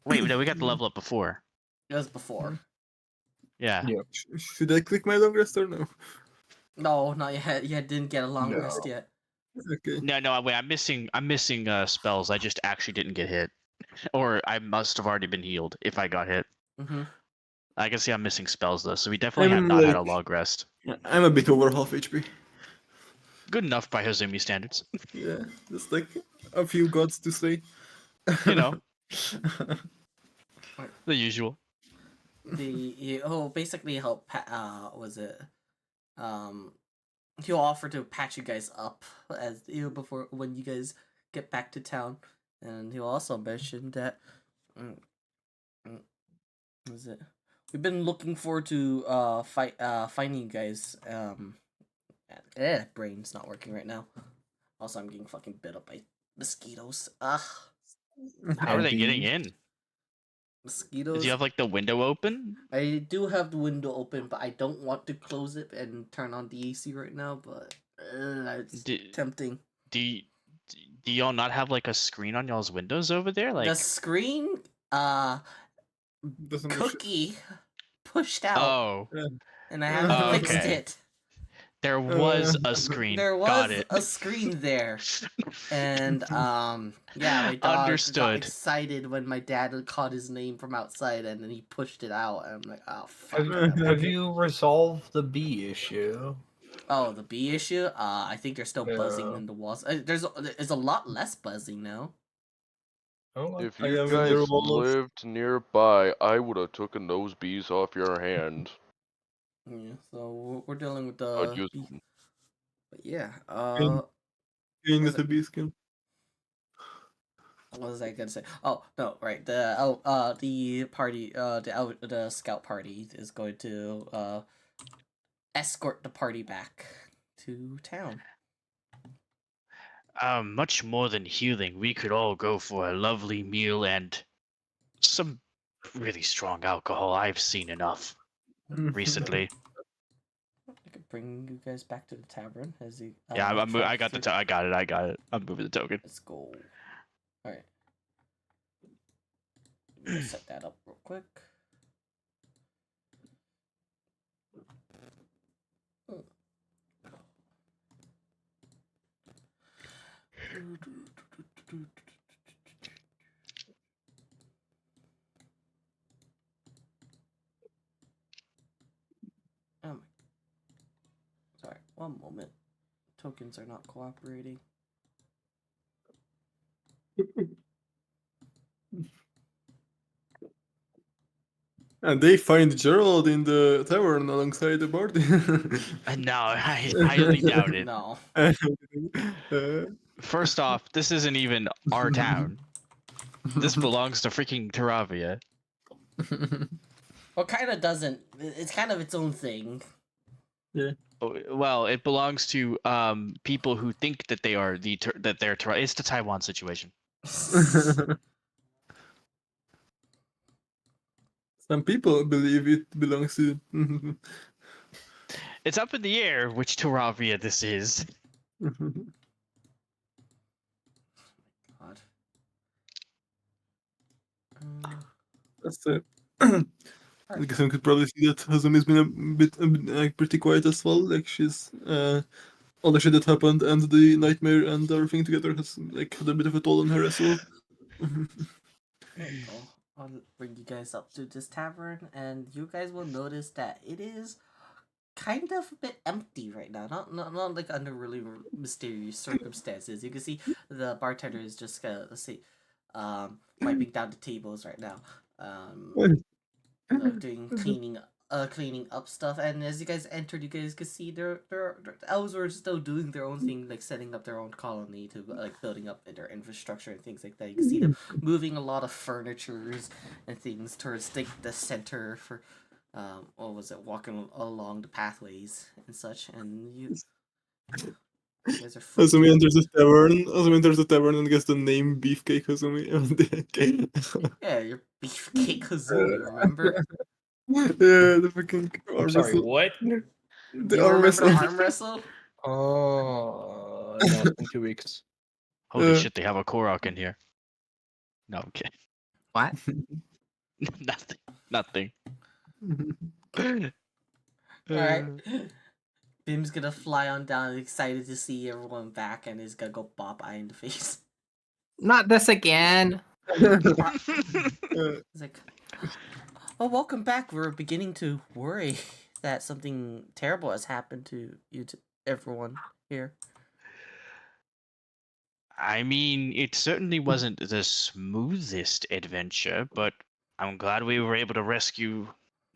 Wait, no, we got the level up before. It was before. Yeah. Yeah. Should I click my long rest or no? No, not yet. You didn't get a long No. rest yet. Okay. No, wait, I'm missing spells. I just actually didn't get hit. Or I must have already been healed if I got hit. Mm-hmm. I can see I'm missing spells though, so we definitely have I'm not had a like- log rest. I'm a bit over half HP. Good enough by Hazumi standards. Yeah, just like a few gods to say. You know, the usual. Basically help. Was it? He'll offer to patch you guys up as before when you guys get back to town, and he'll also mention that. Was it? We've been looking forward to finding you guys. Brain's not working right now. Also, I'm getting fucking bit up by mosquitoes. Ugh. How are they getting in? Mosquitoes. Do you have like the window open? I do have the window open, but I don't want to close it and turn on the AC right now. But it's tempting. Do y'all not have like a screen on y'all's windows over there? Like the screen, Doesn't Cookie pushed out, oh, and I haven't fixed okay. it. There was a screen. There Got was it. a screen there, and yeah, my dog got Understood. excited when my dad called his name from outside, and then he pushed it out, and I'm like, oh fuck. Have you resolved the bee issue? Oh, the bee issue? I think they're still buzzing Yeah. in the walls. There's a lot less buzzing now. Oh, If I you have guys your walls. lived nearby, I would have taken those bees off your hand. Yeah, so we're dealing with I'd the use bee. them. But yeah, Going Was with the bee skin. what was I gonna say? Oh no, right. The party, the scout party is going to escort the party back to town. Much more than healing, we could all go for a lovely meal and some really strong alcohol. I've seen enough recently. I could bring you guys back to the tavern as he. Yeah, I track got through- I got it. I'm moving the token. Let's go. All right. Let's set that up real quick. Sorry, one moment. Tokens are not cooperating. And they find Gerald in the tavern alongside the party. No, I highly doubt it. No. First off, this isn't even our town. This belongs to freaking Taravia. Well, kind of doesn't. It's kind of its own thing. Well, it belongs to people who think that they are that they're It's the Taiwan situation. Some people believe it belongs to. It's up in the air which Taravia this is. God. That's it. I guess I could probably see that Hazumi's been a bit like pretty quiet as well. Like she's all the shit that happened and the nightmare and everything together has like had a bit of a toll on her as well. There you go. I'll bring you guys up to this tavern, and you guys will notice that it is kind of a bit empty right now. Not like under really mysterious circumstances. You can see the bartender is just let's see, wiping down the tables right now. Doing cleaning up stuff, and as you guys entered, you guys could see the elves were still doing their own thing, like setting up their own colony to like building up their infrastructure and things like that. You can see them moving a lot of furnitures and things towards like the center for what was it, walking along the pathways and such, and you guys are Hazumi enters the tavern. Hazumi enters the tavern and gets the name Beefcake Hazumi. yeah, your beefcake Hazumi, remember? Yeah, the fucking arm I'm sorry, wrestle. what? The You arm remember wrestle. the arm wrestle? Oh, no, it's been 2 weeks. Holy shit, they have a Korok in here. No, I'm kidding. What? Nothing. Alright. Bim's gonna fly on down, excited to see everyone back, and is gonna go bop Eye in the face. Not this again. He's like, oh, welcome back. We're beginning to worry that something terrible has happened to you, to everyone here. I mean, it certainly wasn't the smoothest adventure, but I'm glad we were able to rescue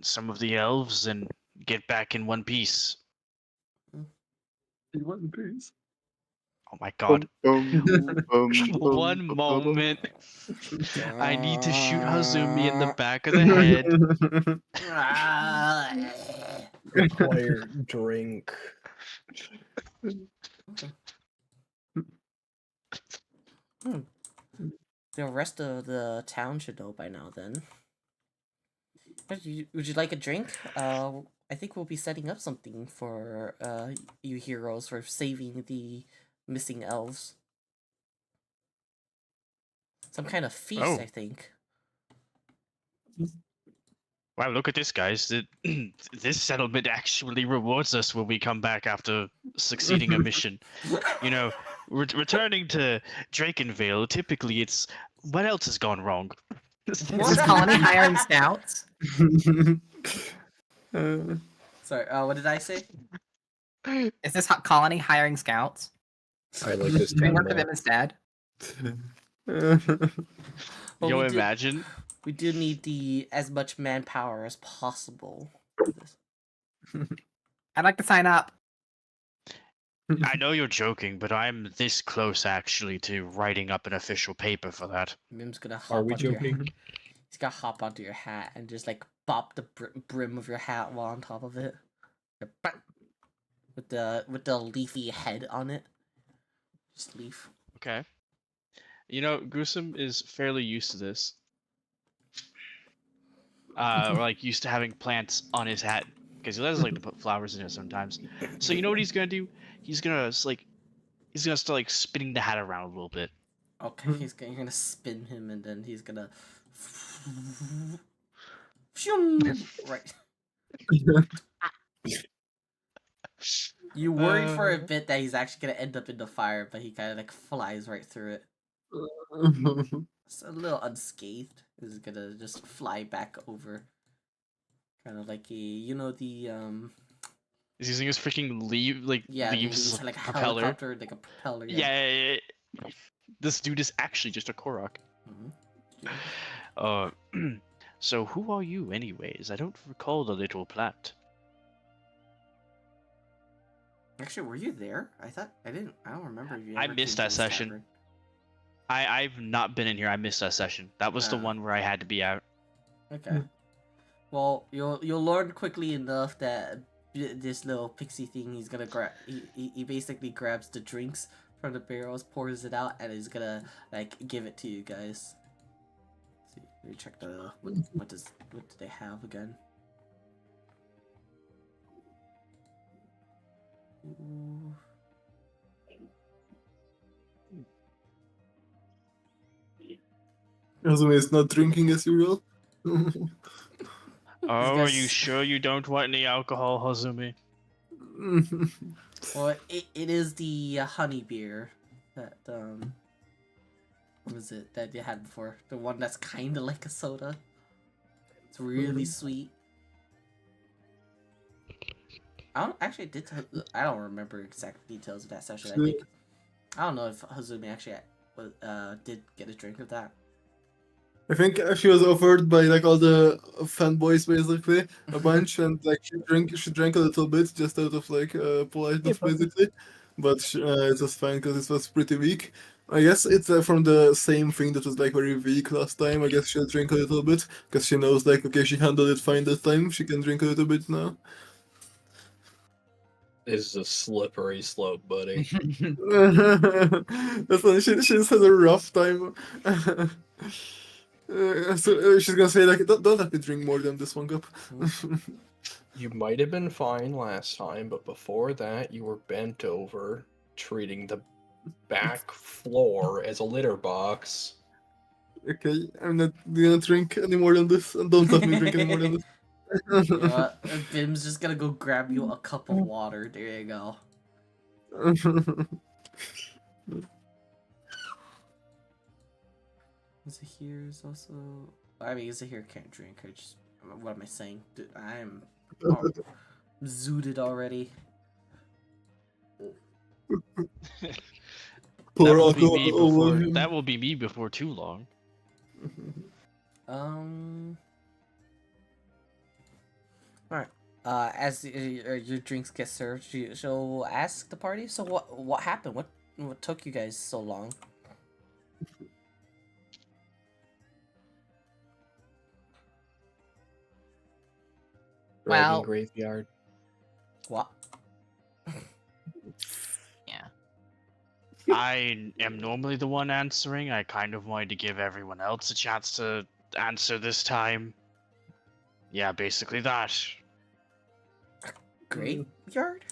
some of the elves and get back in one piece. In one piece. Oh my god. One One moment. I need to shoot Hazumi in the back of the head. Require drink. The rest of the town should know by now, then. Would you like a drink? I think we'll be setting up something for you heroes for saving the missing elves. Some kind of feast, Oh. I think. Wow, look at this, guys. This settlement actually rewards us when we come back after succeeding a mission. You know, returning to Drakenvale, typically it's... What else has gone wrong? Is this colony hiring scouts? Sorry, what did I say? Is this colony hiring scouts? I like this Can we town work for more. them instead? Well, Yo, we do- imagine. We do need as much manpower as possible for this. I'd like to sign up. I know you're joking, but I'm this close actually to writing up an official paper for that. Mim's gonna Are hop we onto your joking? hat. He's gonna hop onto your hat and just like bop the brim of your hat while on top of it. With the leafy head on it. Just leaf. Okay. You know, Gruesome is fairly used to this. Or like used to having plants on his hat because he does like to put flowers in it sometimes. So you know what he's gonna do? He's gonna start like spinning the hat around a little bit. Okay, you're gonna spin him and then he's gonna right. You worried for a bit that he's actually gonna end up in the fire, but he kind of like flies right through it. It's a little unscathed. He's gonna just fly back over, kind of like the He's using his freaking leaves leaves, as a like a propeller. helicopter, like a propeller. Yeah. This dude is actually just a Korok. Mhm. So who are you, anyways? I don't recall the little plot. Actually, were you there? I don't remember if you I ever missed came to that this session. tavern. I've not been in here. I missed that session. That was the Ah. one where I had to be out. Okay. Well, you'll learn quickly enough that this little pixie thing, he's gonna grab. He basically grabs the drinks from the barrels, pours it out, and he's gonna like give it to you guys. See, let me check the what do they have again? Ooh. Azumi is not drinking as usual. Oh, are you guys- sure you don't want any alcohol, Hazumi? Well, it is the honey beer that what was it that you had before? The one that's kind of like a soda. It's really sweet. I don't actually I don't remember exact details of that session. I don't know if Hazumi actually did get a drink of that. I think she was offered by like all the fanboys basically a bunch, and like she drank a little bit just out of like politeness basically, but it was fine because it was pretty weak. I guess it's from the same thing that was like very weak last time. I guess she'll drink a little bit because she knows like okay she handled it fine this time. She can drink a little bit now. This is a slippery slope, buddy. That's funny. She just had a rough time. So she's gonna say like, don't let me drink more than this one cup. You might have been fine last time, but before that, you were bent over, treating the back floor as a litter box. Okay, I'm not gonna drink any more than this, and don't let me drink any more than this. You know what? Bim's just gonna go grab you a cup of water. There you go. Zahir's also. I mean, Zahir can't drink. What am I saying? Dude, I'm zooted already. Pour That will be alcohol me over before. him. That will be me before too long. Alright. As your drinks get served, she'll ask the party. So what happened? What took you guys so long? Dragon Well- graveyard. What? Yeah. I am normally the one answering. I kind of wanted to give everyone else a chance to answer this time. Yeah, basically that. Graveyard?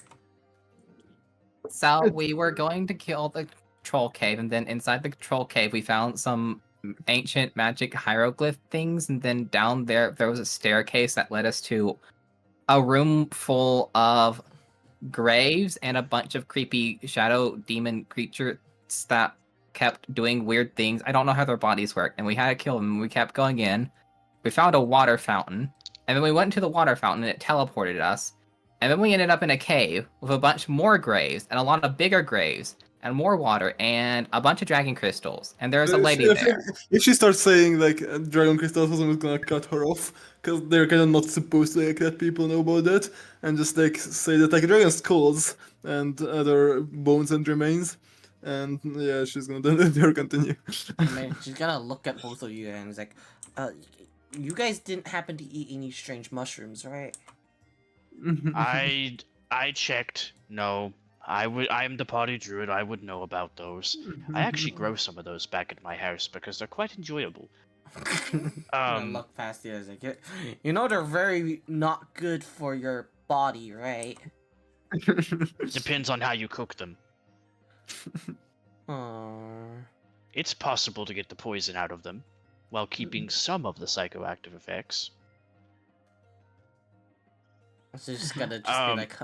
So we were going to kill the troll cave, and then inside the troll cave we found some ancient magic hieroglyph things, and then down there was a staircase that led us to a room full of graves and a bunch of creepy shadow demon creatures that kept doing weird things. I don't know how their bodies work, and we had to kill them. We kept going in. We found a water fountain, and then we went to the water fountain, and it teleported us. And then we ended up in a cave with a bunch more graves, and a lot of bigger graves, and more water, and a bunch of dragon crystals. And there's a lady there. If she starts saying like dragon crystals, someone's gonna cut her off because they're kind of not supposed to like let people know about that, and just like say that like dragon skulls and other bones and remains, and yeah, she's gonna let her continue. I mean, she's gonna look at both of you and is like, you guys didn't happen to eat any strange mushrooms, right? I checked. No, I am the party druid. I would know about those. I actually grow some of those back at my house because they're quite enjoyable. I look past you. I was like, you know, they're very not good for your body, right? Depends on how you cook them. Aww. It's possible to get the poison out of them, while keeping some of the psychoactive effects. So just gonna be like,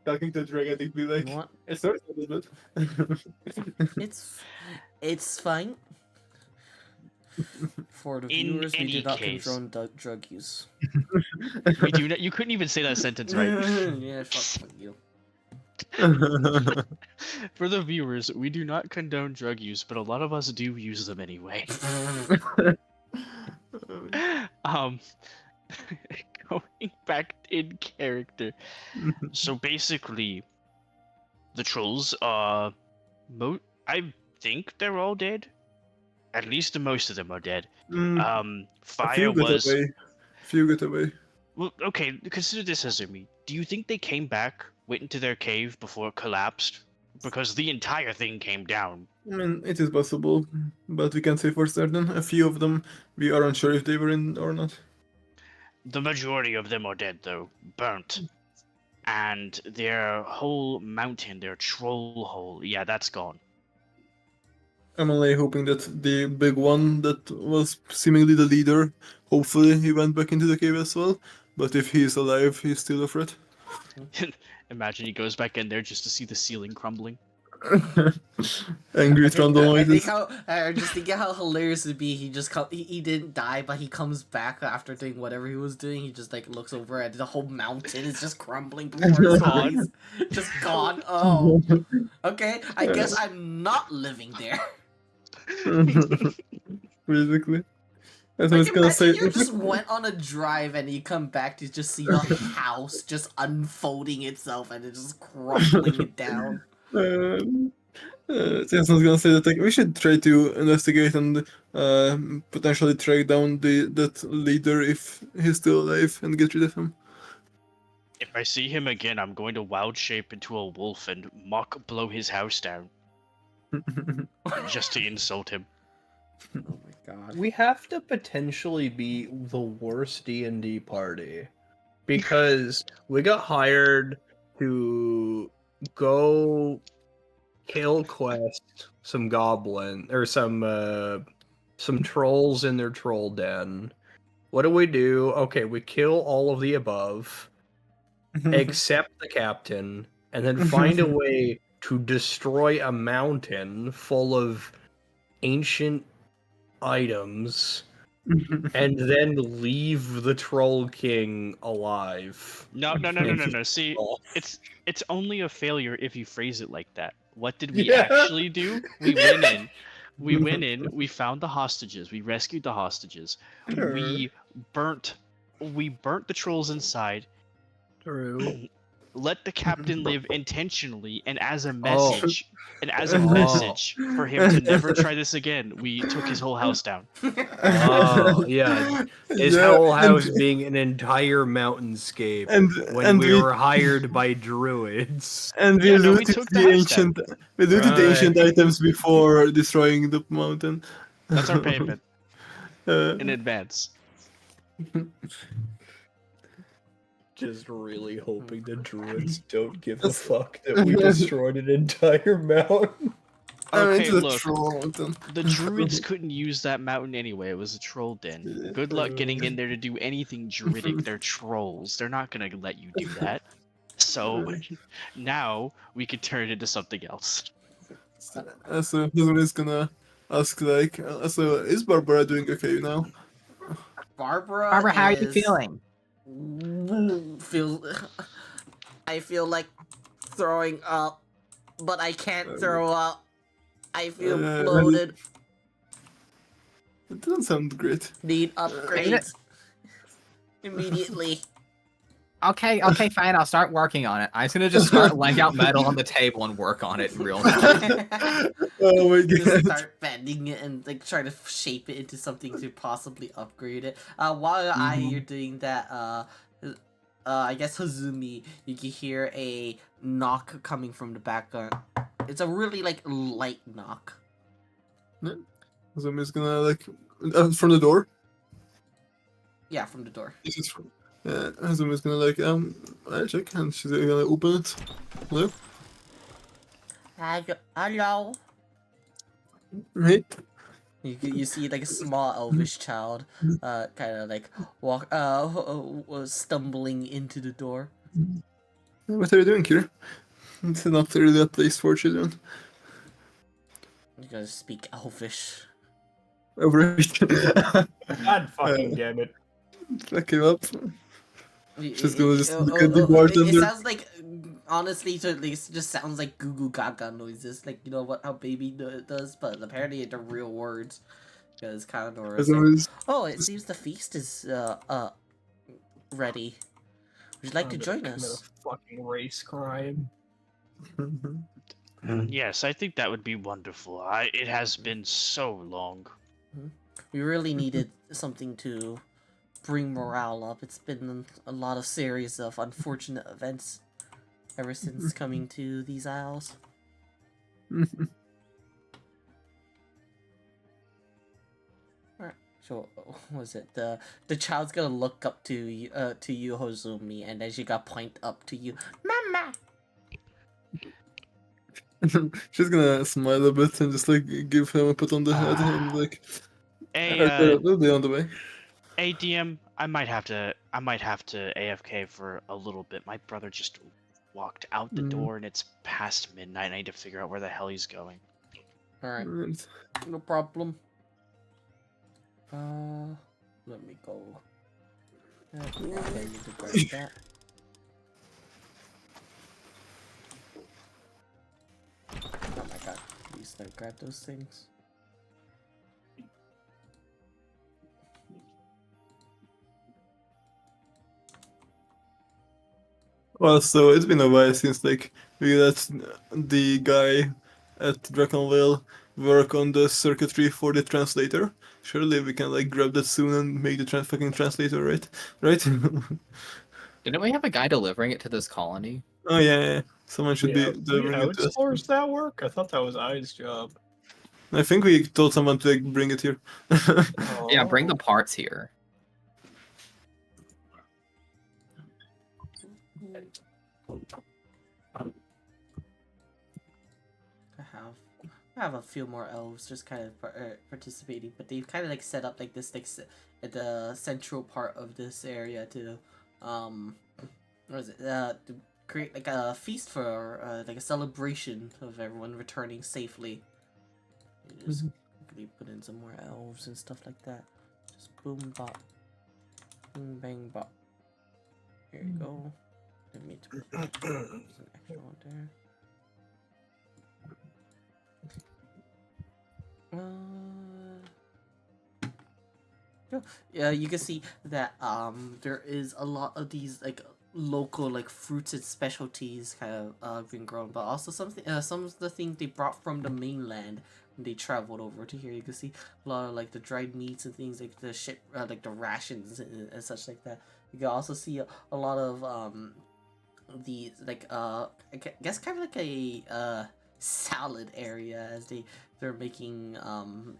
Talking to a dragon, they'd be like, what? it's sorry a little bit. It's fine. For the In viewers, we any did not case. condone drug use. We do not, you couldn't even say that sentence right. Yeah, fuck you. For the viewers, we do not condone drug use, but a lot of us do use them anyway. um, going back in character. So basically, the trolls are, I think they're all dead. At least most of them are dead. A Fire few got was. away. Few got away. Well, okay, consider this, Azumi. Do you think they came back, went into their cave before it collapsed? Because the entire thing came down. I mean, it is possible, but we can't say for certain. A few of them, we aren't sure if they were in or not. The majority of them are dead, though, burnt. And their whole mountain, their troll hole, yeah, that's gone. I'm only hoping that the big one that was seemingly the leader, hopefully he went back into the cave as well. But if he's alive, he's still a threat. Imagine he goes back in there just to see the ceiling crumbling. Angry trundle I think noises. how I just think how hilarious it'd be. He just he didn't die, but he comes back after doing whatever he was doing. He just like looks over at the whole mountain is just crumbling before his eyes. Just gone. Oh, okay. I guess I'm not living there. Basically. As I Like, was gonna say. imagine you just went on a drive and you come back to just see a house just unfolding itself and it's just crumbling it down. Since I was gonna say that like, we should try to investigate and potentially track down that leader if he's still alive and get rid of him. If I see him again, I'm going to wild shape into a wolf and mock blow his house down. Just to insult him. Oh my god. We have to potentially be the worst D&D party because we got hired to go kill quest some goblin or some trolls in their troll den. What do? Okay, we kill all of the above except the captain and then find a way to destroy a mountain full of ancient items and then leave the troll king alive. No. See, it's only a failure if you phrase it like that. What did we Yeah. actually do? We went in, we found the hostages, we rescued the hostages. We burnt the trolls inside. True. Let the captain live intentionally and as a Oh. message for him to never try this again. We took his whole house down. Oh, yeah. His Yeah, whole house and- being an entire mountainscape when and we were hired by druids. And we Yeah, no, we looted took the the house down. ancient items before destroying the mountain. That's our payment Uh, in advance. Just really hoping the druids don't give a fuck that we destroyed an entire mountain. Okay, it's a look. troll mountain. The druids couldn't use that mountain anyway. It was a troll den. Good luck getting in there to do anything druidic. They're trolls. They're not gonna let you do that. So now we can turn it into something else. So he's gonna ask like, so is Barbara doing okay now? Barbara, Barbara, how are you is- feeling? I feel like throwing up, but I can't throw up. I feel bloated. It doesn't sound great. Need upgrades immediately. Okay, fine. I'll start working on it. I'm just gonna just start laying out metal on the table and work on it in real time. Oh my Just god. start bending it and like try to shape it into something to possibly upgrade it. While you're doing that, I guess Hazumi, you can hear a knock coming from the background. It's a really like light knock. So I'm just gonna like from the door. Yeah, from the door. This is from. So I'm just gonna like I'll check and she's gonna open it. Hello. Hello. Hey. You see like a small elvish child, kind of like walk, stumbling into the door. What are you doing here? It's not really a place for children. You guys speak elvish. Over it. God fucking damn it. Fuck him up. She's gonna just look at the It bartender. sounds like, honestly, it just sounds like goo goo gaga noises, like, you know what, how baby does, but apparently they're real words. Because Kanador is like, oh, it seems the feast is ready. Would you like to join Commit us? a fucking race crime. Yes, I think that would be wonderful. It has been so long. We really needed something to bring morale up. It's been a lot of series of unfortunate events ever since coming to these isles. Alright, so was it the child's gonna look up to you, Hozumi, and then she got point up to you, Mama. She's gonna smile a bit and just like give him a pat on the head and like, Hey, we'll be on the way. ADM, I might have to AFK for a little bit. My brother just walked out the door and it's past midnight. I need to figure out where the hell he's going. Alright, Right. no problem. Let me go. I need to grab that. Oh my god, please don't grab those things. Well, so it's been a while since like we let the guy at Draconville work on the circuitry for the translator. Surely we can like grab that soon and make the fucking translator, right? Right? Didn't we have a guy delivering it to this colony? Oh yeah. Someone should be delivering it to us. Explores that work? I thought that was I's job. I think we told someone to like bring it here. Yeah, bring the Oh. parts here. I have a few more elves just kind of participating, but they've kind of like set up like this like at the central part of this area to what is it to create like a feast for like a celebration of everyone returning safely. You just quickly put in some more elves and stuff like that. Just boom bop, boom bang bop. Here you go. Let me put an extra one there. Yeah, you can see that there is a lot of these like local like fruits and specialties kind of being grown, but also something some of the things they brought from the mainland when they traveled over to here. You can see a lot of like the dried meats and things like the ship like the rations and such like that. You can also see a lot of the like I guess kind of like a salad area as they're making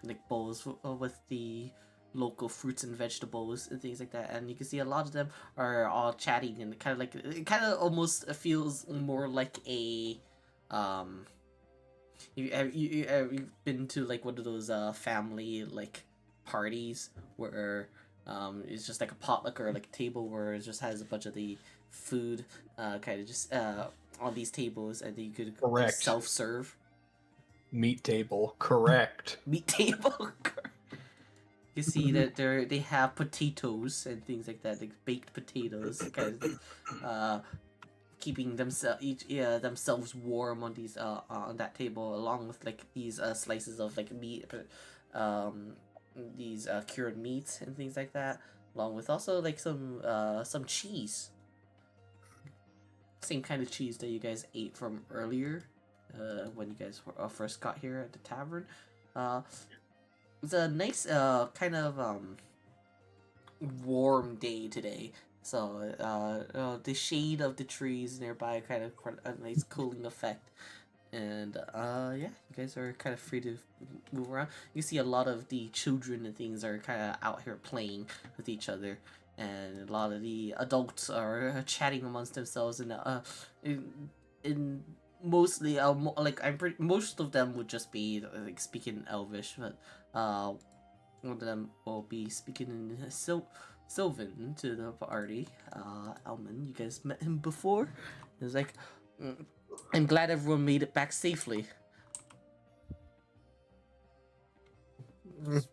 like bowls with the local fruits and vegetables and things like that, and you can see a lot of them are all chatting and kind of like it kind of almost feels more like a you've been to like one of those family like parties where it's just like a potluck or like a table where it just has a bunch of the food kind of just on these tables, and then you could Correct. self-serve. Meat table, correct. Meat table. You see that they have potatoes and things like that, like baked potatoes, kind of keeping themselves warm on these on that table, along with like these slices of like meat, these cured meats and things like that, along with also like some cheese. Same kind of cheese that you guys ate from earlier, when you guys were, first got here at the tavern. It's a nice kind of warm day today, so the shade of the trees nearby kind of put a nice cooling effect, and yeah, you guys are kind of free to move around. You see a lot of the children and things are kind of out here playing with each other, and a lot of the adults are chatting amongst themselves, and in mostly like most of them would just be like speaking Elvish, but one of them will be speaking in Sylvan to the party. Elman, you guys met him before. It was like, I'm glad everyone made it back safely.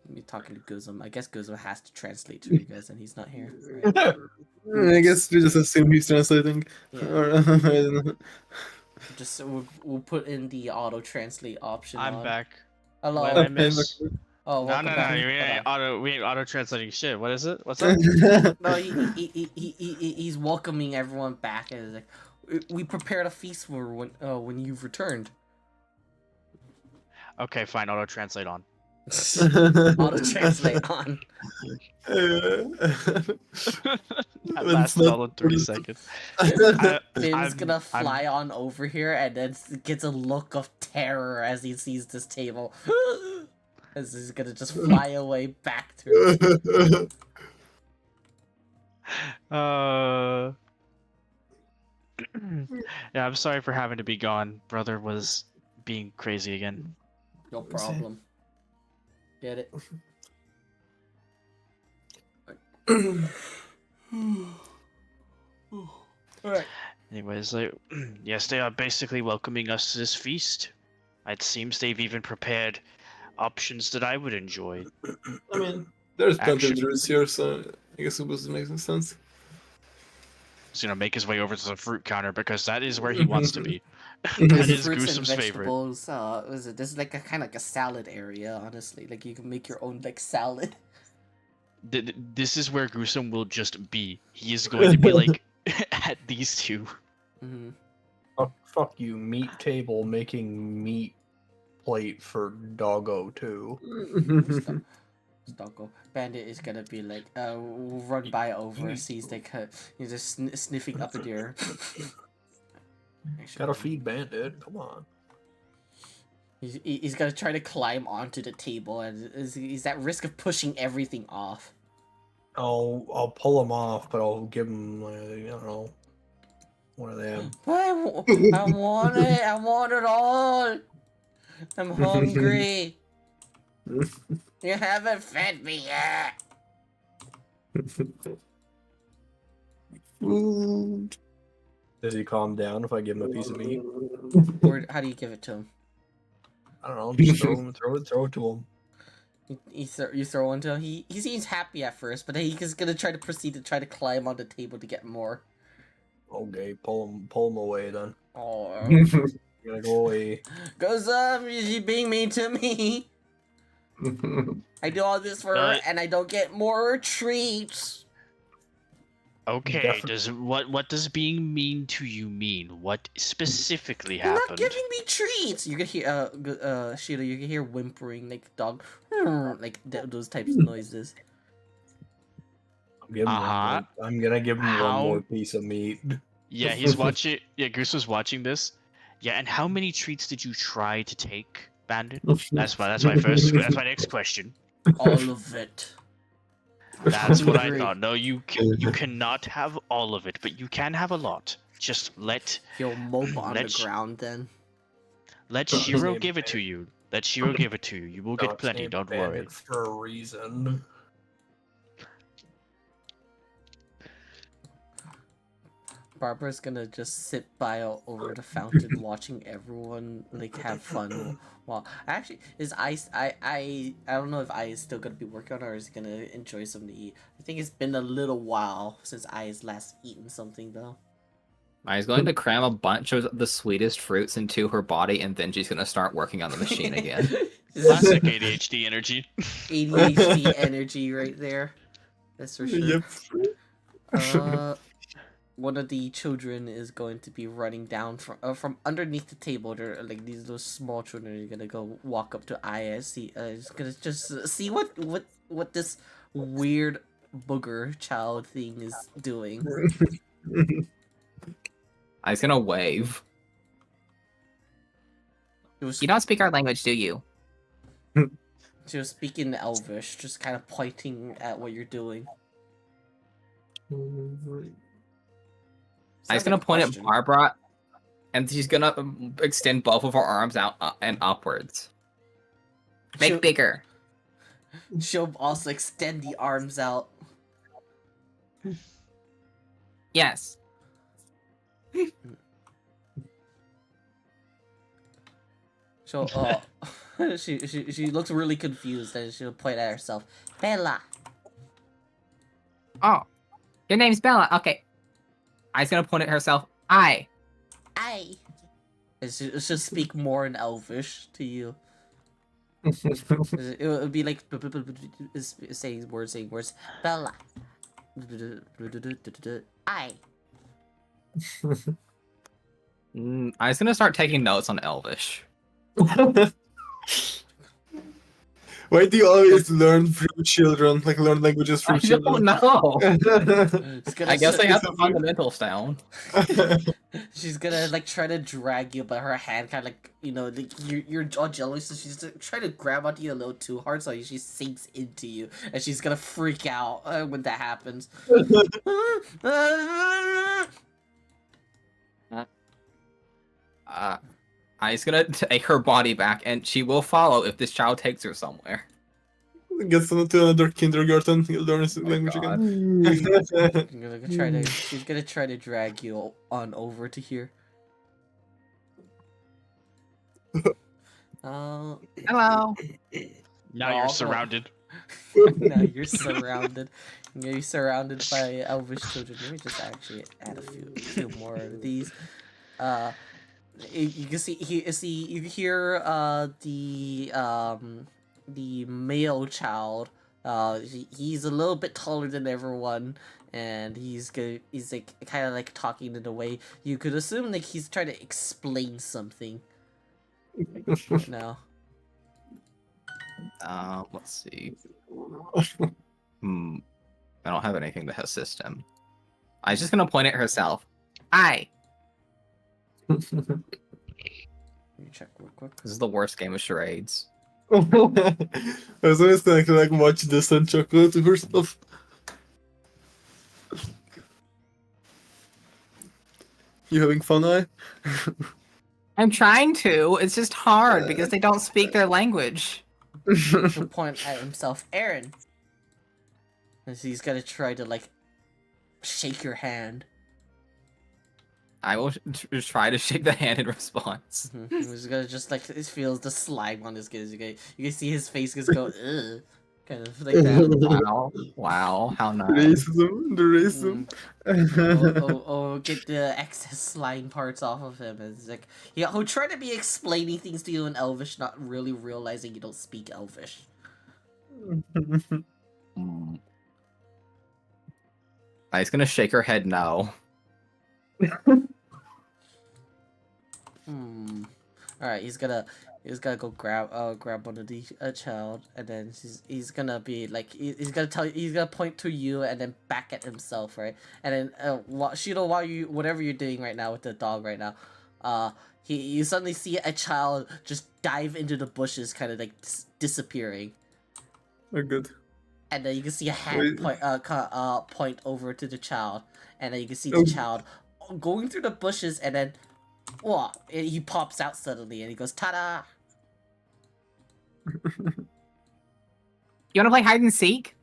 Me talking to Guzum. I guess Guzum has to translate for you guys, and he's not here. Right? I guess we just assume he's translating. Yeah. Or, I don't know. Just we'll put in the auto translate option. I'm on. back. Hello. What did I Okay, miss? Oh, No, welcome no, no. back. We ain't auto translating shit. What is it? What's up? No, he's welcoming everyone back, and he's like, we prepared a feast for when you've returned. Okay, fine. Auto translate on. Auto translate on. That It's lasted not- all in 3 seconds. Finn's gonna fly on over here and then gets a look of terror as he sees this table. As he's gonna just fly away back to Yeah, I'm sorry for having to be gone. Brother was being crazy again. No problem. Get it? Alright. Anyways, like, yes, they are basically welcoming us to this feast. It seems they've even prepared options that I would enjoy. I mean, there's plenty of Action. druids here, so I guess it was making sense. He's gonna make his way over to the fruit counter because that is where he wants to be. There's That is Fruits and Goosum's favorite. vegetables. Is it? This is like a kind of like a salad area, honestly. Like you can make your own like salad. This is where Goosum will just be. He is going to be like at these two. Mm-hmm. Fuck you, meat table making meat plate for doggo too. Stocko. Bandit is gonna be like, run by over, sees like, he's just sniffing up at your. Gotta feed Bandit. Come on. He's gonna try to climb onto the table, and he's at risk of pushing everything off. I'll pull him off, but I'll give him I don't know, one of them. I want it. I want it all. I'm hungry. You haven't fed me yet. Does he calm down if I give him a piece of meat? Or how do you give it to him? I don't know. Just throw it to him. You throw one to him. He seems happy at first, but then he's gonna try to proceed to try to climb on the table to get more. Okay, pull him away then. Oh, You're gonna go away. cause you being mean to me. I do all this for her, and I don't get more treats. Okay, what does being mean to you mean? What specifically You're not happened? giving me treats. You can hear Sheila. You can hear whimpering like dog, like those types of noises. I'm gonna give him one more piece of meat. Yeah, he's watching. Yeah, Goose was watching this. Yeah, and how many treats did you try to take, Bandit? That's my next question. All of it. That's what I Hungry. thought. No, you cannot have all of it, but you can have a lot. Just He'll mope on the ground then. let Shiro give it to you. Let Shiro give it to you. You will get plenty. Don't worry. For a reason. Barbara's gonna just sit by over the fountain watching everyone like have fun. Well, actually, is Ice? I don't know if I is still gonna be working on it or is he gonna enjoy something to eat. I think it's been a little while since I has last eaten something though. I was going to cram a bunch of the sweetest fruits into her body, and then she's gonna start working on the machine again. Classic ADHD energy. ADHD energy right there. That's for sure. Yep. One of the children is going to be running down from underneath the table. They're like those small children are gonna go walk up to Aya. It's gonna just see what this weird booger child thing is doing. I was gonna wave. You don't speak our language, do you? She was speaking Elvish, just kind of pointing at what you're doing. I was gonna point at Barbara, and she's gonna extend both of her arms out and upwards. Make bigger. She'll also extend the arms out. Yes. She'll she looks really confused and she'll point at herself. Bella. Oh, your name's Bella. Okay. I's gonna point at herself. I. And she'll speak more in Elvish to you. It would be like saying words. Bella. I. I's gonna start taking notes on Elvish. Why do you always learn from children? Like learn languages from I children? don't know. I guess they have the It's fundamentals down. She's gonna like try to drag you, but her hand kind of like like you're all jealous, so she's trying to grab onto you a little too hard, so she sinks into you, and she's gonna freak out when that happens. I's gonna take her body back, and she will follow if this child takes her somewhere. Gets to another kindergarten, he'll learn his Oh my language God. again. She's gonna try to drag you on over to here. Hello. Now you're surrounded. Now you're surrounded. You're surrounded by elvish children. Let me just actually add a few more of these. You can see you hear the male child. He's a little bit taller than everyone, and he's like kind of like talking in a way you could assume like he's trying to explain something. Now. Let's see. I don't have anything to assist him. I'm just gonna point at herself. I. Let me check real quick. This is the worst game of charades. I was always going to like watch this and chuckle to herself. You having fun, I? I'm trying to. It's just hard because they don't speak their language. He'll point at himself, Aaron. And he's gonna try to like shake your hand. I will try to shake the hand in response. He's gonna just like it feels the slime on his skin. You can see his face just go ugh, kind of like that. Wow, how nice. Racism, the racism. Get the excess slime parts off of him. And it's like he'll try to be explaining things to you in Elvish, not really realizing you don't speak Elvish. He's gonna shake her head no. Alright, he's gonna go grab one of the child, and then he's gonna be like he's gonna point to you and then back at himself, right? And then Shido, while you whatever you're doing right now with the dog right now, you suddenly see a child just dive into the bushes, kind of like disappearing. Oh, good. And then you can see a hand point over to the child, and then you can see the child going through the bushes, and then he pops out suddenly, and he goes, "Ta-da!" You wanna play hide and seek?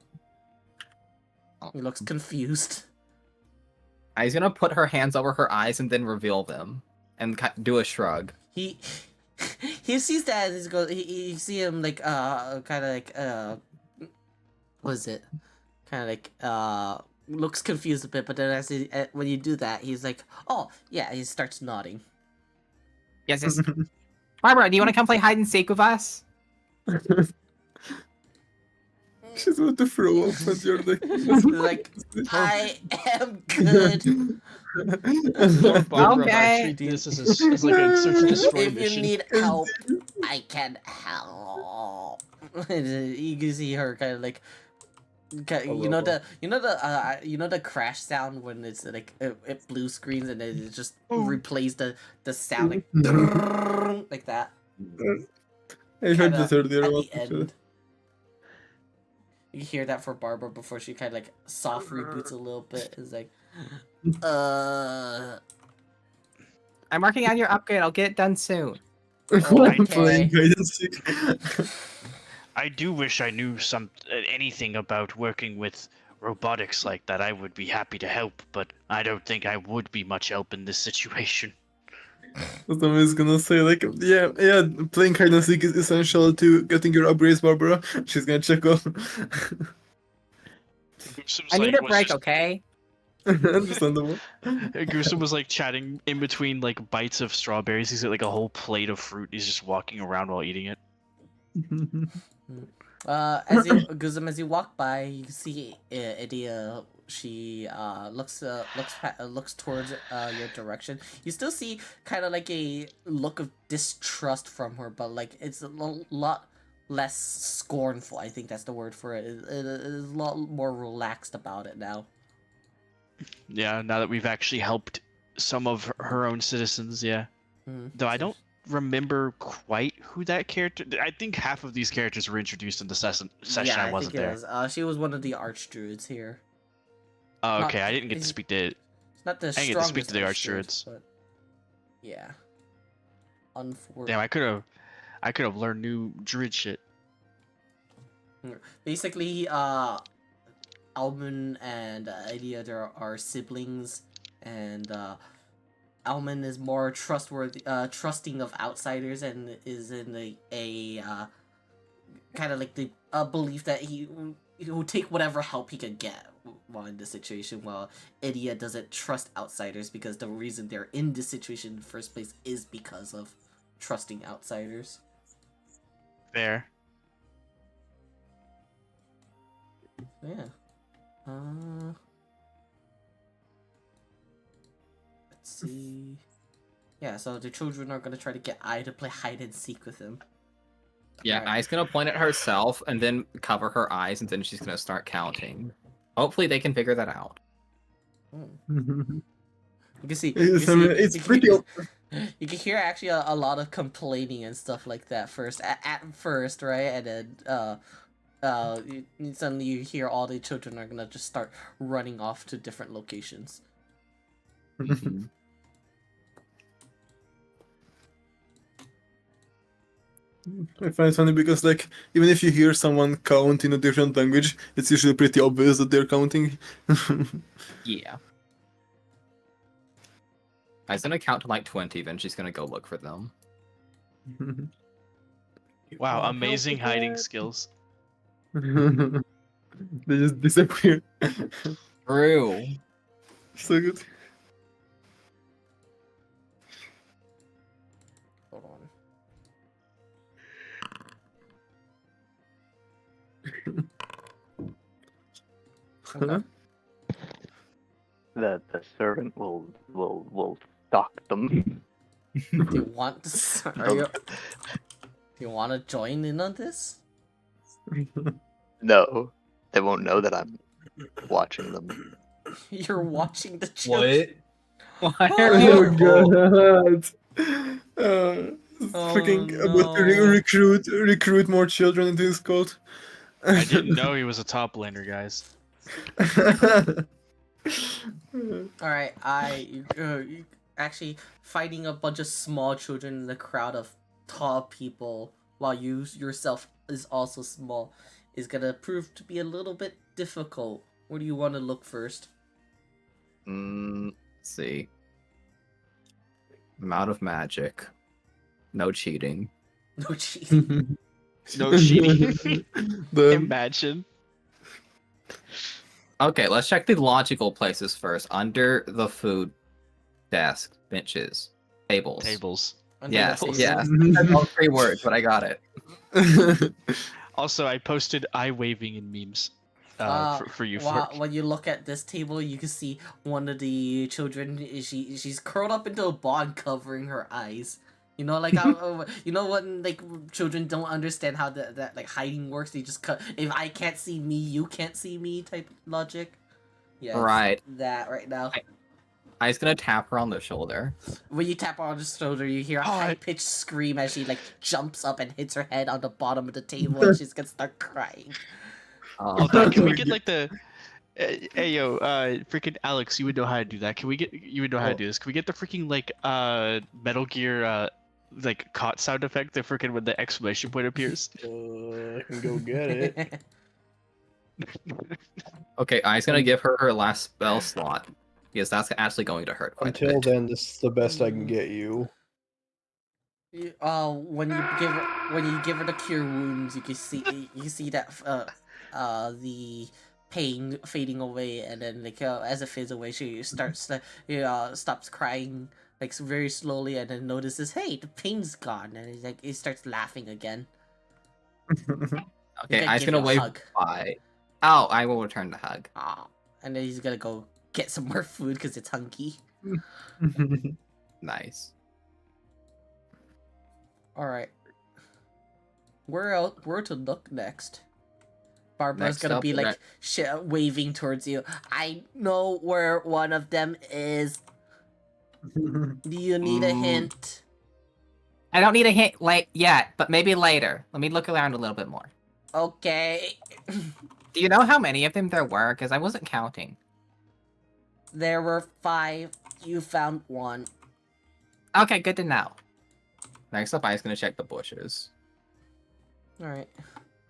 He looks confused. He's gonna put her hands over her eyes and then reveal them, and do a shrug. He sees that, and you see him like kind of like what is it? Kind of like looks confused a bit, but then when you do that, he's like, "Oh yeah," he starts nodding. Yes. Barbara, do you want to come play hide and seek with us? She's about to throw up when you're like, I am good. I treat this as like a search and destroy If mission. you need help, I can help. You can see her kind of like, you know the crash sound when it's like it blue screens and then it just replays the sound like that. I heard this earlier. At the end. You hear that for Barbara before she kind of like soft reboots a little bit. It's like, I'm working on your upgrade. I'll get it done soon. Okay. I do wish I knew anything about working with robotics like that. I would be happy to help, but I don't think I would be much help in this situation. Somebody's gonna say like, yeah, playing hide and seek is essential to getting your upgrades, Barbara. She's gonna check off. Gruesom's I need like, a was break, just- okay? Understandable. Gruesome was like chatting in between like bites of strawberries. He's got like a whole plate of fruit. He's just walking around while eating it. As you Guzum, as you walk by, you can see Idia. She looks towards your direction. You still see kind of like a look of distrust from her, but like it's a lot less scornful. I think that's the word for it. It is a lot more relaxed about it now. Yeah, now that we've actually helped some of her own citizens, yeah. Though I don't remember quite who that character. I think half of these characters were introduced in the session. Yeah, I wasn't think there. it was. She was one of the archdruids here. Oh, not- okay. I didn't get to speak to. It's not the I didn't get to speak strongest to the archdruid, archdruids. but yeah. Unfortunately. Damn, I could have learned new druid shit. Basically, Alman and Idia are siblings, and Alman is more trusting of outsiders, and is in a kind of like the belief that he will take whatever help he can get while in this situation, while Idia doesn't trust outsiders because the reason they're in this situation in the first place is because of trusting outsiders. Fair. Yeah. Let's see. Yeah, so the children are gonna try to get Ai to play hide and seek with him. Yeah, Alright. Ai's gonna point at herself and then cover her eyes, and then she's gonna start counting. Hopefully, they can figure that out. You can see. It's pretty. You can hear actually a lot of complaining and stuff like that first. At first, right, and then suddenly you hear all the children are gonna just start running off to different locations. I find it funny because, like, even if you hear someone count in a different language, it's usually pretty obvious that they're counting. Yeah. Ai's gonna count to like 20, then she's gonna go look for them. Wow, amazing hiding skills. They just disappear. True. So good. Hold on. Okay. The servant will stalk them. Do you want to? Do you want to join in on this? No, they won't know that I'm watching them. You're watching the children. What? Why Oh, are Oh you? god. Oh, Freaking about to no. recruit more children into his cult. I didn't know he was a top laner, guys. All right, you actually fighting a bunch of small children in the crowd of tall people, while you yourself is also small, is gonna prove to be a little bit difficult. Where do you want to look first? Let's see. Amount of magic. No cheating. No cheating. No cheating. Then Imagine. Okay, let's check the logical places first. Under the food desk, benches, tables. Tables. Under Yes, the table. yes. That's all 3 words, but I got it. Also, I posted eye waving in memes for you. When you look at this table, you can see one of the children. She's curled up into a ball and covering her eyes. You know, like how you know when like children don't understand how that like hiding works. They just cut. If I can't see me, you can't see me type logic. Yeah, it's Right. that right now. Ai's gonna tap her on the shoulder. When you tap her on the shoulder, you hear a Oh, high pitched scream as she like jumps up and hits her head on the bottom of the table, and she's gonna start crying. Oh, Dad, can we get like the? Hey yo, freaking Alex, you would know how to do that. Can we get? You would know how to do this. Can we get the freaking like Metal Gear like caught sound effect? The freaking when the exclamation point appears. I can go get it. Okay, Ai's gonna give her her last spell slot. Because that's actually going to hurt quite a Until bit. then, this is the best I can get you. When you give her the cure wounds, you can see that the pain fading away, and then like as it fades away, she starts to stops crying like very slowly, and then notices, hey, the pain's gone, and he's like he starts laughing again. Okay, I'm just give gonna you a wave hug. bye. Oh, I will return the hug. Aw. And then he's gonna go get some more food because it's hungry. Nice. All right. Where to look next? Barbara's Next gonna up, be we're like waving towards you. I know where one of them is. Do you need a hint? I don't need a hint yet, but maybe later. Let me look around a little bit more. Okay. Do you know how many of them there were? Because I wasn't counting. There were 5. You found 1. Okay, good to know. Next up, I'm just gonna check the bushes. All right.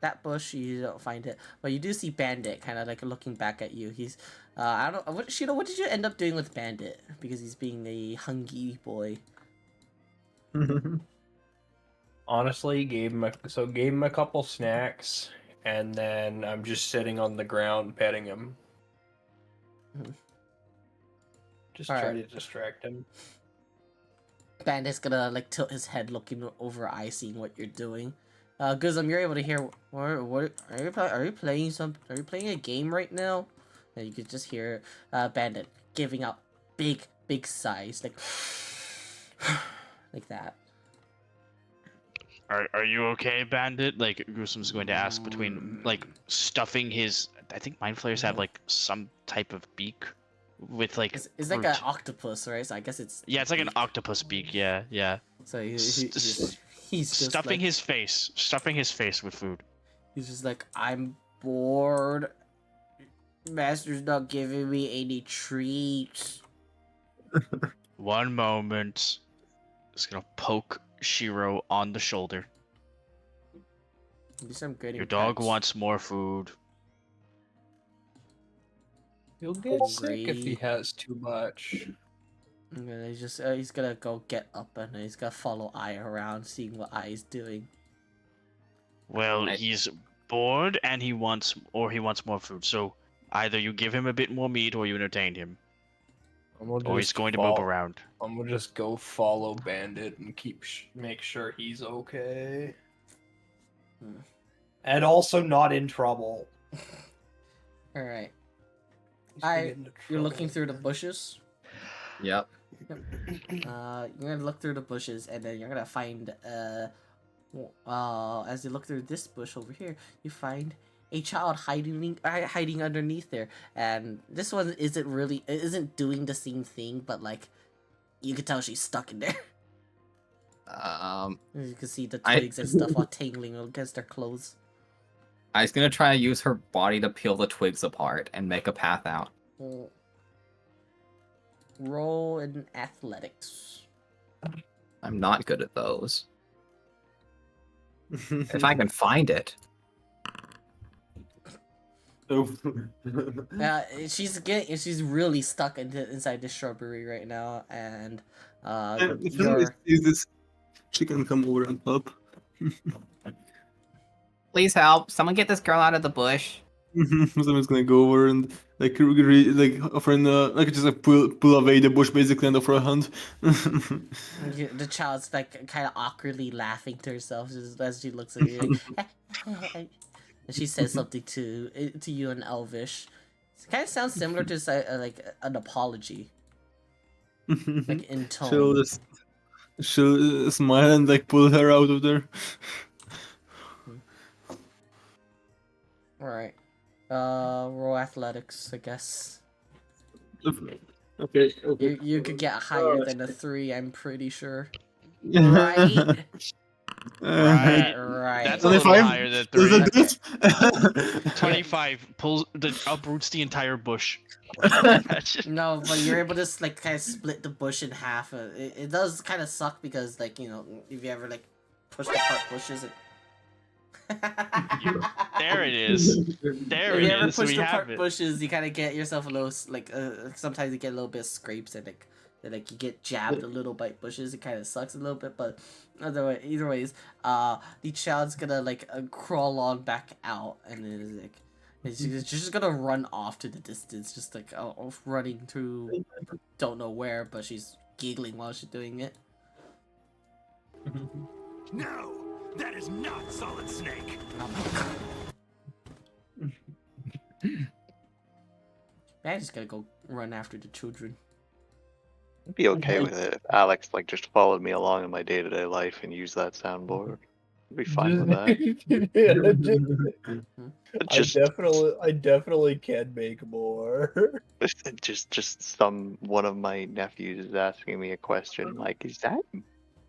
That bush, you don't find it, but you do see Bandit kind of like looking back at you. He's, I don't know, what did you end up doing with Bandit? Because he's being a hungry boy. Honestly, gave him a couple snacks, and then I'm just sitting on the ground petting him. Mhm. Just All try right. to distract him. Bandit's gonna like tilt his head, looking over eye, seeing what you're doing. Guzum, you're able to hear. What are you playing? Are you playing a game right now? And you could just hear Bandit giving out big sighs, like like that. Are you okay, Bandit? Like Gruesom's going to ask between like stuffing his. I think mind flayers have like some type of beak with like. It's like an octopus, right? So I guess it's. Yeah, it's like an beak. octopus beak. Yeah, yeah. So St- he's just stuffing like, his face with food. He's just like, I'm bored. Master's not giving me any treats. One moment. Just gonna poke Shiro on the shoulder. Do some good. Your dog wants more food. He'll get sick if he has too much. And then he's gonna go get up, and he's gonna follow Ai around, seeing what Ai's doing. Well, he's bored and he wants more food. So either you give him a bit more meat or you entertain him. Or he's going to move around. I'm gonna just go follow Bandit and make sure he's okay. And also not in trouble. All right. He's gonna get into You're looking trouble through the again. bushes. Yep. You're gonna look through the bushes, and then you're gonna find as you look through this bush over here, you find a child hiding underneath there, and this one isn't doing the same thing, but like you can tell she's stuck in there. You can see the twigs and stuff all tangling against her clothes. I was gonna try to use her body to peel the twigs apart and make a path out. Roll in athletics. I'm not good at those. If I can find it. She's really stuck inside the shrubbery right now, and she can come over and help. Please help! Someone get this girl out of the bush. Someone's gonna go over and like offering like just like pull away the bush basically and offer a hand. The child's like kind of awkwardly laughing to herself as she looks at you. And she says something to you in Elvish. It kind of sounds similar to like an apology, like in tone. She'll smile and like pull her out of there. All right. Roll athletics, I guess. Okay. You could get higher than a 3, I'm pretty sure. Right? Right. That's a little higher than 3. 25 uproots the entire bush. No, but you're able to like kind of split the bush in half. It does kind of suck because like if you ever like push apart bushes. There it is. There if you it ever is. push We apart have it. bushes, you kind of get yourself a little like sometimes you get a little bit of scrapes and like that like you get jabbed a little by bushes. It kind of sucks a little bit, but either ways, the child's gonna like crawl along back out, and then it's like she's just gonna run off to the distance, just like running to don't know where, but she's giggling while she's doing it. No, that is not Solid Snake. Oh my god. I just gotta go run after the children. I'd be okay with it if Alex like just followed me along in my day-to-day life and used that soundboard. I'd be fine with that. Just, I definitely can make more. just one of my nephews is asking me a question like, is that?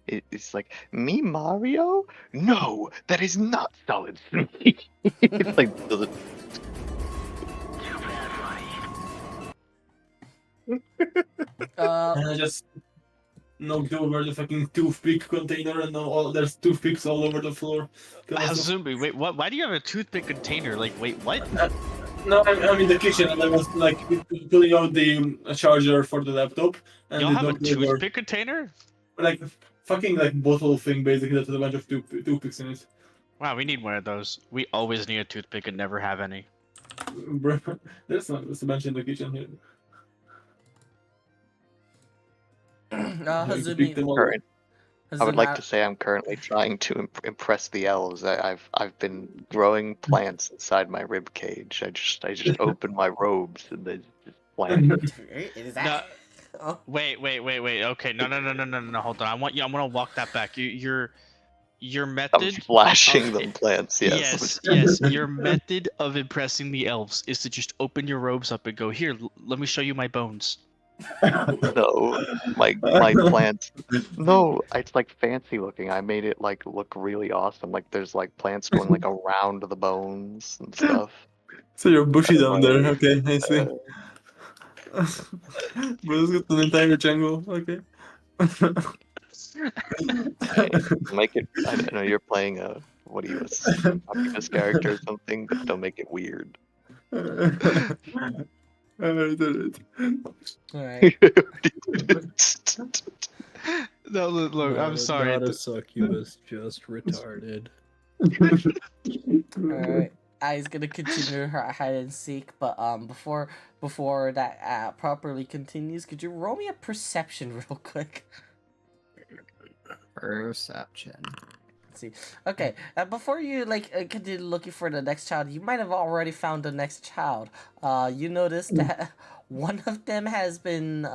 It's like, me Mario? No, that is not Solid Snake. It's like, And I just knocked over the fucking toothpick container, and now there's toothpicks all over the floor. Hazumi, wait, what? Why do you have a toothpick container? Like, wait, what? No, I'm in the kitchen, and I was like pulling out the charger for the laptop, and Y'all it have a knocked over, toothpick container? like fucking like bottle thing basically that has a bunch of toothpicks in it. Wow, we need one of those. We always need a toothpick and never have any. Bro, there's a bunch in the kitchen here. Hazumi, current. I would like Hazumi, to say I'm currently trying to impress the elves. I've been growing plants inside my rib cage. I just open my robes and there's just plants. Is that? Oh. Wait. Okay, no. Hold on. I want to walk that back. Your I'm method. flashing them plants. Yes. Yes. Your method of impressing the elves is to just open your robes up and go, here. Let me show you my bones. No, my plants. No, it's like fancy looking. I made it like look really awesome. Like there's like plants going like around the bones and stuff. So you're bushy down there, okay, I see. Bro's got an entire jungle, okay. Make it. I don't know. You're playing a what do you this character or something, but don't make it weird. Alright. Alright. No, look, I'm sorry. Not a succubus, just retarded. Alright. I's gonna continue her hide and seek, but before that properly continues, could you roll me a perception real quick? Perception. Let's see. Okay, before you continue looking for the next child, you might have already found the next child. You noticed that one of them has been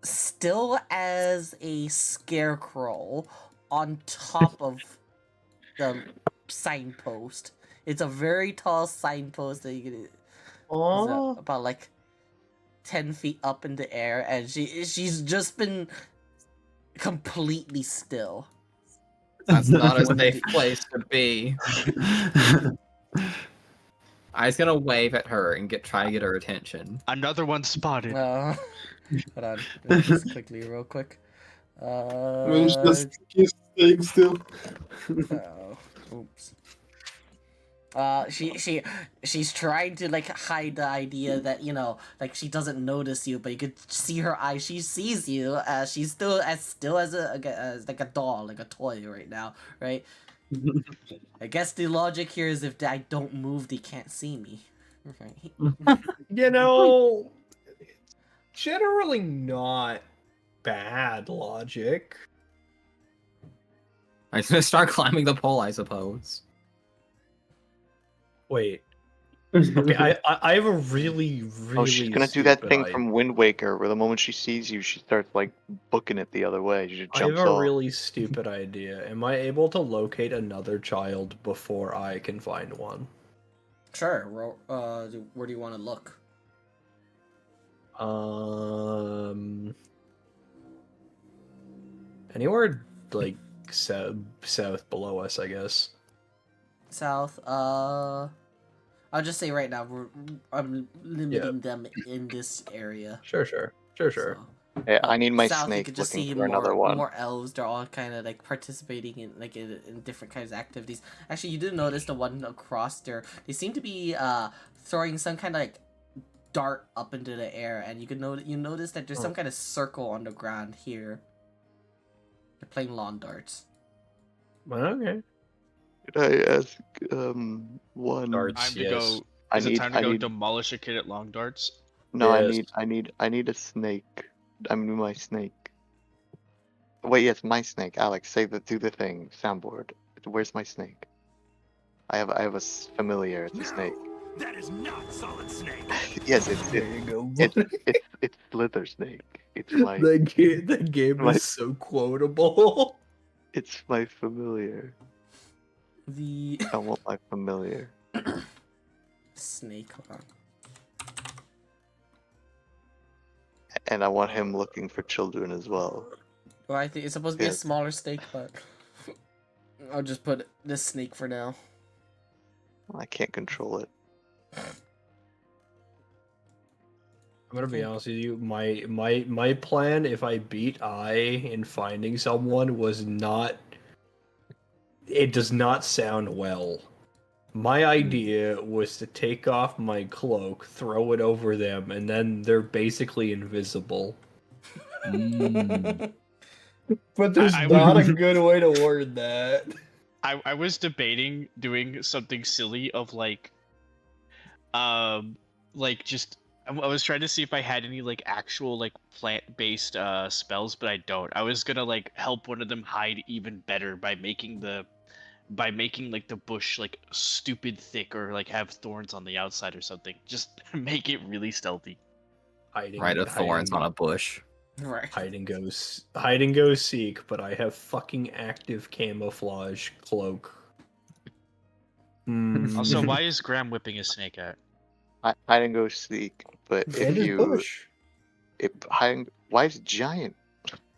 still as a scarecrow on top of the signpost. It's a very tall signpost that you can. Oh, About like 10 feet up in the air, and she's just been completely still. That's not a safe place to be. I was gonna wave at her and try to get her attention. Another one spotted. Hold on, just quickly, real quick. Keep staying still. Oops. She's trying to like hide the idea that like she doesn't notice you, but you could see her eyes. She sees you. She's still as like a doll, like a toy right now, right? I guess the logic here is if I don't move, they can't see me. Right. Generally not bad logic. I was gonna start climbing the pole, I suppose. Wait. Okay, I have a really Oh, she's gonna do that thing stupid from Wind Waker, where the moment she sees you, she starts like booking it the other way. She just I jumps have a off. really stupid idea. Am I able to locate another child before I can find one? Sure. Where do you want to look? Anywhere like south below us, I guess. South. I'll just say right now I'm limiting them in this area. Sure. So, Hey, I need my south, you snake could just looking see for another one. more elves. They're all kind of like participating in different kinds of activities. Actually, you did notice the one across there. They seem to be throwing some kind of like dart up into the air, and you notice that there's some kind of circle on the ground here. They're playing lawn darts. Okay. Could I ask one? Darts. Time to Yes. go. I Is it need time to I go need demolish a kid at long darts? no Yes. I need a snake. I mean my snake. Wait, yes, my snake. Alex, do the thing. Soundboard. Where's my snake? I have a familiar. It's a snake. No, that is not Solid Snake. Yes, There you go. it's Slither Snake. It's my The game my- is so quotable. it's my familiar. The I want my familiar. snake. Hold on. And I want him looking for children as well. Well, I think it's supposed to be a Yes. smaller snake, but I'll just put this snake for now. I can't control it. I'm gonna be honest with you. My plan, if I beat I in finding someone, was not. It does not sound well. My idea was to take off my cloak, throw it over them, and then they're basically invisible. But there's I not would- a good way to word that. I was debating doing something silly of like just I was trying to see if I had any like actual like plant-based spells, but I don't. I was gonna like help one of them hide even better by making like the bush like stupid thick or like have thorns on the outside or something. Just make it really stealthy. Hiding, of thorns on a bush. Right. hide and go seek, but I have fucking active camouflage cloak. Also, why is Graham whipping his snake at? Hide and go seek, but if And his you bush. why is it giant?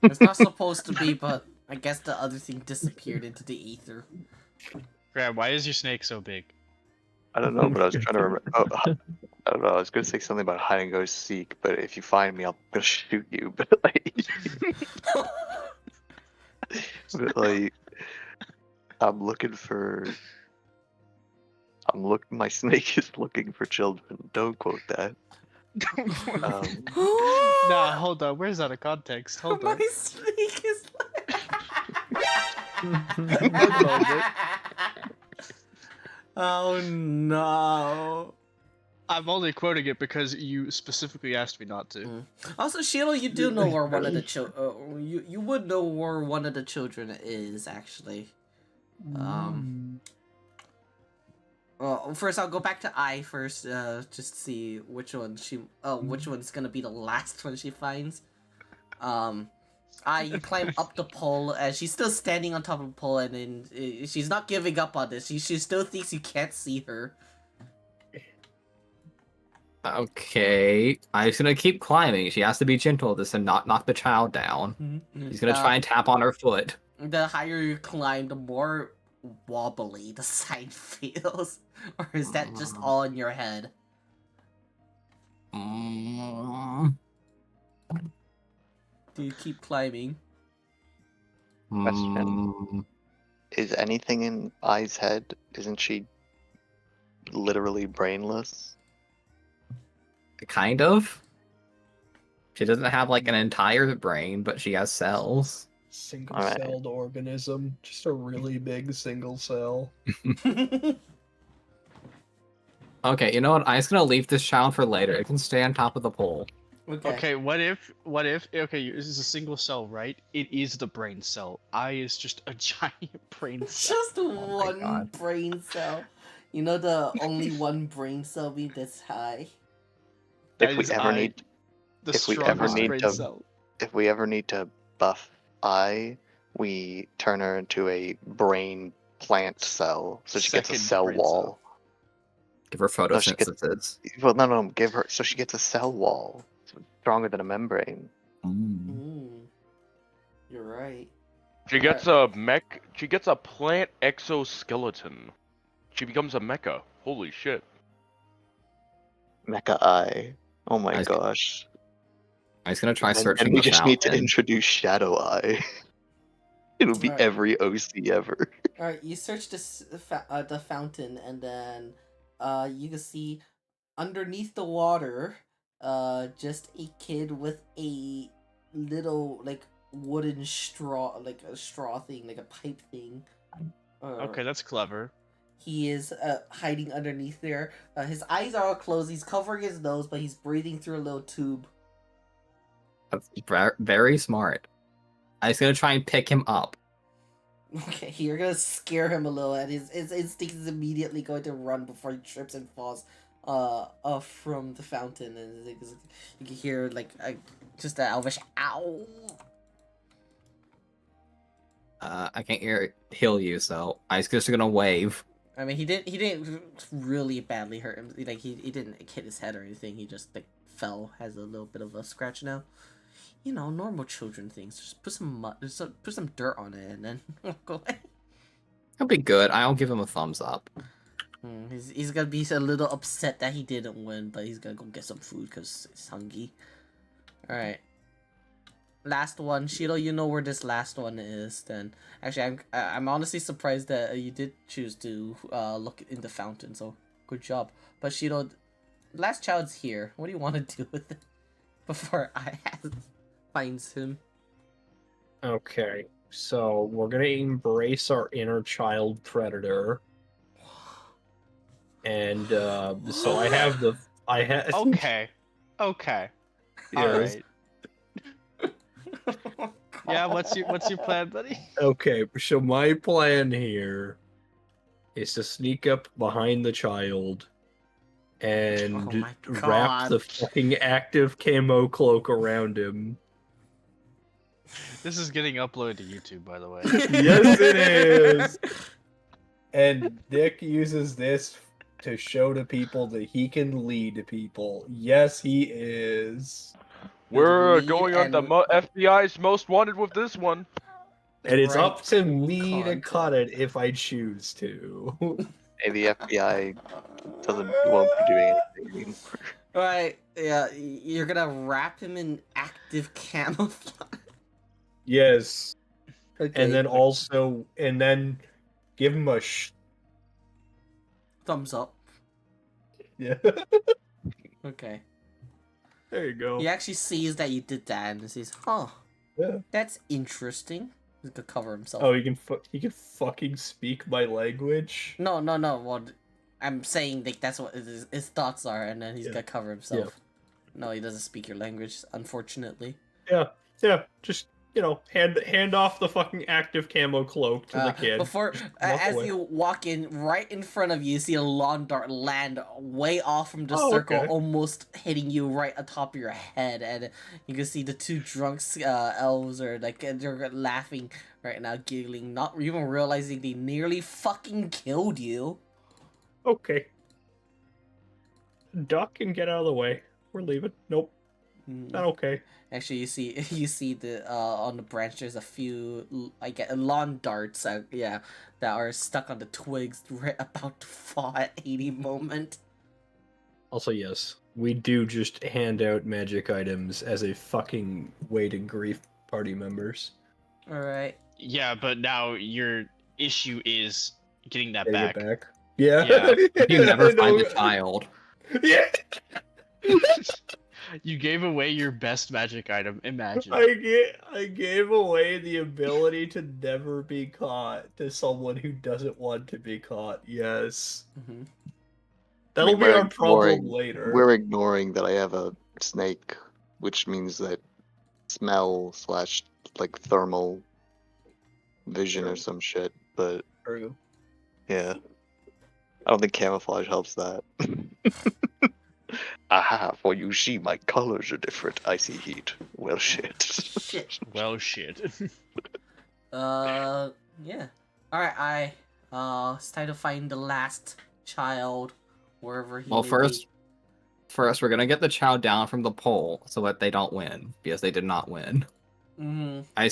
It's not supposed to be, but I guess the other thing disappeared into the ether. Graham, why is your snake so big? I don't know, but I was trying to remember. Oh, I don't know. I was gonna say something about hide and go seek, but if you find me, I'm gonna shoot you. But like, I'm looking for. My snake is looking for children. Don't quote that. Nah, hold on. Where's that out of context? Hold My on. snake is. Oh no. I'm only quoting it because you specifically asked me not to. Mm. Also, Sheila, you do know where one of the you would know where one of the children is actually. Well, first I'll go back to I first, just to see which one which one's gonna be the last one she finds. You climb up the pole, and she's still standing on top of the pole, and then she's not giving up on this. She still thinks you can't see her. Okay, I'm just gonna keep climbing. She has to be gentle with this and not knock the child down. She's gonna try and tap on her foot. The higher you climb, the more wobbly the side feels. Or is that just all in your head? Mm, Do you keep climbing? Question. mm, Is anything in Ai's head? Isn't she literally brainless? kind of. She doesn't have like an entire brain, but she has cells. Single-celled organism. Just a really big single cell. Okay, you know what? I'm just gonna leave this child for later. It can stay on top of the pole. Okay, what if okay, this is a single cell, right? It is the brain cell. I is just a giant brain cell. Just one God. brain cell. You know the only one brain cell being this high? That If we is ever I, need, the if we ever strongest need brain to- cell. if we ever need to buff Ai, we turn her into a brain plant cell, so she gets a Second cell brain wall. Give her No, she gets- photosynthesis. Well, no, give her so she gets a cell wall, so it's stronger than a membrane. You're right. She gets a mech. She gets a plant exoskeleton. She becomes a mecha. Holy shit! Mecha Ai. Oh my I- gosh. I'm just gonna try And searching we the just need to fountain. introduce Shadow Eye. It'll be Right. every OC ever. Alright, you search the fountain, and then you can see underneath the water, just a kid with a little like wooden straw, like a straw thing, like a pipe thing. Okay, that's clever. He is hiding underneath there. His eyes are all closed. He's covering his nose, but he's breathing through a little tube. That's very smart. I was gonna try and pick him up. Okay, you're gonna scare him a little, and his instinct is immediately going to run before he trips and falls from the fountain, and you can hear like just an elvish ow. I can't heal you, so I was just gonna wave. I mean, he didn't really badly hurt him. Like he didn't hit his head or anything. He just like fell, has a little bit of a scratch now. You know, normal children things. Just put some mud, put some dirt on it, and then go away. He'll be good. I'll give him a thumbs up. He's gonna be a little upset that he didn't win, but he's gonna go get some food because he's hungry. All right. Last one, Shiro. You know where this last one is. Then actually, I'm honestly surprised that you did choose to look in the fountain. So good job. But Shiro, last child's here. What do you want to do with it before I finds him? Okay, so we're gonna embrace our inner child predator, and so I have Okay. Okay. All Yes. right. Yeah, what's your plan, buddy? Okay, so my plan here is to sneak up behind the child and Oh my wrap the God. fucking active camo cloak around him. This is getting uploaded to YouTube, by the way. Yes, it is. And Nick uses this to show to people that he can lead people. Yes, he is. We're Lead going on the and- FBI's most wanted with this one. And it's Right up to me content. to cut it if I choose to. Hey, the FBI won't be doing anything anymore. Right, yeah, you're gonna wrap him in active camouflage. Yes. Okay. And then give him a Thumbs up. yeah. Okay. There you go. He actually sees that you did that and says, "Huh, Yeah. that's interesting." He's gonna cover himself. Oh, he can fucking speak my language. No. Well, I'm saying like that's what his thoughts are, and then he's gonna cover himself. No, he doesn't speak your language, unfortunately. Yeah. Just hand off the fucking active camo cloak to the kid. Before, Just walk as away. you walk in, right in front of you see a lawn dart land way off from the Oh, circle, okay. almost hitting you right atop of your head, and you can see the two drunks, elves, are like they're laughing right now, giggling, not even realizing they nearly fucking killed you. Okay. Duck and get out of the way. We're leaving. Nope. Not okay. Actually, you see the on the branch there's a few lawn darts that are stuck on the twigs right about to fall at any moment. Also, yes, we do just hand out magic items as a fucking way to grief party members. All right. Yeah, but now your issue is getting that Getting back. it back. Yeah. Yeah. You never I find know. the child. Yeah. You gave away your best magic item. Imagine. I gave away the ability to never be caught to someone who doesn't want to be caught. Yes. Mm-hmm. That'll be We're our problem ignoring- later. We're ignoring that I have a snake, which means that smell / like thermal vision or some shit. But True. yeah, I don't think camouflage helps that. Aha! For you see, my colors are different. I see heat. Well, shit. Shit. Well, shit. Yeah. All right. It's time to find the last child, wherever he. Well, may first be. we're gonna get the child down from the pole so that they don't win because they did not win. Mm-hmm. I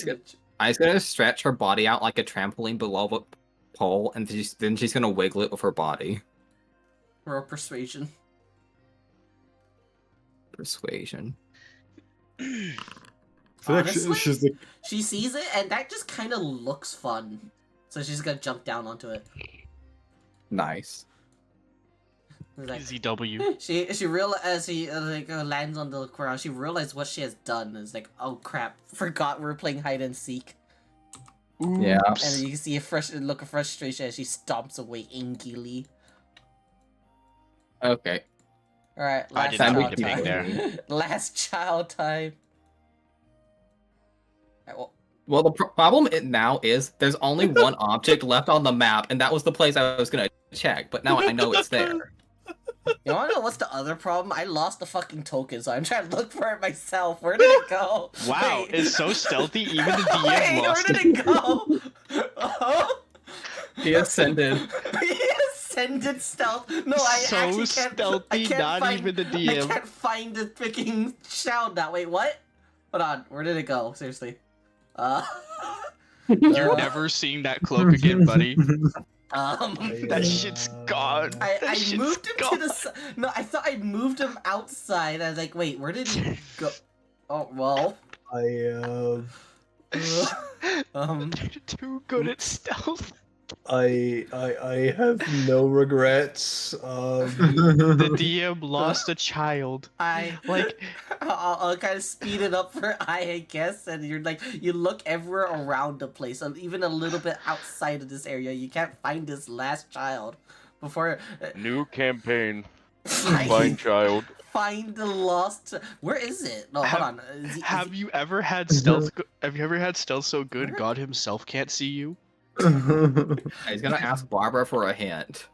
was gonna stretch her body out like a trampoline below the pole, and then she's gonna wiggle it with her body. Roll persuasion. Persuasion. I feel like Honestly? she's the She sees it, and that just kind of looks fun. So she's gonna jump down onto it. Nice. It's like, Easy W. she realized as he lands on the ground, she realized what she has done. It's like, oh crap, forgot we're playing hide and seek. Yeah. And then you can see a fresh look of frustration as she stomps away inkily. Okay. All right, I last did not mean child to ping time. there. Last child time. Alright, well, Well, the problem now is there's only one object left on the map, and that was the place I was gonna check. But now I know it's there. you wanna know what's the other problem? I lost the fucking token, so I'm trying to look for it myself. Where did it go? Wow, Wait. it's so stealthy. Even the DM Wait, lost where did it go? Oh? He ascended. He ascended stealth. No, I So actually can't. I stealthy, can't not find, even the I DM. can't find the freaking child now. Wait, what? Hold on. Where did it go? Seriously. You're Uh, never seeing that cloak again, buddy. That I shit's gone. That I shit's moved him gone. to the no. I thought I moved him outside. I was like, wait, where did he go? Oh well. You're too good at stealth. I have no regrets. The DM lost a child. Like I'll kind of speed it up for I guess, and you're like you look everywhere around the place, and even a little bit outside of this area, you can't find this last child before. New campaign. Find, Find child. find the lost. Where is it? No, hold on. Have you ever had stealth? Have you ever had stealth so good God himself can't see you? He's gonna ask Barbara for a hint.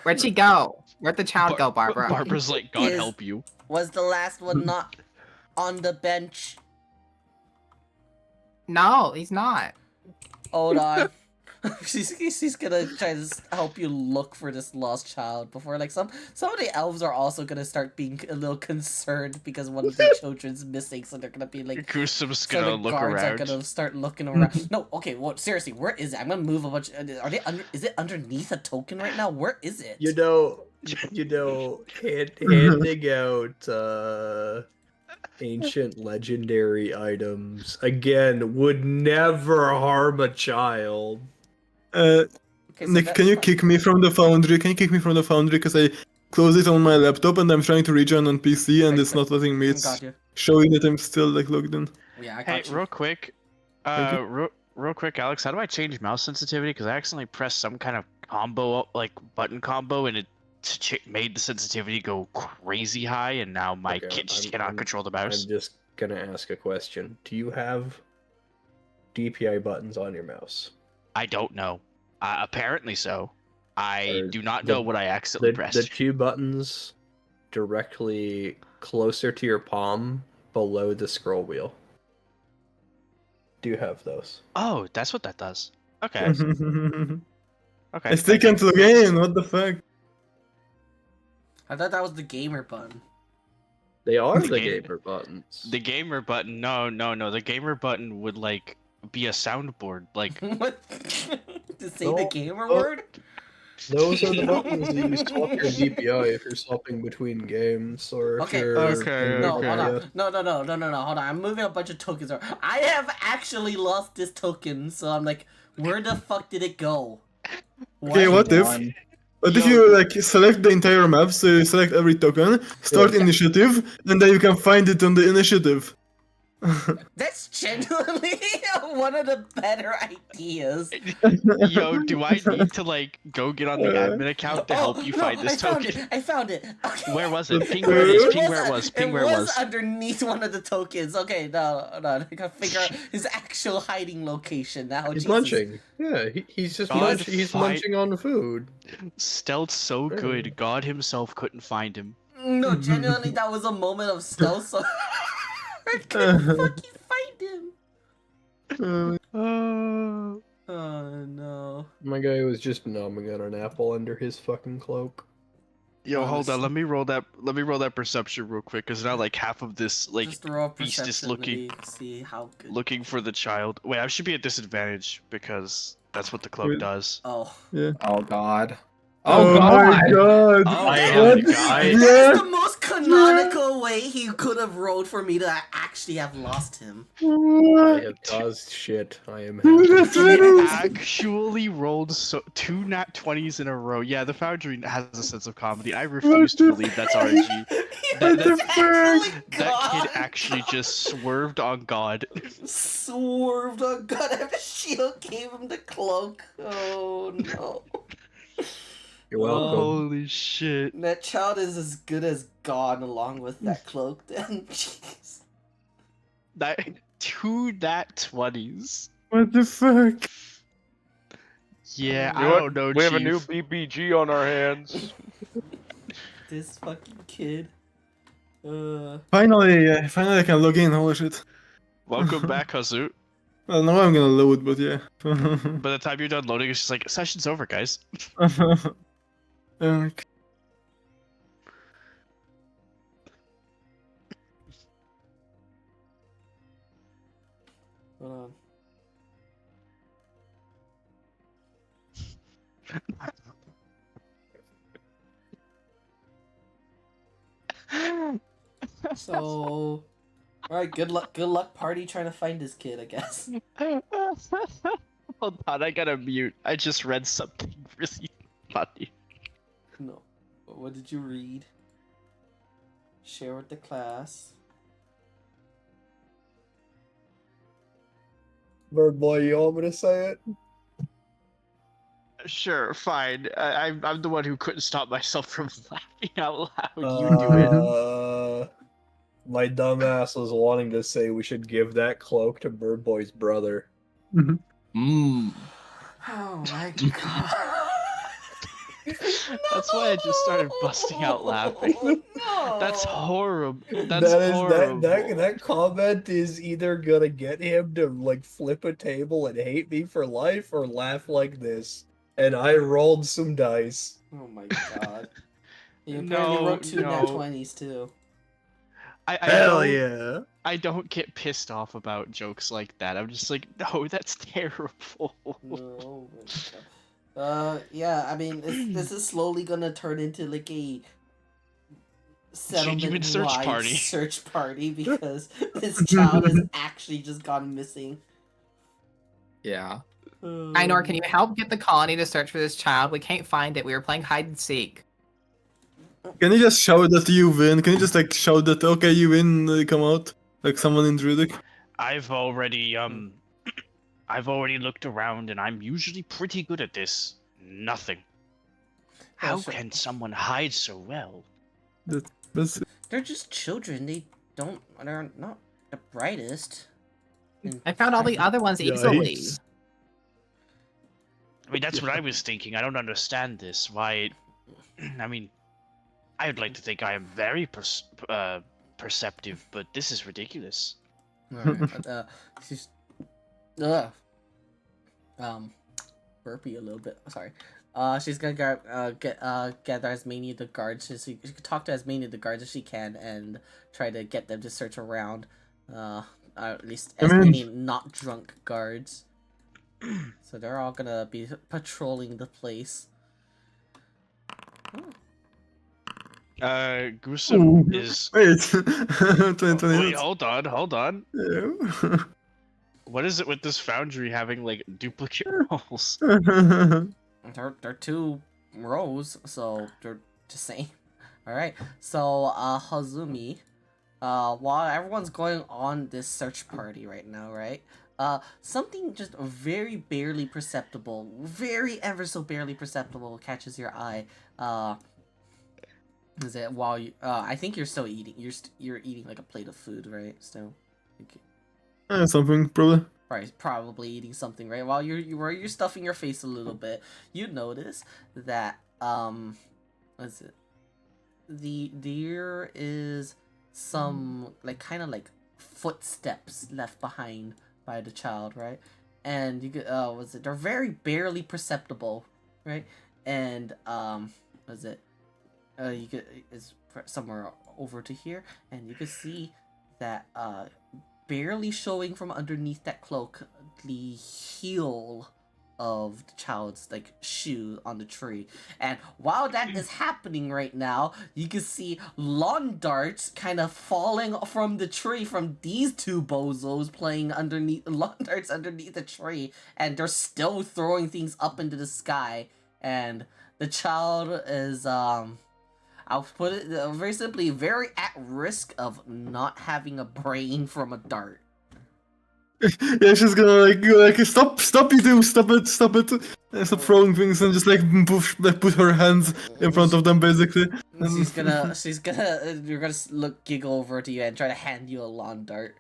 Where'd she go? Where'd the child go, Barbara? Barbara's like, God help you. Was the last one not on the bench? No, he's not. Hold on. she's gonna try to help you look for this lost child before like some of the elves are also gonna start being a little concerned because one of the children's missing, so they're gonna be like Kusum's so gonna the look guards around. are gonna start looking around. No, okay, well seriously, where is it? I'm gonna move a bunch. Are they under? Is it underneath a token right now? Where is it? Handing out ancient legendary items again would never harm a child. Okay, so Nick, can you kick me from the foundry? Can you kick me from the foundry? Because I closed it on my laptop and I'm trying to rejoin on PC and it's not letting me. It's Got you. showing that I'm still like logged in. Yeah, I Hey, got you. real quick, real quick, Alex, how do I change mouse sensitivity? Because I accidentally pressed some kind of combo, like button combo, and it made the sensitivity go crazy high, and now my kid just cannot control the mouse. I'm just gonna ask a question. Do you have DPI buttons on your mouse? I don't know. Apparently so. I Or do not the- know what I accidentally The pressed. two buttons directly closer to your palm below the scroll wheel. Do you have those? Oh, that's what that does. Okay. I Okay. still can't log in. What the fuck? I thought that was the gamer button. They are The the game- gamer buttons. The gamer button. No. The gamer button would like be a soundboard. Like What? To say the No, gamer no. word? Those are the buttons that you swap your DPI if you're swapping between games or if Okay, you're Okay, No, okay. hold on. No, hold on. I'm moving a bunch of tokens around. I have actually lost this token, so I'm like, where the fuck did it go? Okay, what if? What if you like select the entire map, so you select every token, start initiative, and then you can find it on the initiative. That's genuinely one of the better ideas. Yo, do I need to like go get on the admin account to help you find this token? I found it. Okay. Where was it? Ping where it is. Ping where it was. Ping where it was. Underneath one of the tokens. Okay, no. I gotta figure out his actual hiding location now. He's Jesus. munching. Yeah, he's just God, he's fight. munching on food. Stealth so good, God himself couldn't find him. No, genuinely, that was a moment of stealth. So I couldn't fucking find him. Oh. Oh no. My guy was just numbing on an apple under his fucking cloak. Yo, hold on. Honest. Let me roll that perception real quick, because now like half of this like Just roll beast is perception looking to see how good. looking for the child. Wait, I should be at disadvantage because that's what the cloak does. Oh. Oh God. Oh Oh God. my god! Oh, I God. am- I- That is the most canonical way he could have rolled for me to actually have lost him. I have caused shit. I am That's happy. very- Actually rolled two nat 20s in a row. Yeah, the Foundry has a sense of comedy. I refuse to believe that's RNG. That, That kid actually just swerved on God. swerved on God after Shield gave him the cloak. Oh no. You're welcome. Holy shit. That child is as good as gone along with that cloak then. Jeez. That two nat 20s. What the fuck? Yeah, You I know what? don't know, We have a new Chief. BBG on our hands. This fucking kid. Finally I can log in. Holy shit. Welcome back, Hazu. Well, now I'm gonna load, but yeah. By the time you're done loading, it's just like, session's over, guys. Okay. Hold on. So, alright, good luck party trying to find this kid, I guess. Hold on, I gotta mute. I just read something really funny. No. What did you read? Share with the class. Bird boy, you want me to say it? Sure, fine. I'm the one who couldn't stop myself from laughing out loud. You do it. My dumbass was wanting to say we should give that cloak to Bird Boy's brother. Mmm. Oh my god. That's why I just started busting out laughing. No. That's horrible. That's horrible. That comment is either gonna get him to like flip a table and hate me for life or laugh like this. And I rolled some dice. Oh my god. You apparently wrote two nat 20s too. I Hell don't, yeah. I don't get pissed off about jokes like that. I'm just like, no, that's terrible. No. Yeah, I mean, this is slowly gonna turn into like a Genuine settlement-wide search party because this child has actually just gone missing. Yeah. Einor, can you help get the colony to search for this child? We can't find it. We were playing hide and seek. Can you just shout that you win? Can you just like shout that okay you win, come out? Like someone in Druidic? I've already looked around and I'm usually pretty good at this. Nothing. How sure. can someone hide so well? That's They're just children. They're not the brightest. I found all the other ones easily. Yikes. I mean, that's what I was thinking. I don't understand this. Why? I mean, I would like to think I am very perceptive, but this is ridiculous. Alright, she's burpy a little bit. Sorry. She's gonna gather as many of the guards as she can talk to as many of the guards as she can and try to get them to search around. At least as many not drunk guards. So they're all gonna be patrolling the place. Gruesome is. Wait. 2020. Wait, hold on. Yeah. What is it with this foundry having like duplicate roles? They're two rows, so they're the same. Alright, so Hazumi, while everyone's going on this search party right now, right? Something just very barely perceptible, very ever so barely perceptible catches your eye. Is it while you? I think you're still eating. You're eating like a plate of food, right? Still. Something probably. Right, probably eating something, right? While you're stuffing your face a little bit, you notice that what's it? There is some like kind of like footsteps left behind by the child, right? And you get what's it? They're very barely perceptible, right? And what's it? You get it's somewhere over to here, and you can see that barely showing from underneath that cloak the heel of the child's like shoe on the tree. And while that is happening right now, you can see lawn darts kind of falling from the tree from these two bozos playing underneath lawn darts underneath the tree, and they're still throwing things up into the sky. And the child is I'll put it very simply, very at risk of not having a brain from a dart. Yeah, she's gonna like stop you two, stop it, and stop throwing things and just like put her hands in front of them basically. She's gonna you're gonna giggle over to you and try to hand you a lawn dart.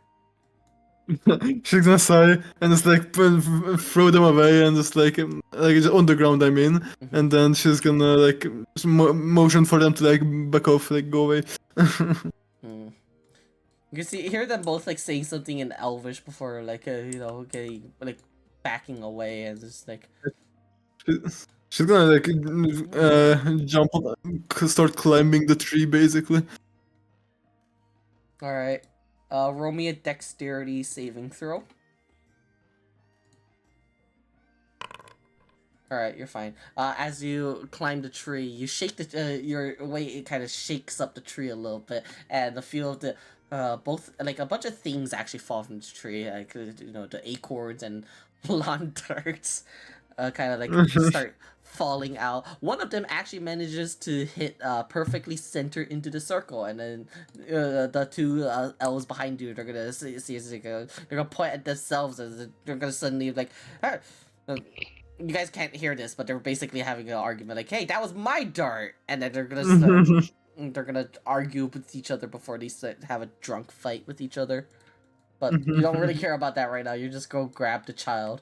She's gonna sigh and just like throw them away and just like just on the ground, I mean, and then she's gonna like motion for them to like back off, like go away. You can hear them both like saying something in Elvish before like getting like backing away and just like. She's gonna like jump up, start climbing the tree basically. All right, roll me a dexterity saving throw. All right, you're fine. As you climb the tree, you shake your weight. It kind of shakes up the tree a little bit, and the feel of the both like a bunch of things actually fall from the tree, like the acorns and lawn darts, kind of like start falling out. One of them actually manages to hit perfectly center into the circle, and then the two elves behind you, they're gonna see they're gonna point at themselves as they're gonna suddenly like. You guys can't hear this, but they're basically having an argument like, "Hey, that was my dart," and then they're gonna argue with each other before they have a drunk fight with each other. But you don't really care about that right now. You just go grab the child.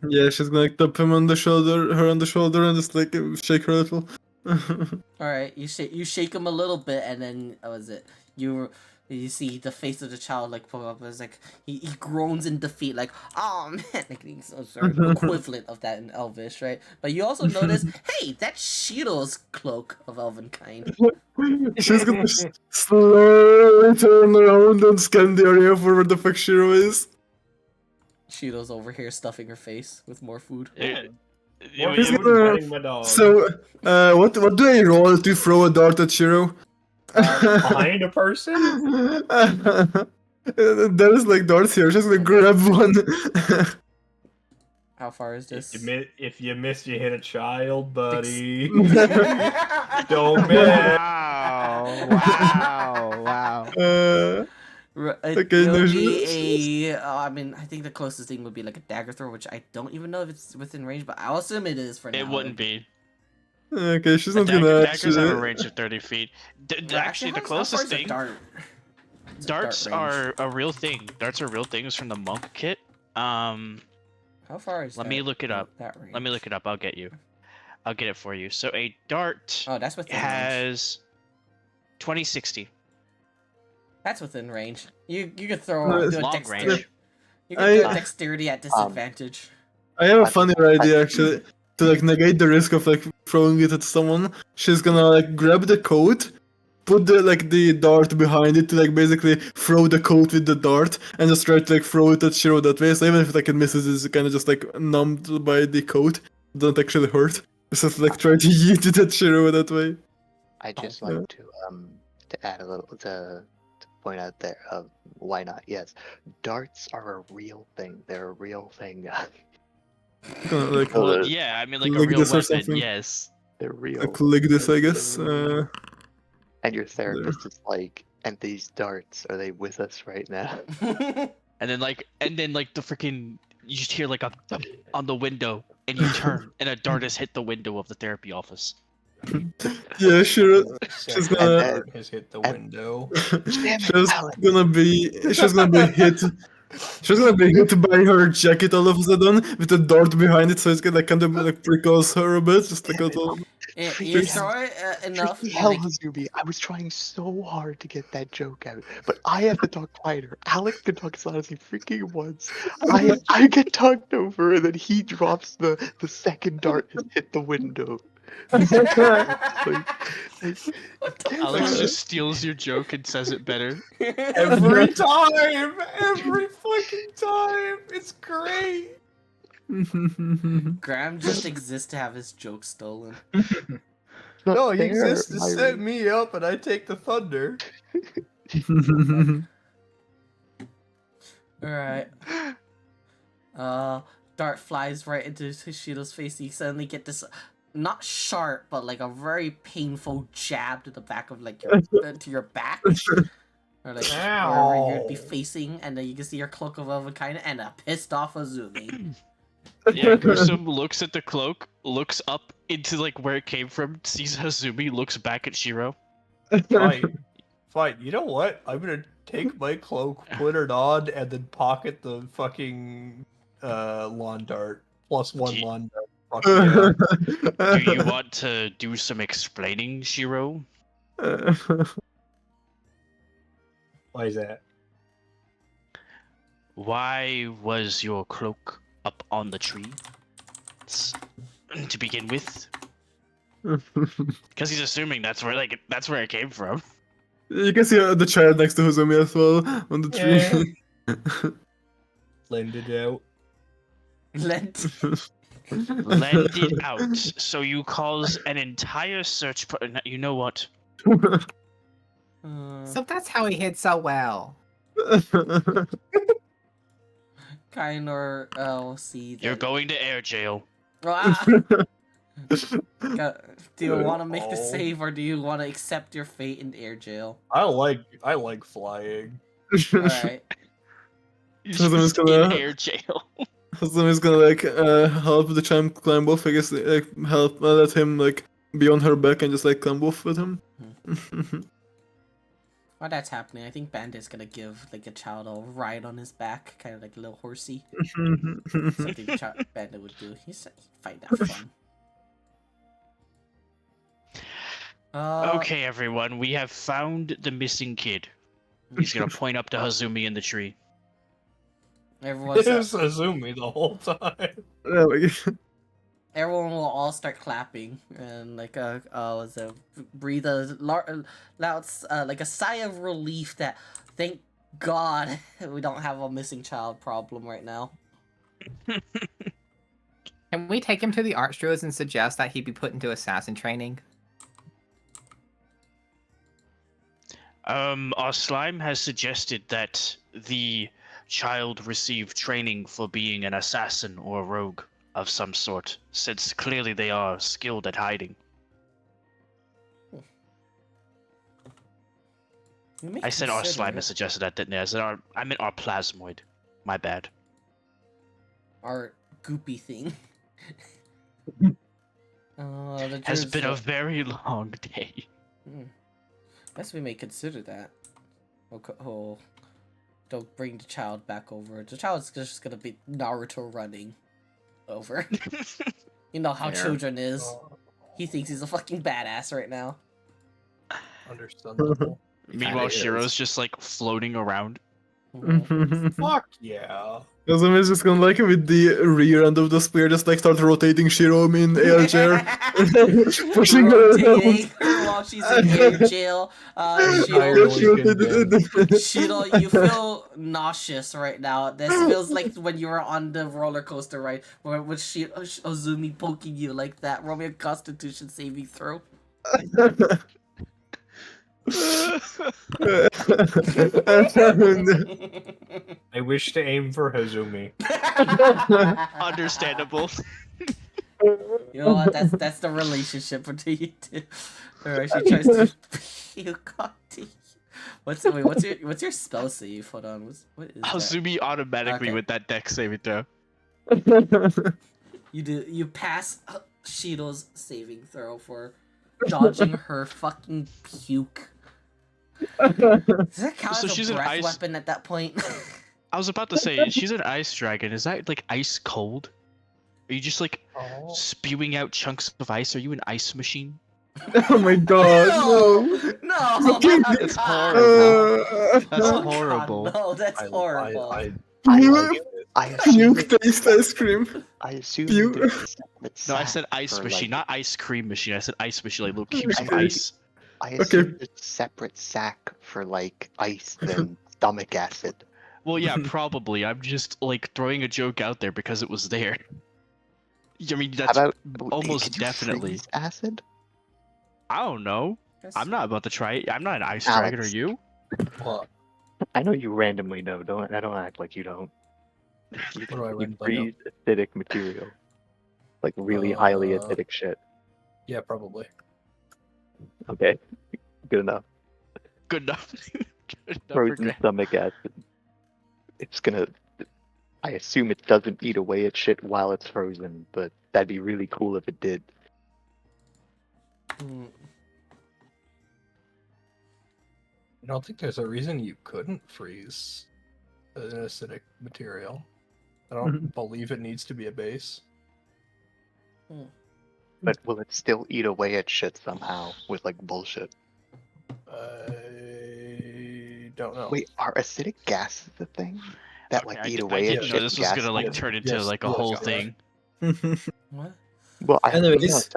Yeah, she's gonna like tap him on the shoulder, her on the shoulder, and just like shake her a little. All right, you shake him a little bit, and then what was it? You see the face of the child like pull up. It's like he groans in defeat, like, "Oh man!" Like he's sort of equivalent of that in Elvish, right? But you also notice, hey, that's Shiro's cloak of elven kind. She's gonna slowly turn around and scan the area for where the fuck Shiro is. Shiro's over here stuffing her face with more food. He's gonna... So, what do I roll to throw a dart at Shiro? Behind a person? There is like darts here. Just like grab one. How far is this? If you miss, you hit a child, buddy. Don't miss. Wow. Okay, it'll be I mean, I think the closest thing would be like a dagger throw, which I don't even know if it's within range, but I'll assume it is for now. It wouldn't be. Okay, she's not gonna daggers have a range of 30 feet. Actually, the closest thing. Darts are a real thing. Darts are real things from the monk kit. How far is Let me look it up. Let me look it up. I'll get it for you. So a dart that's within has 2060. That's within range. You could throw do a long range. You can do a dexterity at disadvantage. I have a funnier idea actually. To like negate the risk of like throwing it at someone, she's gonna like grab the coat, put the dart behind it to like basically throw the coat with the dart, and just try to like throw it at Shiro that way. So even if like it misses, it's kind of just like numbed by the coat, it doesn't actually hurt. Just like try to yeet it at Shiro that way. I just like to add a little to point out there. Why not? Yes, darts are a real thing. They're a real thing. Like, yeah, I mean like a real weapon. Yes, they're real. Like this, I guess. And your therapist is like, and these darts, are they with us right now? and then like the freaking you just hear like a thump on the window, and you turn, and a dart has hit the window of the therapy office. Yeah, sure. She's gonna has hit the window. She's gonna be hit. She's gonna be hit by her jacket all of a sudden with a dart behind it, so it's gonna kind of like prickles her a bit, just like a little. You throw it enough. Hell, Zuby, I was trying so hard to get that joke out, but I have to talk quieter. Alex can talk as loud as he freaking wants. I get talked over, and then he drops the second dart has hit the window. Alex just steals your joke and says it better. Every time! Every fucking time! It's great! Graham just exists to have his joke stolen. No, he fair, exists to set Myri. me up, and I take the thunder. Alright. Dart flies right into Shido's face. You suddenly get this, not sharp, but like a very painful jab to the back of like your to your back, or like wherever you'd be Ow. facing, and then you can see your cloak of Elvenkind and a pissed off Azumi. Yeah, Gruesome looks at the cloak, looks up into like where it came from, sees Hazumi, looks back at Shiro. Fine. Fine. You know what? I'm gonna take my cloak, put it on, and then pocket the fucking lawn dart. +1 Do you- lawn dart. Fuck yeah. Do you want to do some explaining, Shiro? Why is that? Why was your cloak up on the tree? To begin with, because he's assuming that's where it came from. You can see the child next to Huzumi as well on the tree. Lend it out. Lent. Lend it out, so you cause an entire search. You know what? So that's how he hid so well. Kainor, we'll see. You're that- going to air jail. Ah! Do you want to make the save, or do you want to accept your fate in air jail? I like flying. Alright. Hazumi's Just in gonna- air jail. Hazumi's gonna like help the child climb off. I guess like help let him like be on her back and just like climb off with him. While that's happening, I think Bandit's gonna give like a child a ride on his back, kind of like a little horsey. Something Bandit would do. He'd find that fun. Okay, everyone, we have found the missing kid. He's gonna point up to Hazumi in the tree. Everyone's, It was Azumi the whole time. Yeah, like, everyone will all start clapping and like breathe a loud like a sigh of relief that thank God we don't have a missing child problem right now. Can we take him to the Archdruids and suggest that he be put into assassin training? Our slime has suggested that the child receive training for being an assassin or a rogue of some sort, since clearly they are skilled at hiding. I said our slime has suggested that, didn't I? I meant our plasmoid. My bad. Our goopy thing. The Has druids been a will- very long day. Guess we may consider that. Don't bring the child back over. The child's just gonna be Naruto running over. You know how Fair. children is. He thinks he's a fucking badass right now. Understandable. Meanwhile, is. Shiro's just like floating around. Fuck yeah. Hazumi's just gonna like with the rear end of the spear just like start rotating Shiro in air chair. Pushing her Rotating around. her while she's in air jail. Shiro, you feel nauseous right now. This feels like when you were on the roller coaster ride, where with Ozumi poking you like that. Roll me a Constitution saving throw. I wish to aim for Hazumi. Understandable. You know what? That's the relationship between you two. Alright, she tries to. You got it. What's your spell save? Hold on. What is that? Hazumi automatically Okay. with that deck saving throw. You pass Shiro's saving throw for dodging her fucking puke. Does that count So as she's a an breath ice- weapon at that point? I was about to say, she's an ice dragon. Is that like ice cold? Are you just like spewing out chunks of ice? Are you an ice machine? Oh my god, no. No, That's God, horrible. Uh, That's Oh, God, horrible. no, that's horrible. I Puke, assume puke taste ice cream. I assume You- there's a separate No, I sack said ice for, machine, like- not ice cream machine. I said ice machine, like little cubes of Okay. ice. I Okay. assume there's a separate sack for like ice than stomach acid. Well, yeah, probably. I'm just like throwing a joke out there because it was there. I mean, How that's about almost could you definitely. freeze acid? I don't know. Guess- I'm not about to try it. I'm not an ice dragon, are Alex. you? What? I know you randomly know. Don't act like you don't. You do I can randomly know? freeze acidic material, like really highly Uh, acidic shit. Yeah, probably. Okay, good enough. Good enough. Good enough for Frozen Grant. stomach acid. It's gonna. I assume it doesn't eat away at shit while it's frozen, but that'd be really cool if it did. Mm, I don't think there's a reason you couldn't freeze an acidic material. I don't believe it needs to be a base. But will it still eat away at shit somehow with like bullshit? I don't know. Wait, are acidic gases a thing that Okay, like eat I away at didn't know shit? this was gonna like gas turn into Yes, like a yes, whole yes. thing. what? Well, I Anyways.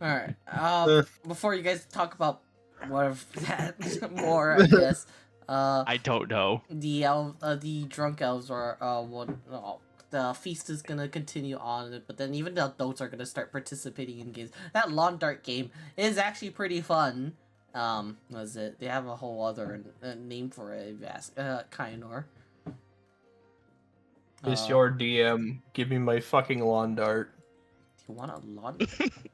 Alright. Uh. Before you guys talk about whatever that more, I guess. I don't know. The drunk elves are the feast is gonna continue on, but then even the adults are gonna start participating in games. That lawn dart game is actually pretty fun. Was it? They have a whole other name for it. If you ask, Kainor. It's your DM. Give me my fucking lawn dart. Do you want a lawn?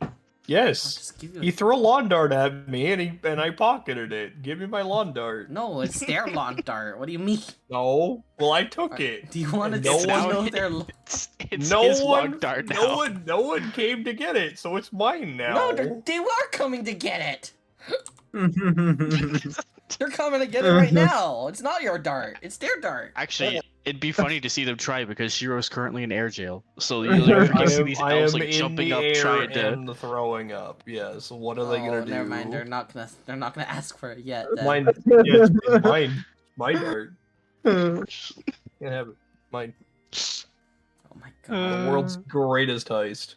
I'll Yes. just give you. He threw a lawn dart at me and I pocketed it. Give me my lawn dart. No, it's their lawn dart. What do you mean? No. Well, I took it. Do you want to And no steal one- their? It's No his one, long dart now. no one came to get it, so it's mine now. No, they are coming to get it. They're coming to get it right now. It's not your dart. It's their dart. Actually, it'd be funny to see them try because Shiro's currently in air jail. So you see these elves like in jumping the up, air trying to. and throwing up. Yeah. So what are they gonna do? Never mind. They're not gonna ask for it yet. Then. Mine. Yeah, it's mine. My dart. Can't have it. Mine. Oh my god. The world's greatest heist.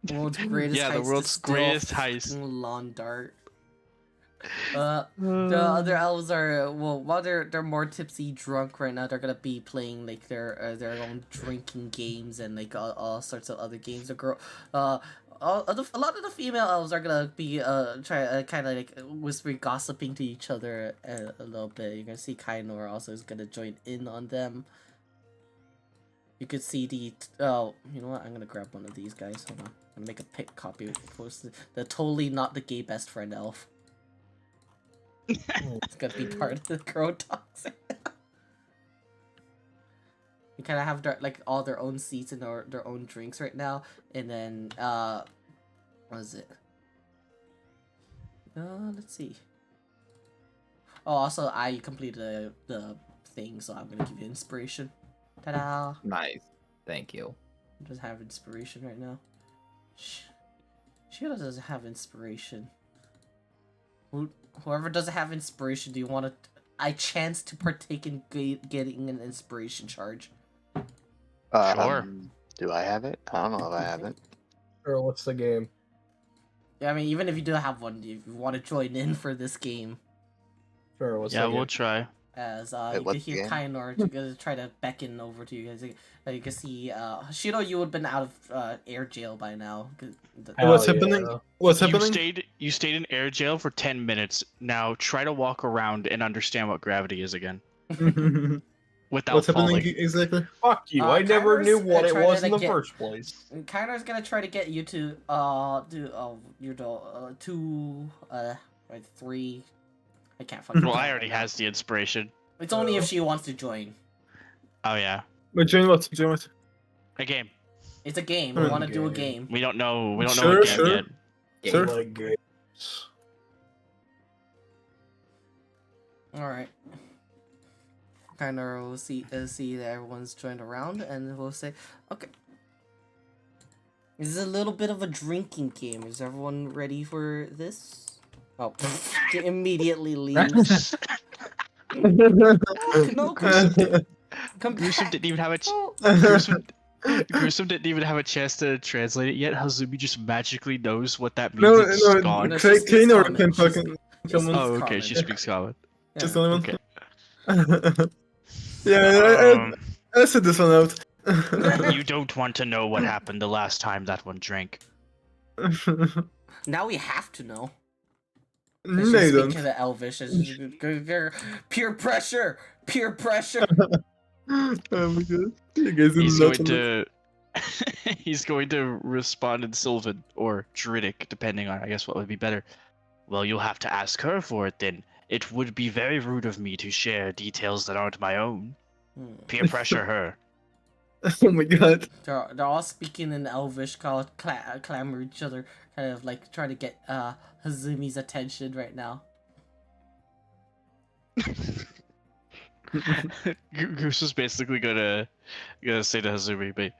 The world's greatest Yeah, heist the is world's still greatest a heist. fucking lawn dart. The other elves are while they're more tipsy drunk right now, they're gonna be playing like their own drinking games and like all sorts of other games. A lot of the female elves are gonna be try kind of like whispering, gossiping to each other a little bit. You're gonna see Kainor also is gonna join in on them. You could see you know what? I'm gonna grab one of these guys. Hold on. I'm gonna make a pic copy. Post the totally not the gay best friend elf. It's gonna be part of the girl talks. We kind of have like all their own seats and their own drinks right now, and then what is it? Let's see. Oh, also I completed the thing, so I'm gonna give you inspiration. Ta-da! Nice. Thank you. I just have inspiration right now. She doesn't have inspiration. Whoever doesn't have inspiration, do you want to? I chance to partake in getting an inspiration charge. Sure. Do I have it? I don't know if I have it. Or what's the game? Yeah, I mean, even if you do have one, if you want to join in for this game, Sure, what's Yeah, the we'll game? try. as Wait, you can what's the hear game? Kainor to try to beckon over to you guys. You can see Shiro, you would have been out of air jail by now. What's Hell happening? yeah. What's happening? You stayed in air jail for 10 minutes. Now try to walk around and understand what gravity is again without What's happening falling. exactly? Fuck you! I never Kainor's knew what it trying was to in the get- first place. Kainor's gonna try to get you to do your two like three. I can't fucking. Well, count I right already now. has the inspiration. It's only if she wants to join. Oh yeah, Wait, join what? Join what? a game. It's a game. We want to do a Game. game. We don't know. We don't know Sure, what game sure. yet. Sure. Like games. All right. Kainar will see that everyone's joined around, and we'll say, okay. This is a little bit of a drinking game. Is everyone ready for this? Oh, he immediately leaves. No, come Gruesome back. didn't even have a. Oh. Gruesome didn't even have a chance to translate it yet. Hazumi just magically knows what that means. No, It's no, gone. No, she speaks Kainor common. can She's- fucking Just come on. Oh, okay. common. She speaks common. Yeah. Just only one. Okay. Yeah, I said this one out. You don't want to know what happened the last time that one drank. Now we have to know. No, She's you speaking don't. to Elvish. Peer pressure. Peer pressure. Oh my god. You guys did He's not going to he's going to respond in Sylvan or Druidic, depending on I guess what would be better. Well, you'll have to ask her for it then. It would be very rude of me to share details that aren't my own. Peer pressure her. Oh my god. They're all speaking in Elvish, clamor each other, kind of like trying to get Hazumi's attention right now. Goose is basically gonna say to Hazumi, but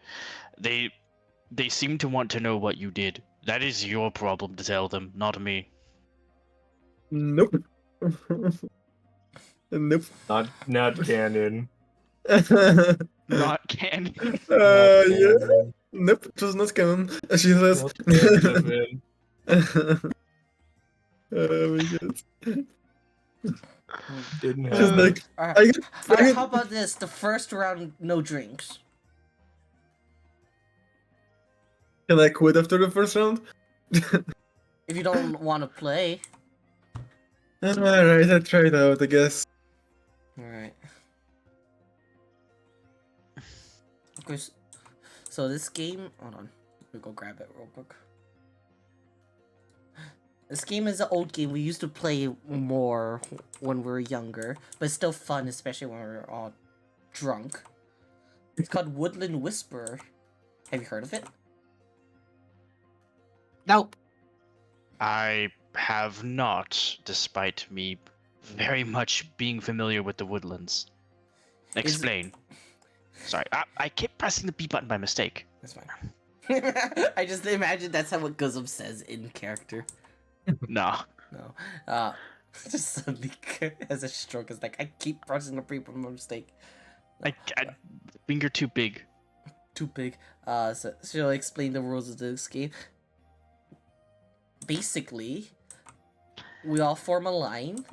they seem to want to know what you did. That is your problem to tell them, not me. Nope. Nope. Not canon. Not canon. Not Yeah. canon. Nope, it was not canon. She says. What could have been? Oh my god. Didn't She's happen. like, Alright, how about this? The first round, no drinks. can I quit after the first round? If you don't want to play. Alright, I'll try it out, I guess. Alright. Okay, so this game... Hold on. Let me go grab it real quick. This game is an old game. We used to play more when we were younger. But it's still fun, especially when we're all drunk. It's called Woodland Whisperer. Have you heard of it? Nope. I have not, despite me very much being familiar with the woodlands. Explain. Sorry, I kept pressing the B button by mistake. That's fine. I just imagine that's how what Guzum says in character. No. No. Just suddenly has a stroke. It's like, I keep pressing the B button by mistake. I finger too big. Too big. So she'll explain the rules of this game. Basically, we all form a line,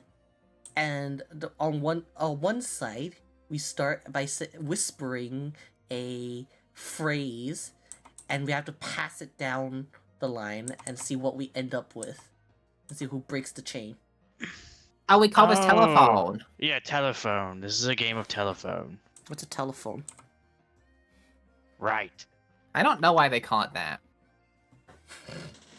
and on one side, we start by whispering a phrase, and we have to pass it down the line and see what we end up with, and see who breaks the chain. Oh, we call this telephone. Yeah, telephone. This is a game of telephone. What's a telephone? Right. I don't know why they call it that.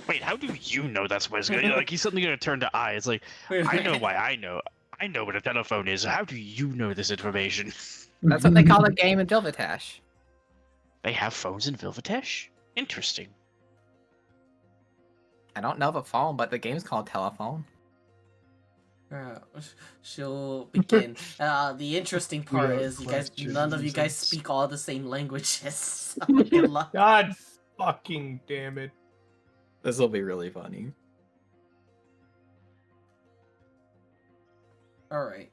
Wait, how do you know that's what it's gonna like? He's suddenly gonna turn to I. It's like I know why I know. I know what a telephone is. How do you know this information? That's what they call the game in Dilvitash. They have phones in Vilvatesh? Interesting. I don't know of a phone, but the game's called telephone. She'll begin. The interesting part is none of you guys speak all the same languages. So good luck. God fucking damn it. This will be really funny. Alright.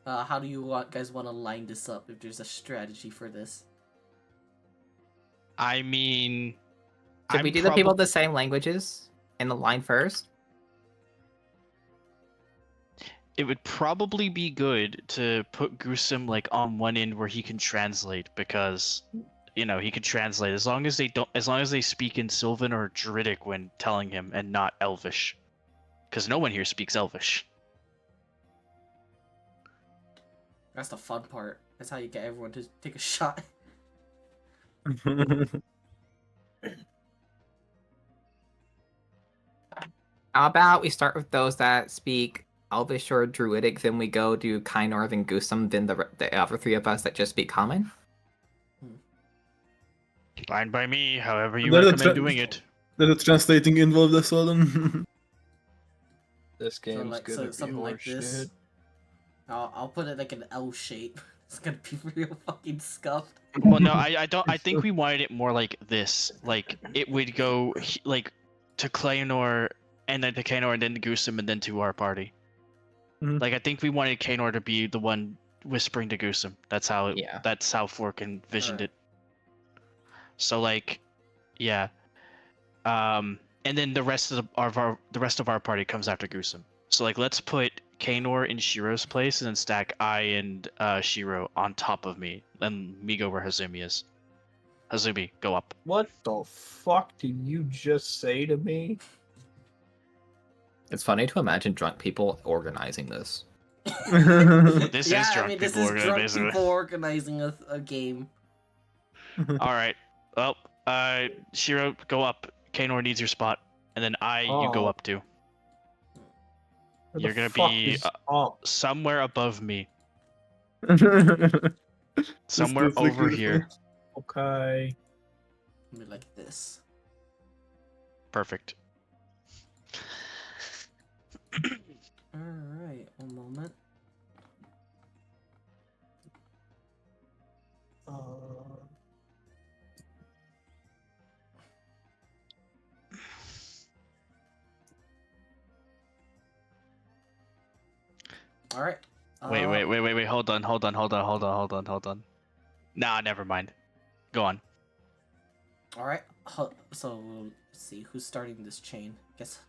How do you guys want to line this up if there's a strategy for this? I mean... Should we do the people with the same languages in the line first? It would probably be good to put Gruesome like on one end where he can translate, because you know he can translate as long as they speak in Sylvan or Druidic when telling him and not Elvish, because no one here speaks Elvish. That's the fun part. That's how you get everyone to take a shot. How about we start with those that speak Elvish or Druidic, then we go to Kynor, then Gusum, then the other three of us that just speak Common? Fine by me, however you There's a recommend doing it. There's a translating involved as well. Then. This game's gonna be something like this. horseshit. I'll put it like an L shape. It's gonna be real fucking scuffed. Well, no, I don't. I think we wanted it more like this. Like it would go like to Claynor, and then to Kaynor, and then to Gusum, and then to our party. Mhm. Like I think we wanted Kaynor to be the one whispering to Gusum. That's how it. Yeah. That's how Fork envisioned Alright. it. So like, yeah. And then the rest of our party comes after Gusum. So like, let's put Kanor in Shiro's place and then stack I and Shiro on top of me. Then me go where Hazumi is. Hazumi, go up. What the fuck did you just say to me? It's funny to imagine drunk people organizing this. This yeah, is I drunk mean, this people is drunk basically. people organizing a game. All right. Well, Shiro, go up. Kanor needs your spot, and then you go Oh. up too. Where the You're gonna fuck be is up? somewhere above me, This somewhere looks like over a- here. Okay. Maybe like this. Perfect. Alright, one moment. Alright. Wait. Hold on. Nah, never mind. Go on. Alright. So, let's see. Who's starting this chain? Guess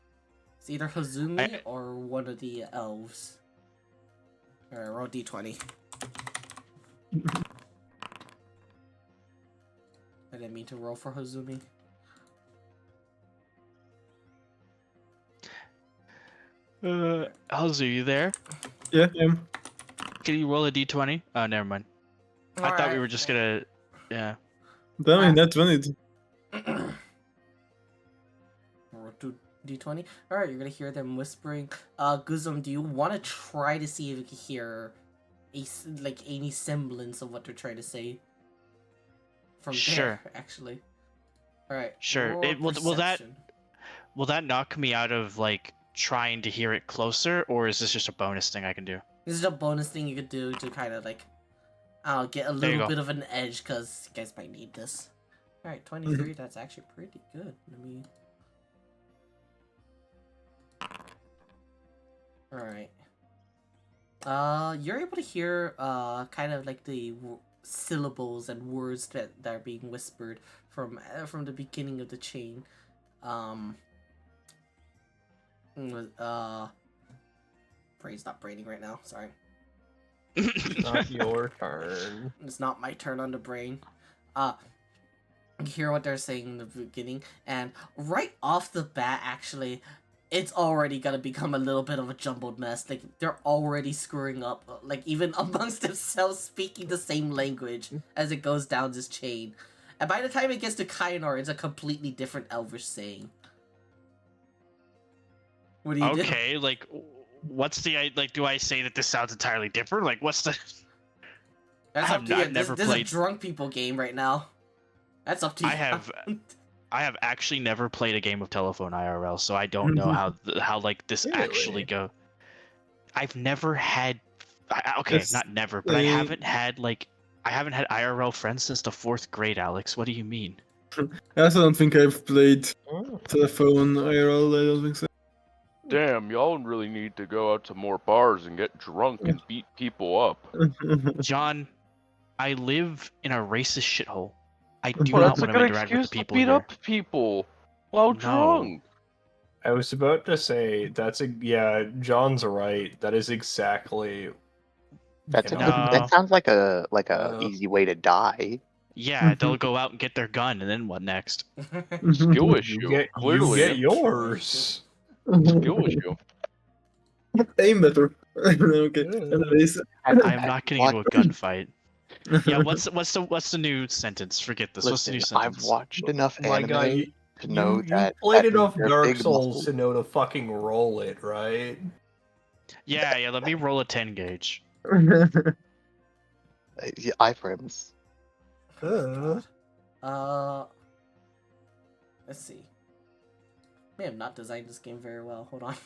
it's either Hazumi or one of the elves. Alright, roll d20. I didn't mean to roll for Hazumi. Hazu, you there? Yeah, yeah. Can you roll a d20? Oh, never mind. I thought we Alright. were just gonna. Yeah. Damn, that's funny. Roll 2d20. Alright, you're gonna hear them whispering. Guzum, do you want to try to see if you can hear any semblance of what they're trying to say? From Sure. there, actually. Alright. Sure. roll perception. Will that knock me out of like trying to hear it closer, or is this just a bonus thing I can do? This is a bonus thing you could do to kind of like, get a There you little go. bit of an edge, because you guys might need this. Alright, 23, that's actually pretty good. Let me... Alright. You're able to hear, kind of like the syllables and words that are being whispered from the beginning of the chain. Brain's not braining right now, sorry. Not your turn. It's not my turn on the brain. You hear what they're saying in the beginning, and right off the bat, actually, it's already gonna become a little bit of a jumbled mess. Like, they're already screwing up, like, even amongst themselves, speaking the same language as it goes down this chain. And by the time it gets to Kainor, it's a completely different Elvish saying. What do you do? Okay, like, what's the like? Do I say that this sounds entirely different? Like, what's the? That's I've up to you. never This is a played- drunk people game right now. That's up to you. I have actually never played a game of telephone IRL, so I don't know how like this actually Really? go. I've never had. Okay, It's, not never, but I uh, haven't had IRL friends since the 4th grade. Alex, what do you mean? I also don't think I've played Oh. telephone IRL. I don't think so. Damn, y'all really need to go out to more bars and get drunk and beat people up. John, I live in a racist shithole. I do Well, not that's a want to good interact with excuse the to people beat here. up people while No. drunk. I was about to say yeah, John's right. That is exactly That's you a know, good, No. that sounds like a Uh, easy way to die. Yeah, they'll go out and get their gun, and then what next? Skill you issue. get Clearly. yours. Skill issue. Aim better. Okay. Anyways, I'm not getting into a What? gunfight. Yeah, what's the new sentence? Forget this. What's the new Listen, I've sentence? watched enough My anime God, to know you that played that means enough they're Dark big Souls muscles. to know to fucking roll it, right? Yeah, let me roll a 10 gauge. Yeah, iframes. Let's see. May have not designed this game very well. Hold on.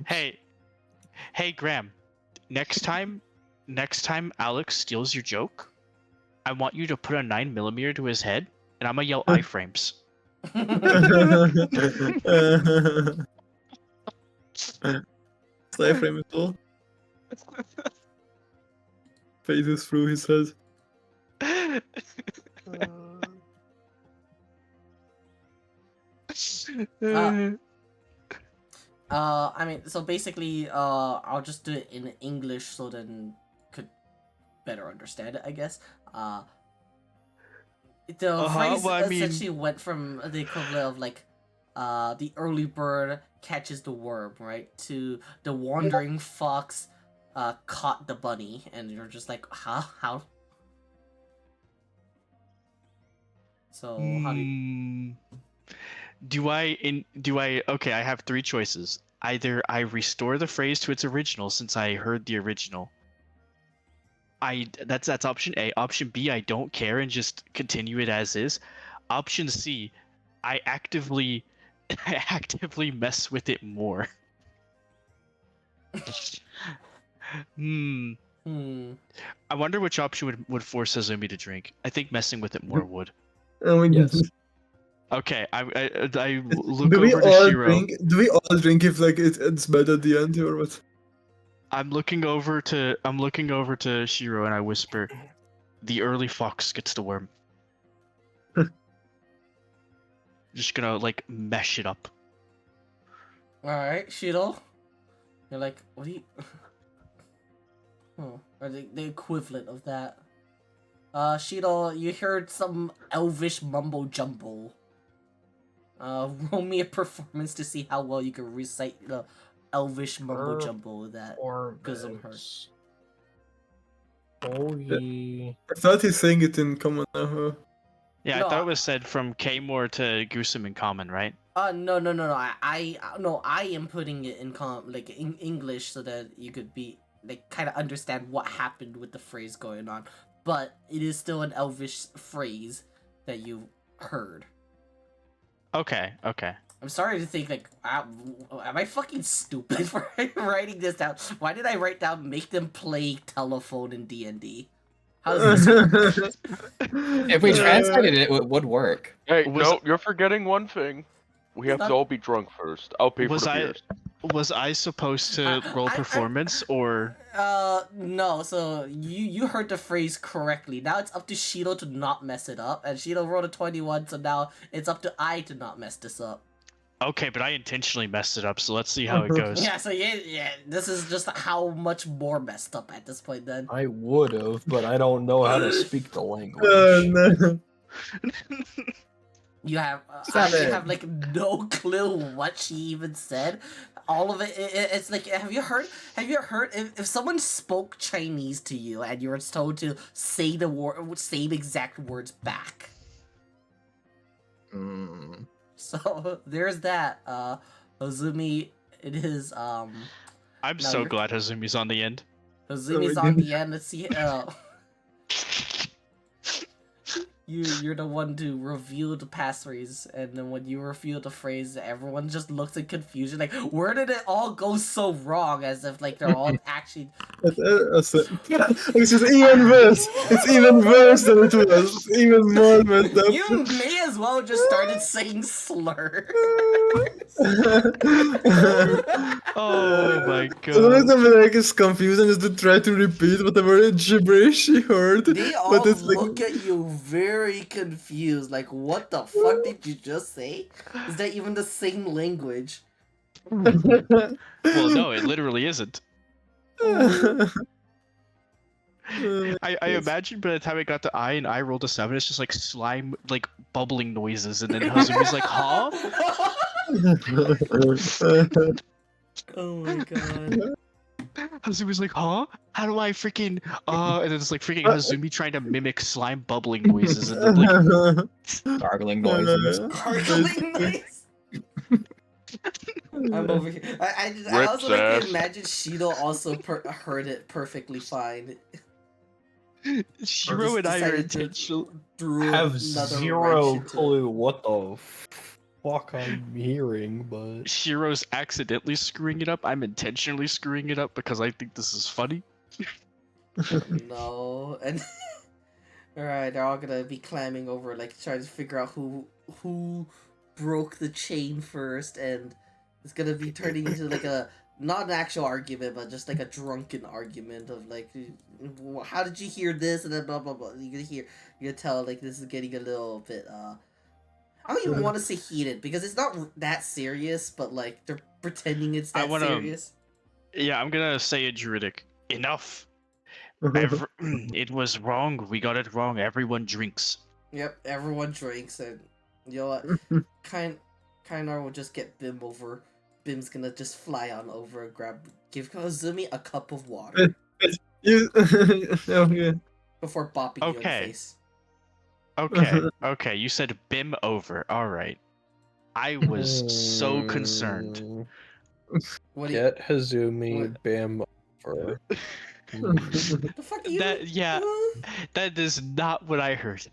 Hey, Graham. Next time Alex steals your joke, I want you to put a 9mm to his head, and I'm gonna yell iframes. Iframe it all. Phases through his head. I mean, so basically, I'll just do it in English so then could better understand it, I guess. The phrase Well, I mean, essentially went from the equivalent of like, the early bird catches the worm, right, to the wandering fox, caught the bunny, and you're just like, huh, how? So how do you... Okay, I have three choices. Either I restore the phrase to its original since I heard the original. That's option A. Option B, I don't care and just continue it as is. Option C, I actively I actively mess with it more. Hmm. I wonder which option would force Azumi to drink. I think messing with it more would. Oh my Yes. goodness. Okay, I look Do we over to all Shiro. drink? Do we all drink if like it's bad at the end or what? I'm looking over to Shiro and I whisper, "The early fox gets the worm." Just gonna like mesh it up. Alright, Shiro. You're like, what do you... or the equivalent of that. Shiro, you heard some elvish mumbo jumbo. Roll me a performance to see how well you can recite the elvish mumbo jumbo that Guzum heard. Oh, ye. I thought he's saying it in common now. Yeah, No, I thought it was said from K-More to Gusum in common, right? No. I am putting it in in English so that you could be like kind of understand what happened with the phrase going on, but it is still an elvish phrase that you heard. Okay. I'm sorry to think like, am I fucking stupid for writing this down? Why did I write down make them play telephone in D&D? How does this work? If we translated it, it would work. Hey, Was- no, you're forgetting one thing. We have to all be drunk first. I'll pay for the beers. Was I supposed to roll performance or? No. So you heard the phrase correctly. Now it's up to Shiro to not mess it up, and Shiro rolled a 21, so now it's up to I to not mess this up. Okay, but I intentionally messed it up, so let's see how it goes. Yeah. So yeah. This is just how much more messed up at this point. Then I would have, but I don't know how to speak the language. No. you have Seven. you have like no clue what she even said. All of it's like, have you heard if someone spoke Chinese to you and you were told to say the same exact words back? So there's that. Azumi, it is I'm No, so you're- glad Hazumi's on the end. Azumi's on the end. Let's see. You're the one to reveal the passphrase, and then when you reveal the phrase, everyone just looks in confusion, like, where did it all go so wrong? As if like they're all actually. It's just even worse. It's even worse than it was. It's even more messed up. You may as well just started saying slur. Oh my So the god. reason like it's confusing is to try to repeat whatever gibberish she heard. They all but it's like look at you very confused, like, what the fuck did you just say? Is that even the same language? Well, no, it literally isn't. I imagine by the time it got to I and I rolled a 7, it's just like slime, like bubbling noises, and then Hazumi's like, huh? Oh my god. Hazumi's like, huh? How do I freaking, and then it's like freaking Hazumi trying to mimic slime bubbling noises, and then like, Gargling noises. Gargling noise? I'm over here. I also like to imagine Shido also heard it perfectly fine. Shiro and I are intentional. Have zero clue what the fuck I'm hearing, but Shiro's accidentally screwing it up. I'm intentionally screwing it up because I think this is funny. No, and alright, they're all gonna be clamming over, like trying to figure out who broke the chain first, and it's gonna be turning into like a not an actual argument, but just like a drunken argument of like, how did you hear this, and then blah blah blah. You can tell like this is getting a little bit I don't even want to say heated because it's not that serious, but like they're pretending it's I that wanna- serious. Yeah, I'm gonna say in Druidic. Enough. It was wrong. We got it wrong. Everyone drinks. Yep, everyone drinks, and you know what? Kainar will just get Bim over. Bim's gonna just fly on over and give Kazumi a cup of water Okay. before bopping you in the Okay. face. Okay. You said Bim over. All right. I was so concerned. What do you, Get Hazumi what- Bim over. the fuck are you? That is not what I heard.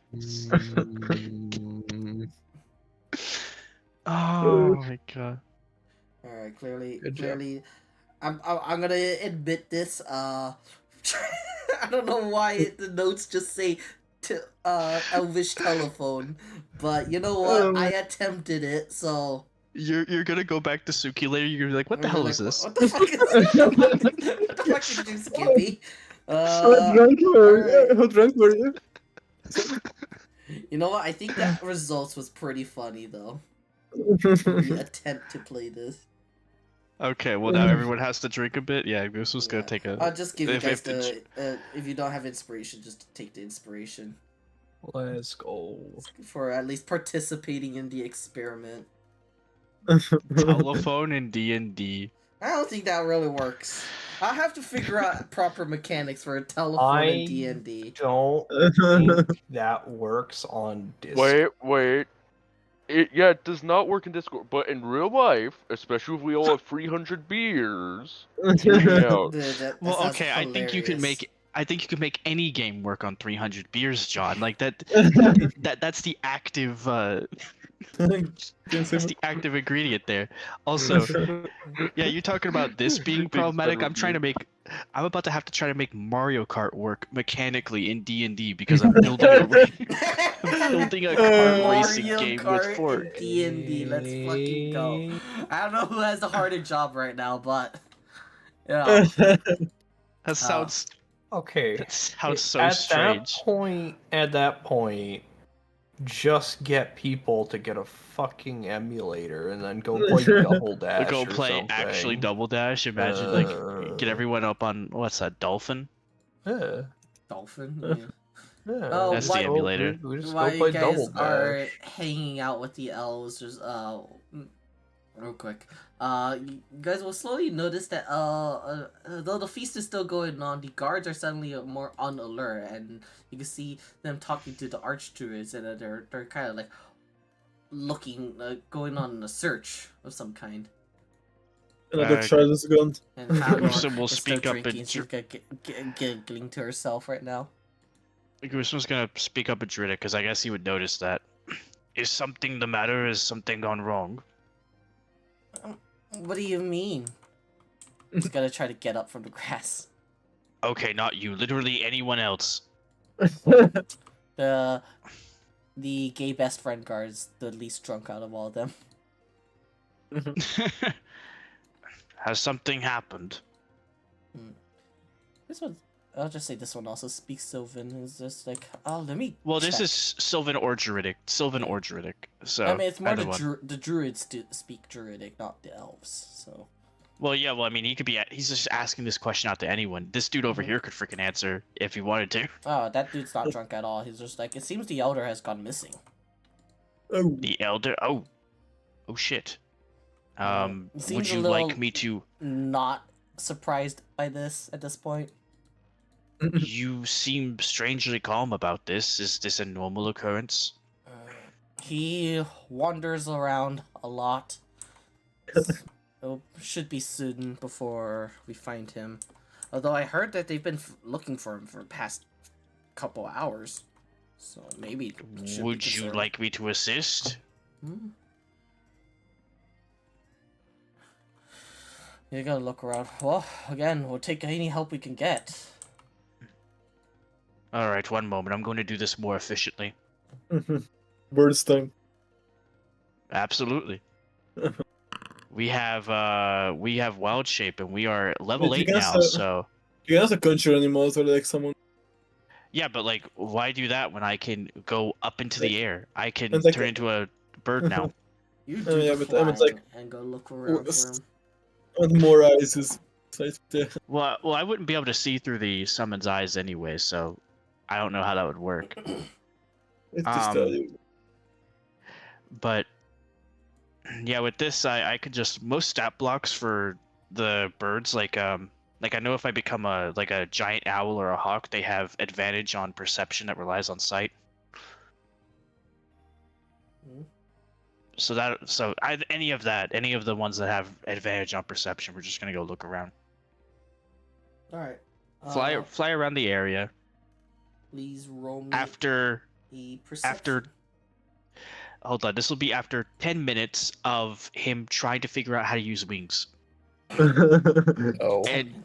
Oh my god. All right, clearly, Good job. I'm gonna admit this. I don't know why the notes just say Elvish telephone, but you know what? I attempted it, so. You're gonna go back to Suki later. You're gonna be like, what the hell is this? What the fuck is this? What the fuck did you, Skippy? How drunk were you? alright. How drunk were you? You know what? I think that results was pretty funny though. The attempt to play this. Okay, well now everyone has to drink a bit. Yeah, this was gonna take a. I'll just give you if- guys if if you don't have inspiration, just take the inspiration Let's go. for at least participating in the experiment. telephone in D&D. I don't think that really works. I'll have to figure out proper mechanics for a telephone in D&D. Don't think that works on Discord. Wait. It does not work in Discord, but in real life, especially if we all have 300 beers, hear me out. Dude, that Well, sounds okay, I think you can hilarious. make. I think you can make any game work on 300 beers, John. Like that. That's the active. That's the active ingredient there. Also, yeah, you're talking about this being problematic. I'm about to have to try to make Mario Kart work mechanically in D&D because I'm building a kart racing Mario game Kart with fork. in D&D. Let's fucking go. I don't know who has the harder job right now, but you know. That sounds. Okay. That sounds so at strange. At that point, just get people to get a fucking emulator and then go play Double Dash. Go or play something. actually Double Dash. Imagine like get everyone up on what's that, Dolphin? Yeah. Dolphin. Yeah. Yeah. Oh, That's the why- emulator. We just While go play you guys Double are Dash. hanging out with the elves, just real quick, you guys will slowly notice that though the feast is still going on, the guards are suddenly more on alert, and you can see them talking to the archdruids, and they're kind of like looking, going on a search of some kind. Another child is gone. And Gruesome will is still speak up in drinking. She's giggling to herself right now. Gruesom's gonna speak up in Druidic because I guess he would notice that. Is something the matter? Is something gone wrong? What do you mean? He's gonna try to get up from the grass. Okay, not you. Literally anyone else. The gay best friend guard is the least drunk out of all of them. Has something happened? This one, I'll just say this one also speaks Sylvan. It's just like, oh, let me. Well, this check. is Sylvan or Druidic. Sylvan or Druidic. So I mean, it's more either one. the druids speak Druidic, not the elves. So. Well, yeah. Well, I mean, he could be. He's just asking this question out to anyone. This dude over here could freaking answer if he wanted to. Oh, that dude's not drunk at all. He's just like, it seems the elder has gone missing. Oh. The elder. Oh shit. Seems Would a you little- like me to? Not surprised by this at this point. You seem strangely calm about this. Is this a normal occurrence? He wanders around a lot. It should be soon before we find him. Although I heard that they've been looking for him for the past couple hours. So maybe it should be Would you considered. like me to assist? Hmm? You gotta look around. Well, again, we'll take any help we can get. All right, one moment. I'm going to do this more efficiently. Bird's time. Absolutely. We have wild shape and we are level Wait, you 8 can now, also- so You can also conjure animals or like someone. yeah, but like why do that when I can go up into the air? I can And like- turn into a bird now. You Oh, do yeah, the but I mean, flying like- and go look around for him. And more eyes is Well, I wouldn't be able to see through the summon's eyes anyway, so I don't know how that would work. It's just But yeah, with this, I could just most stat blocks for the birds, like I know if I become a giant owl or a hawk, they have advantage on perception that relies on sight. Mhm. So any of the ones that have advantage on perception, we're just gonna go look around. All right. Fly around the area. Please roll me After a perception. hold on, this will be after 10 minutes of him trying to figure out how to use wings. Oh. And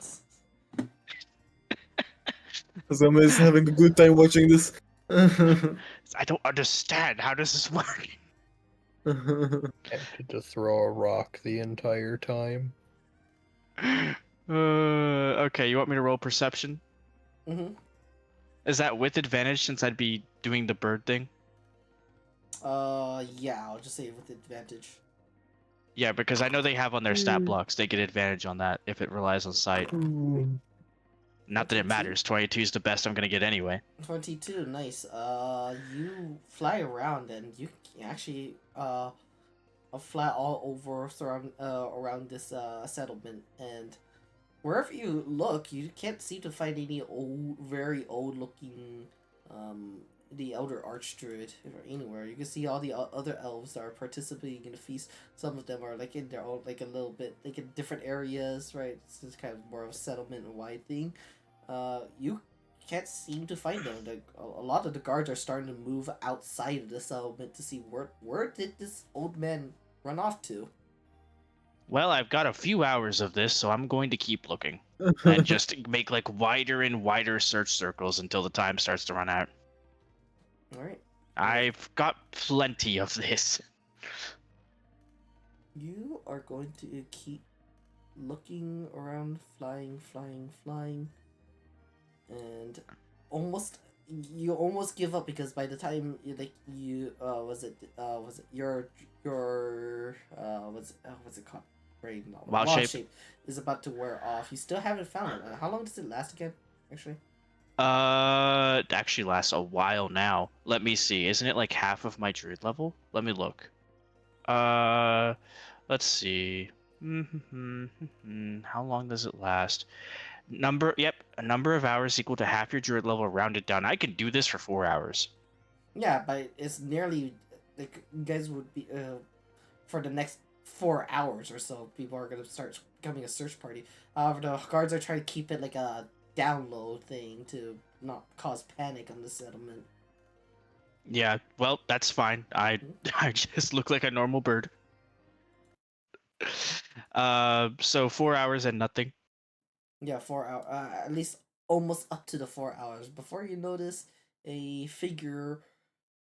Zama is having a good time watching this. I don't understand, how does this work? Tempted to throw a rock the entire time. Okay, you want me to roll perception? Mm-hmm. Is that with advantage since I'd be doing the bird thing? Yeah, I'll just say with advantage. Yeah, because I know they have on their stat blocks, they get advantage on that if it relies on sight. Not that it 22? matters, 22 is the best I'm gonna get anyway. 22, nice. You fly around and you can actually fly all over around this settlement, and wherever you look, you can't seem to find any very old looking the Elder Archdruid or anywhere. You can see all the other elves that are participating in the feast. Some of them are like in their own, like a little bit, like in different areas, right? It's just kind of more of a settlement and wide thing. You can't seem to find them. Like a lot of the guards are starting to move outside of the settlement to see where did this old man run off to. Well, I've got a few hours of this, so I'm going to keep looking. And just make like wider and wider search circles until the time starts to run out. Alright. I've got plenty of this. You are going to keep looking around, flying, and you almost give up because by the time what's it called, brain Wild shape. is about to wear off. You still haven't found it. How long does it last again? Actually, It actually lasts a while now. Let me see. Isn't it like half of my druid level? Let me look. Let's see. How long does it last? A number of hours equal to half your druid level rounded down. I can do this for 4 hours. yeah, but it's nearly like you guys would be for the next 4 hours or so. People are gonna start becoming a search party. The guards are trying to keep it like a download thing to not cause panic on the settlement. Yeah, well, that's fine. I just look like a normal bird. So 4 hours and nothing. Yeah, 4 hour. At least almost up to the 4 hours before you notice a figure,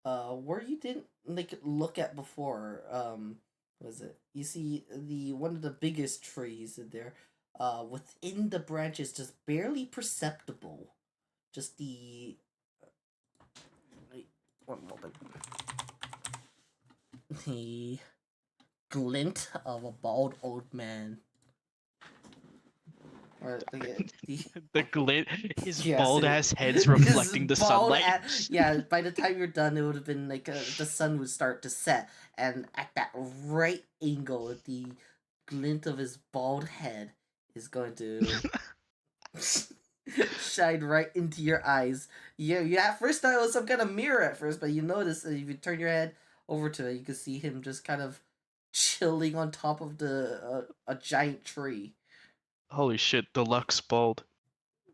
where you didn't like look at before. Was it? You see the one of the biggest trees in there, within the branches, just barely perceptible. Just the. Wait, one moment. The glint of a bald old man. Or the The glint, his Yes, bald it- ass head's his reflecting the bald sunlight. yeah, by the time you're done, it would have been like the sun would start to set, and at that right angle, the glint of his bald head is going to shine right into your eyes. You at first thought it was some kind of mirror at first, but you notice that if you turn your head over to it, you can see him just kind of chilling on top of the a giant tree. Holy shit, deluxe bald.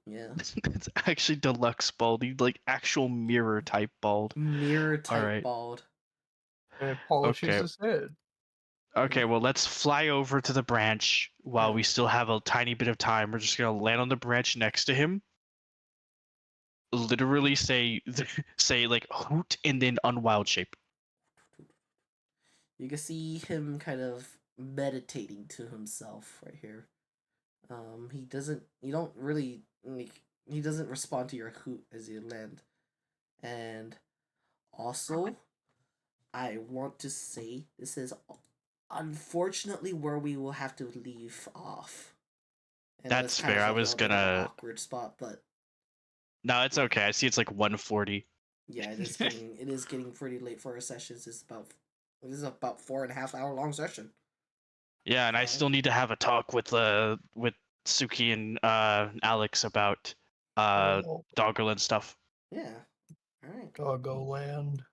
Yeah, It's actually deluxe bald. He like actual mirror type bald. mirror type Alright. bald. And it polishes Okay. his head. Okay, well, let's fly over to the branch while Yeah. we still have a tiny bit of time. We're just gonna land on the branch next to him. Literally say say like hoot and then unwild shape. You can see him kind of meditating to himself right here. You don't really, like, he doesn't respond to your hoot as you land. And also, I want to say this is unfortunately where we will have to leave off. And That's kind fair. of I a was little bit of an gonna. awkward spot, but No, it's okay. I see it's like 1:40. yeah, it is getting pretty late for our sessions. This is about 4.5 hour long session. Yeah, and I still need to have a talk with Suki and Alex about Oh, Doggerland stuff. Yeah. All right. Doggerland.